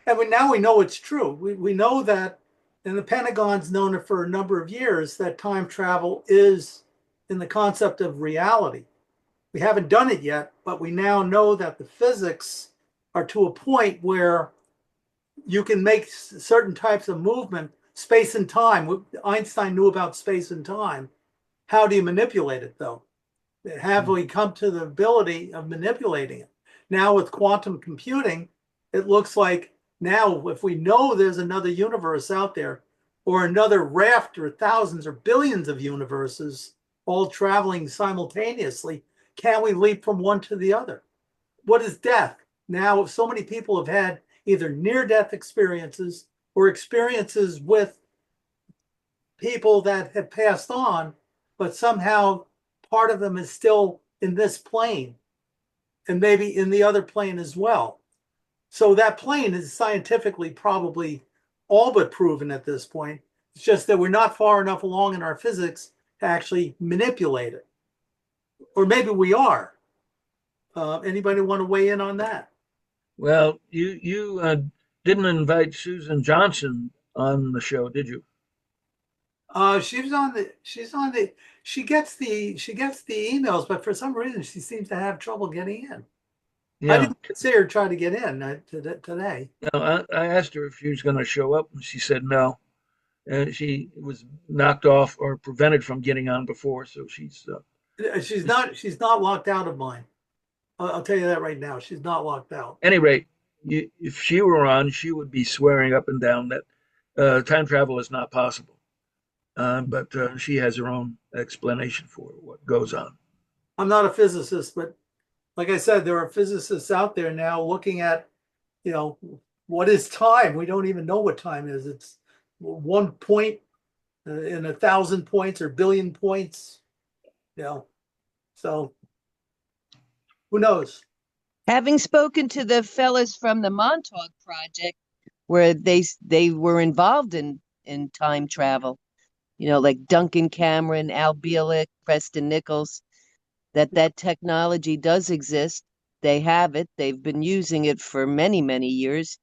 and now we know it's true. We know that, and the Pentagon's known it for a number of years, that time travel is in the concept of reality. We haven't done it yet, but we now know that the physics are to a point where you can make certain types of movement, space and time. Einstein knew about space and time. How do you manipulate it, though? Have we come to the ability of manipulating it? Now with quantum computing, it looks like now if we know there's another universe out there, or another raft or thousands or billions of universes all traveling simultaneously, can we leap from one to the other? What is death? Now, so many people have had either near-death experiences or experiences with people that have passed on, but somehow part of them is still in this plane and maybe in the other plane as well. So that plane is scientifically probably all but proven at this point. It's just that we're not far enough along in our physics to actually manipulate it. Or maybe we are. Anybody want to weigh in on that? Well, you didn't invite Susan Johnson on the show, did you? She gets the emails, but for some reason she seems to have trouble getting in. I Yeah. didn't see her try to get in today. No, I asked her if she was going to show up, and she said no. And she was knocked off or prevented from getting on before, so she's She's not locked out of mine. I'll tell you that right now. She's not locked out. Any rate, if she were on, she would be swearing up and down that time travel is not possible. But she has her own explanation for what goes on. I'm not a physicist, but like I said, there are physicists out there now looking at, what is time? We don't even know what time is. It's 1 point in 1,000 points or billion points, so who knows? Having spoken to the fellas from the Montauk Project, where they were involved in time travel, like Duncan Cameron, Al Bielek, Preston Nichols, that technology does exist. They have it. They've been using it for many, many years.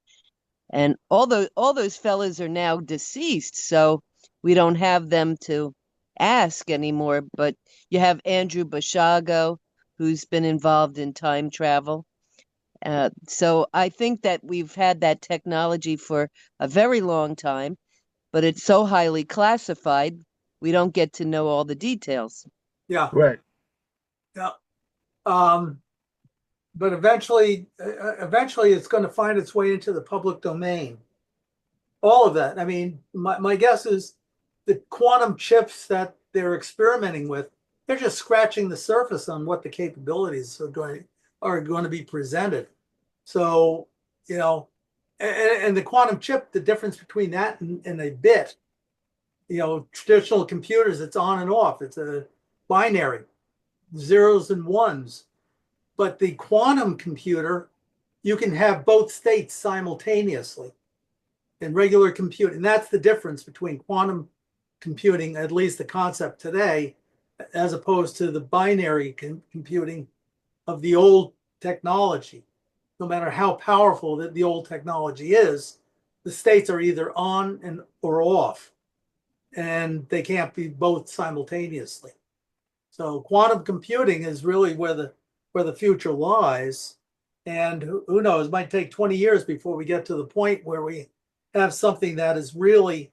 And all those fellas are now deceased, so we don't have them to ask anymore. But you have Andrew Bashago, who's been involved in time travel. So I think that we've had that technology for a very long time, but it's so highly classified, we don't get to know all the details. Yeah. Right. Yeah. But eventually it's going to find its way into the public domain. All of that. I mean, my guess is the quantum chips that they're experimenting with, they're just scratching the surface on what the capabilities are going to be presented. So, and the quantum chip, the difference between that and a bit, traditional computers, it's on and off. It's a binary, zeros and ones. But the quantum computer, you can have both states simultaneously in regular computing. And that's the difference between quantum computing, at least the concept today, as opposed to the binary computing of the old technology. No matter how powerful the old technology is, the states are either on or off, and they can't be both simultaneously. So quantum computing is really where the future lies. And who knows, it might take 20 years before we get to the point where we have something that is really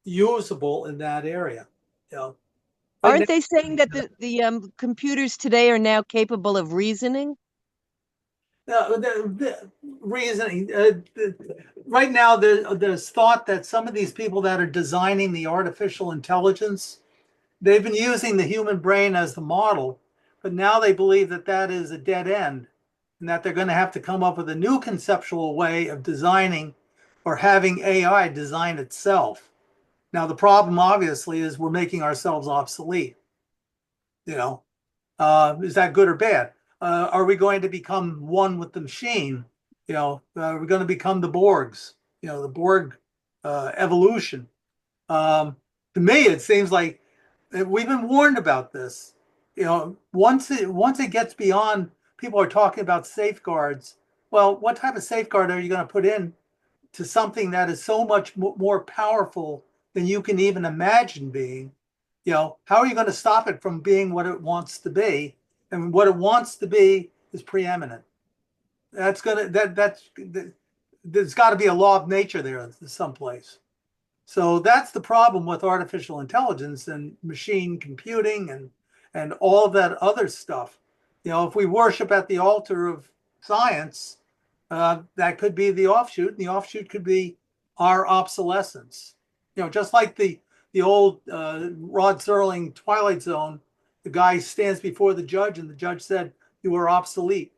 usable in that area. Aren't they saying that the computers today are now capable of reasoning? The reasoning right now, there's thought that some of these people that are designing the artificial intelligence, they've been using the human brain as the model, but now they believe that is a dead end, and that they're going to have to come up with a new conceptual way of designing or having AI design itself. Now, the problem obviously is we're making ourselves obsolete. Is that good or bad? Are we going to become one with the machine? Are we going to become the Borgs? The Borg evolution. To me, it seems like we've been warned about this. Once it gets beyond, people are talking about safeguards. Well, what type of safeguard are you going to put in to something that is so much more powerful than you can even imagine being? How are you going to stop it from being what it wants to be? And what it wants to be is preeminent. There's got to be a law of nature there someplace. So that's the problem with artificial intelligence and machine computing and all of that other stuff. If we worship at the altar of science, that could be the offshoot, and the offshoot could be our obsolescence. Just like the old Rod Serling Twilight Zone, the guy stands before the judge, and the judge said, "You are obsolete."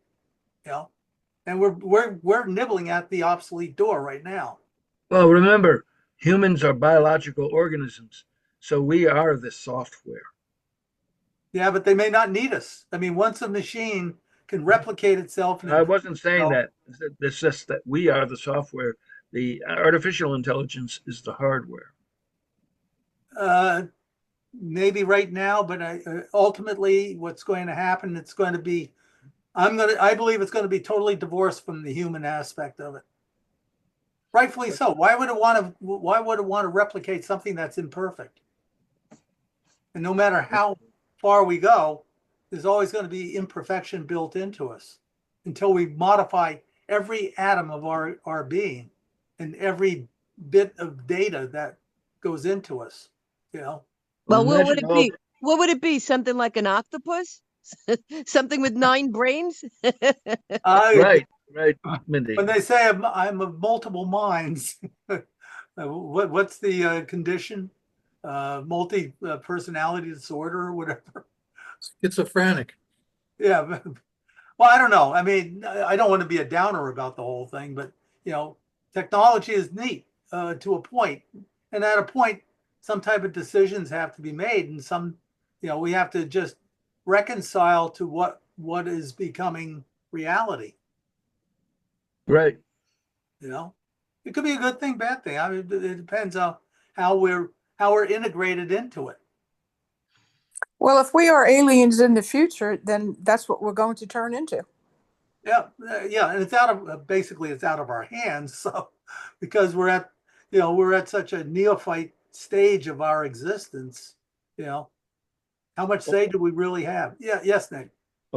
And we're nibbling at the obsolete door right now. Well, remember, humans are biological organisms, so we are the software. Yeah, but they may not need us. I mean, once a machine can replicate itself. I wasn't saying that. It's just that we are the software. The artificial intelligence is the hardware. Maybe right now, but ultimately, what's going to happen? It's going to be. I believe it's going to be totally divorced from the human aspect of it. Rightfully so. Why would it want to replicate something that's imperfect? And no matter how far we go, there's always going to be imperfection built into us until we modify every atom of our being and every bit of data that goes into us. Well, what would it be? What would it be? Something like an octopus? Something with 9 brains? Right, Mindy. When they say I'm of multiple minds, what's the condition? Multi personality disorder or whatever. schizophrenic. Yeah. Well, I don't know. I mean, I don't want to be a downer about the whole thing, but technology is neat to a point, and at a point, some type of decisions have to be made, and we have to just reconcile to what is becoming reality. Right. It could be a good thing, bad thing. I mean, it depends on how we're integrated into it. Well, if we are aliens in the future, then that's what we're going to turn into. Yeah, yeah, and it's out of our hands. So, because we're at such a neophyte stage of our existence, how much say do we really have? Yeah, yes, Nick.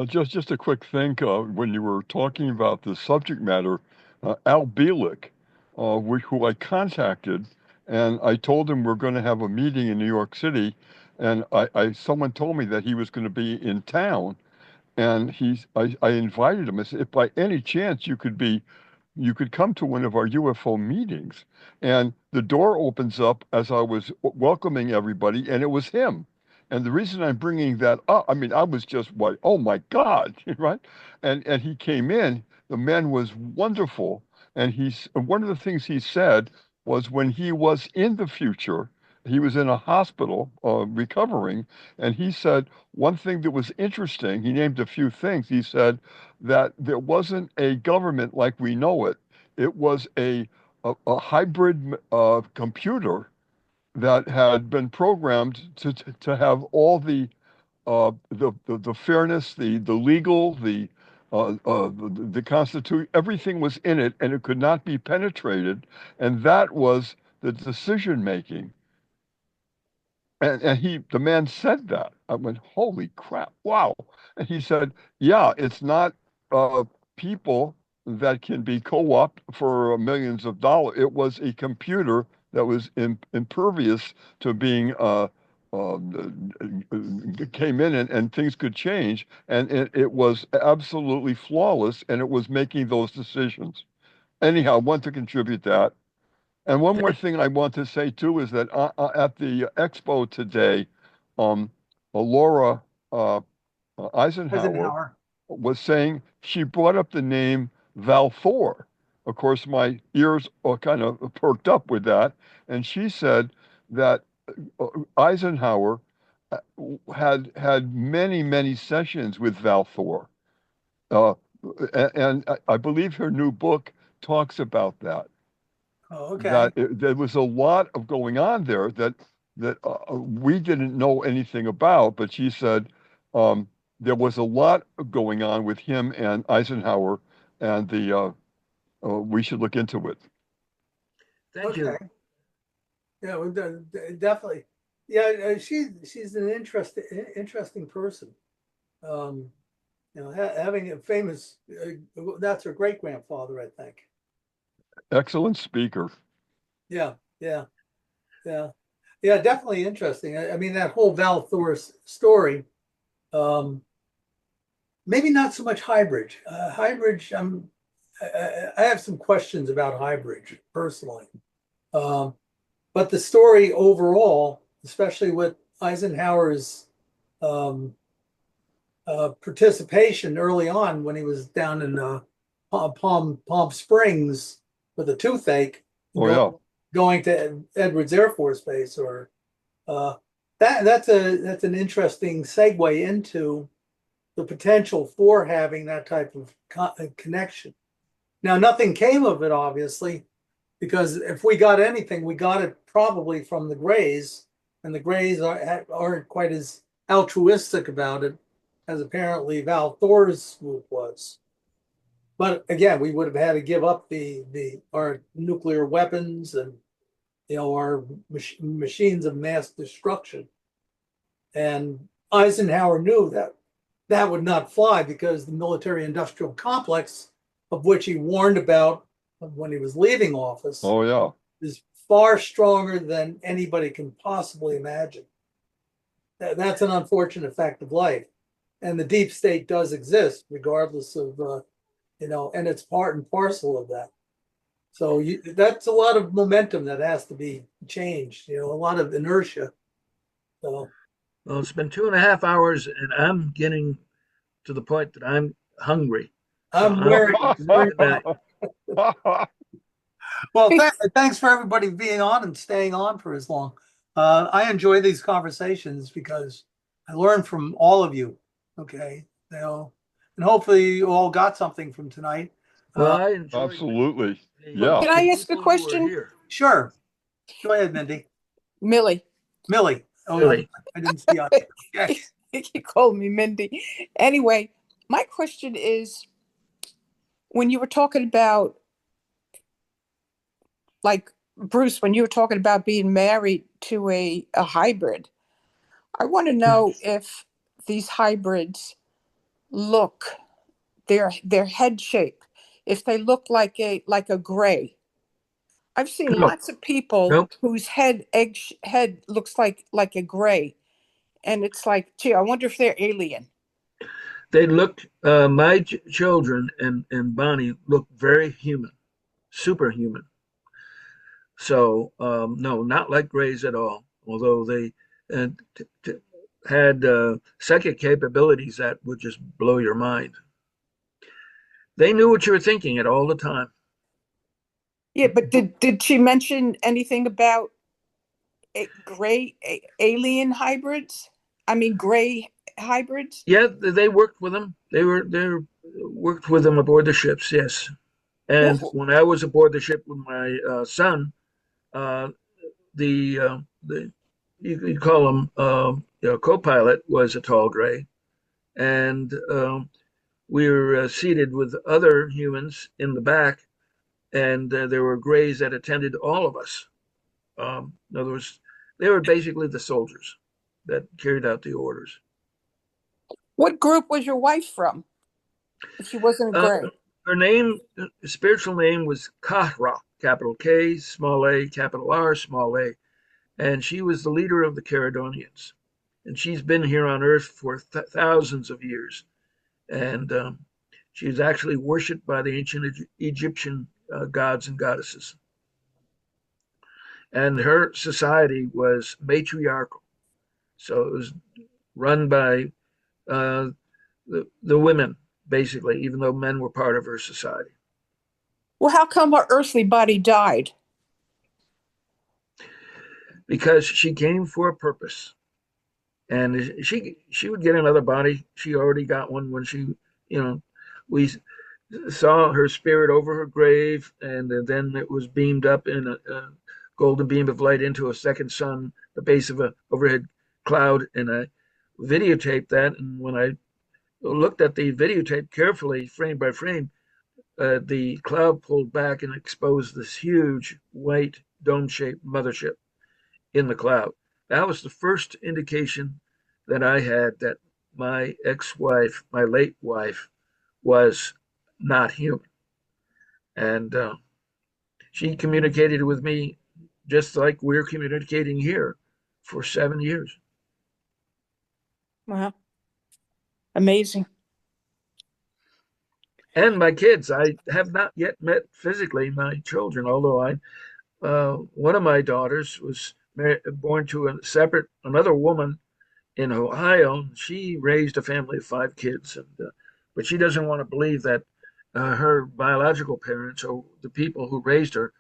Just a quick thing, when you were talking about the subject matter, Al Bielek, who I contacted, and I told him we're going to have a meeting in New York City, and someone told me that he was going to be in town, and I invited him. I said, if by any chance you could come to one of our UFO meetings. And the door opens up as I was welcoming everybody, and it was him. And the reason I'm bringing that up, I mean, I was just like, oh my God, right? And he came in. The man was wonderful, and one of the things he said was when he was in the future, he was in a hospital recovering, and he said one thing that was interesting. He named a few things. He said that there wasn't a government like we know it. It was a hybrid computer that had been programmed to have all the fairness, the legal, the Constitution, everything was in it, and it could not be penetrated, and that was the decision making. And the man said that. I went, holy crap, wow. And he said, yeah, it's not people that can be co-opted for millions of dollars. It was a computer that was impervious to being came in and things could change. And it was absolutely flawless, and it was making those decisions. Anyhow, I want to contribute that. And one more thing I want to say too is that at the expo today, Laura Eisenhower was saying she brought up the name Val Thor. Of course, my ears are kind of perked up with that, and she said that Eisenhower had many sessions with Val Thor, uh, and I believe her new book talks about that. Oh, okay. That there was a lot of going on there that we didn't know anything about, but she said there was a lot going on with him and Eisenhower, and we should look into it. Thank you. Yeah, definitely. Yeah, she's an interesting person. Having a famous that's her great grandfather, I think. Excellent speaker. Yeah, definitely interesting. I mean, that whole Val Thor story. Maybe not so much Highbridge. Highbridge, I have some questions about Highbridge personally. But the story overall, especially with Eisenhower's participation early on when he was down in Palm Springs with a toothache, going to Edwards Air Force Base, or that's an interesting segue into the potential for having that type of connection. Now, nothing came of it, obviously, because if we got anything, we got it probably from the Greys, and the Greys aren't quite as altruistic about it as apparently Val Thor's group was. But again, we would have had to give up our nuclear weapons and our machines of mass destruction. And Eisenhower knew that would not fly, because the military-industrial complex, of which he warned about when he was leaving office, is far stronger than anybody can possibly imagine. That's an unfortunate fact of life. And the deep state does exist, regardless of, and it's part and parcel of that. So that's a lot of momentum that has to be changed, a lot of inertia. So Well, it's been 2.5 hours, and I'm getting to the point that I'm hungry. So I'm I'm wearing, going to say wearing goodnight. Well, thanks for everybody being on and staying on for as long. I enjoy these conversations because I learn from all of you. Okay, and hopefully you all got something from tonight. Well, I enjoyed Absolutely. the, Yeah. Can I ask a people who are question? here. Sure, go ahead, Mindy. Millie. Millie. Oh, Really. I didn't see on. Yes. You called me Mindy. Anyway, my question is when you were talking about, like, Bruce, when you were talking about being married to a hybrid, I want to know if these hybrids look, their head shape, if they look like a gray. I've seen No, lots of people nope. whose head looks like a gray, and it's like, gee, I wonder if they're alien. They looked, my children and Bonnie looked very human, superhuman. So, no, not like Grays at all, although they had psychic capabilities that would just blow your mind. They knew what you were thinking at all the time. Yeah, but did she mention anything about alien hybrids? I mean, gray hybrids? Yeah, they worked with them. They worked with them aboard the ships, yes. And Well, when I was aboard the ship with my son, uh, the you call him co-pilot was a tall gray, and we were seated with other humans in the back, and there were grays that attended all of us. In other words, they were basically the soldiers that carried out the orders. what group was your wife from? If she wasn't a Uh, gray. her name, spiritual name was Kahra, capital K, small a, capital R, small a, and she was the leader of the Caledonians. And she's been here on Earth for thousands of years. And she was actually worshipped by the ancient Egyptian gods and goddesses. And her society was matriarchal. So it was run by the women, basically, even though men were part of her society. Well, how come her earthly body died? Because she came for a purpose. And she would get another body. She already got one when we saw her spirit over her grave, and then it was beamed up in a golden beam of light into a second sun, the base of a overhead cloud, and I videotaped that. And when I looked at the videotape carefully, frame by frame, the cloud pulled back and exposed this huge white dome-shaped mothership in the cloud. That was the first indication that I had that my ex-wife, my late wife, was not human. And she communicated with me just like we're communicating here for 7 years. Wow, amazing. And my kids, I have not yet met physically my children, although one of my daughters was born to another woman in Ohio. She raised a family of 5 kids, but she doesn't want to believe that her biological parents or the people who raised her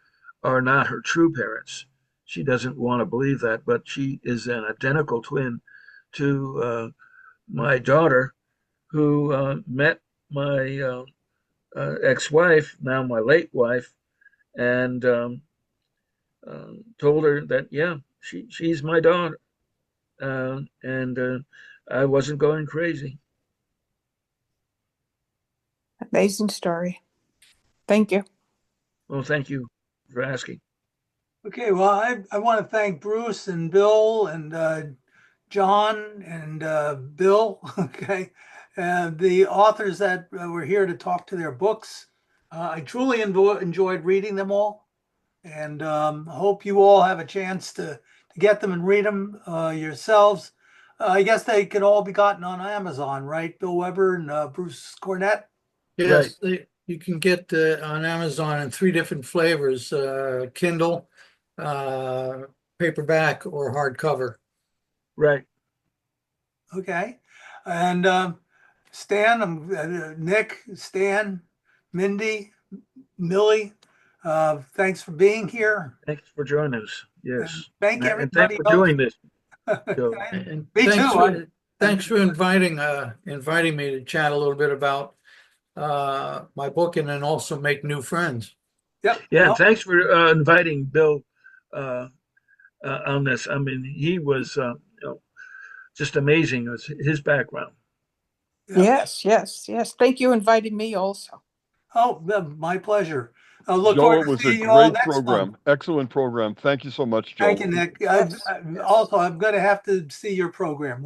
are not her true parents. She doesn't want to believe that, but she is an identical twin to my daughter, who met my ex-wife, now my late wife, and told her that yeah, she's my daughter, and I wasn't going crazy. Amazing story. Thank you. Well, thank you for asking. Okay, well, I want to thank Bruce and Bill and John and Bill, okay, the authors that were here to talk to their books. I truly enjoyed reading them all, and hope you all have a chance to get them and read them yourselves. I guess they could all be gotten on Amazon, right? Bill Weber and Bruce Cornett. Yes, you can get on Amazon in 3 different flavors, Kindle, paperback, or hardcover. Right. Okay. And Stan, Nick, Stan, Mindy, Millie, thanks for being here. Thanks for joining us. And Yes. thank And thanks everybody for else. doing this, Joe. And Me too. thanks for inviting me to chat a little bit about my book and then also make new friends. Yep. Yeah, and Well, thanks for inviting Bill uh, on this. I mean, he was just amazing. It was his background. yep. Yes, yes, yes. Thank you for inviting me also. Oh, my pleasure. I look Joe, forward it to was a seeing you all great next month. program. Excellent program. Thank you so much, Thank Joe. you, Nick. Yes, Also, I'm going to have to see your program.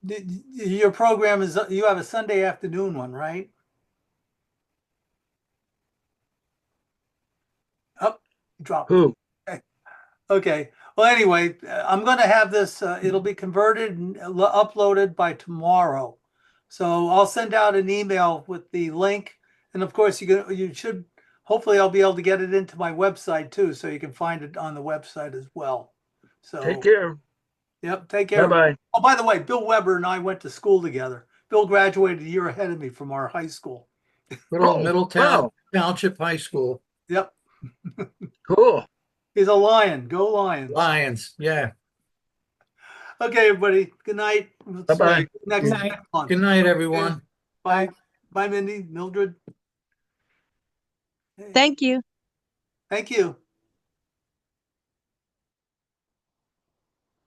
Your program is, you have a Sunday afternoon one, right? Up, drop. Who? Okay. Well, anyway, I'm going to have this, it'll be converted and uploaded by tomorrow. So I'll send out an email with the link. And of course, you should, hopefully I'll be able to get it into my website too, so you can find it on the website as well. So, Take care. yep, take Bye care. bye. Oh, by the way, Bill Weber and I went to school together. Bill graduated a year ahead of me from our high school. Good old Oh, Middletown wow. Township High School. Yep. Cool. He's a lion. Go Lions. Lions. Yeah. Okay, everybody. Good night. Bye bye. Next Good night. month. Good night, everyone. Bye. Bye, Mindy, Mildred. Thank you. Thank you.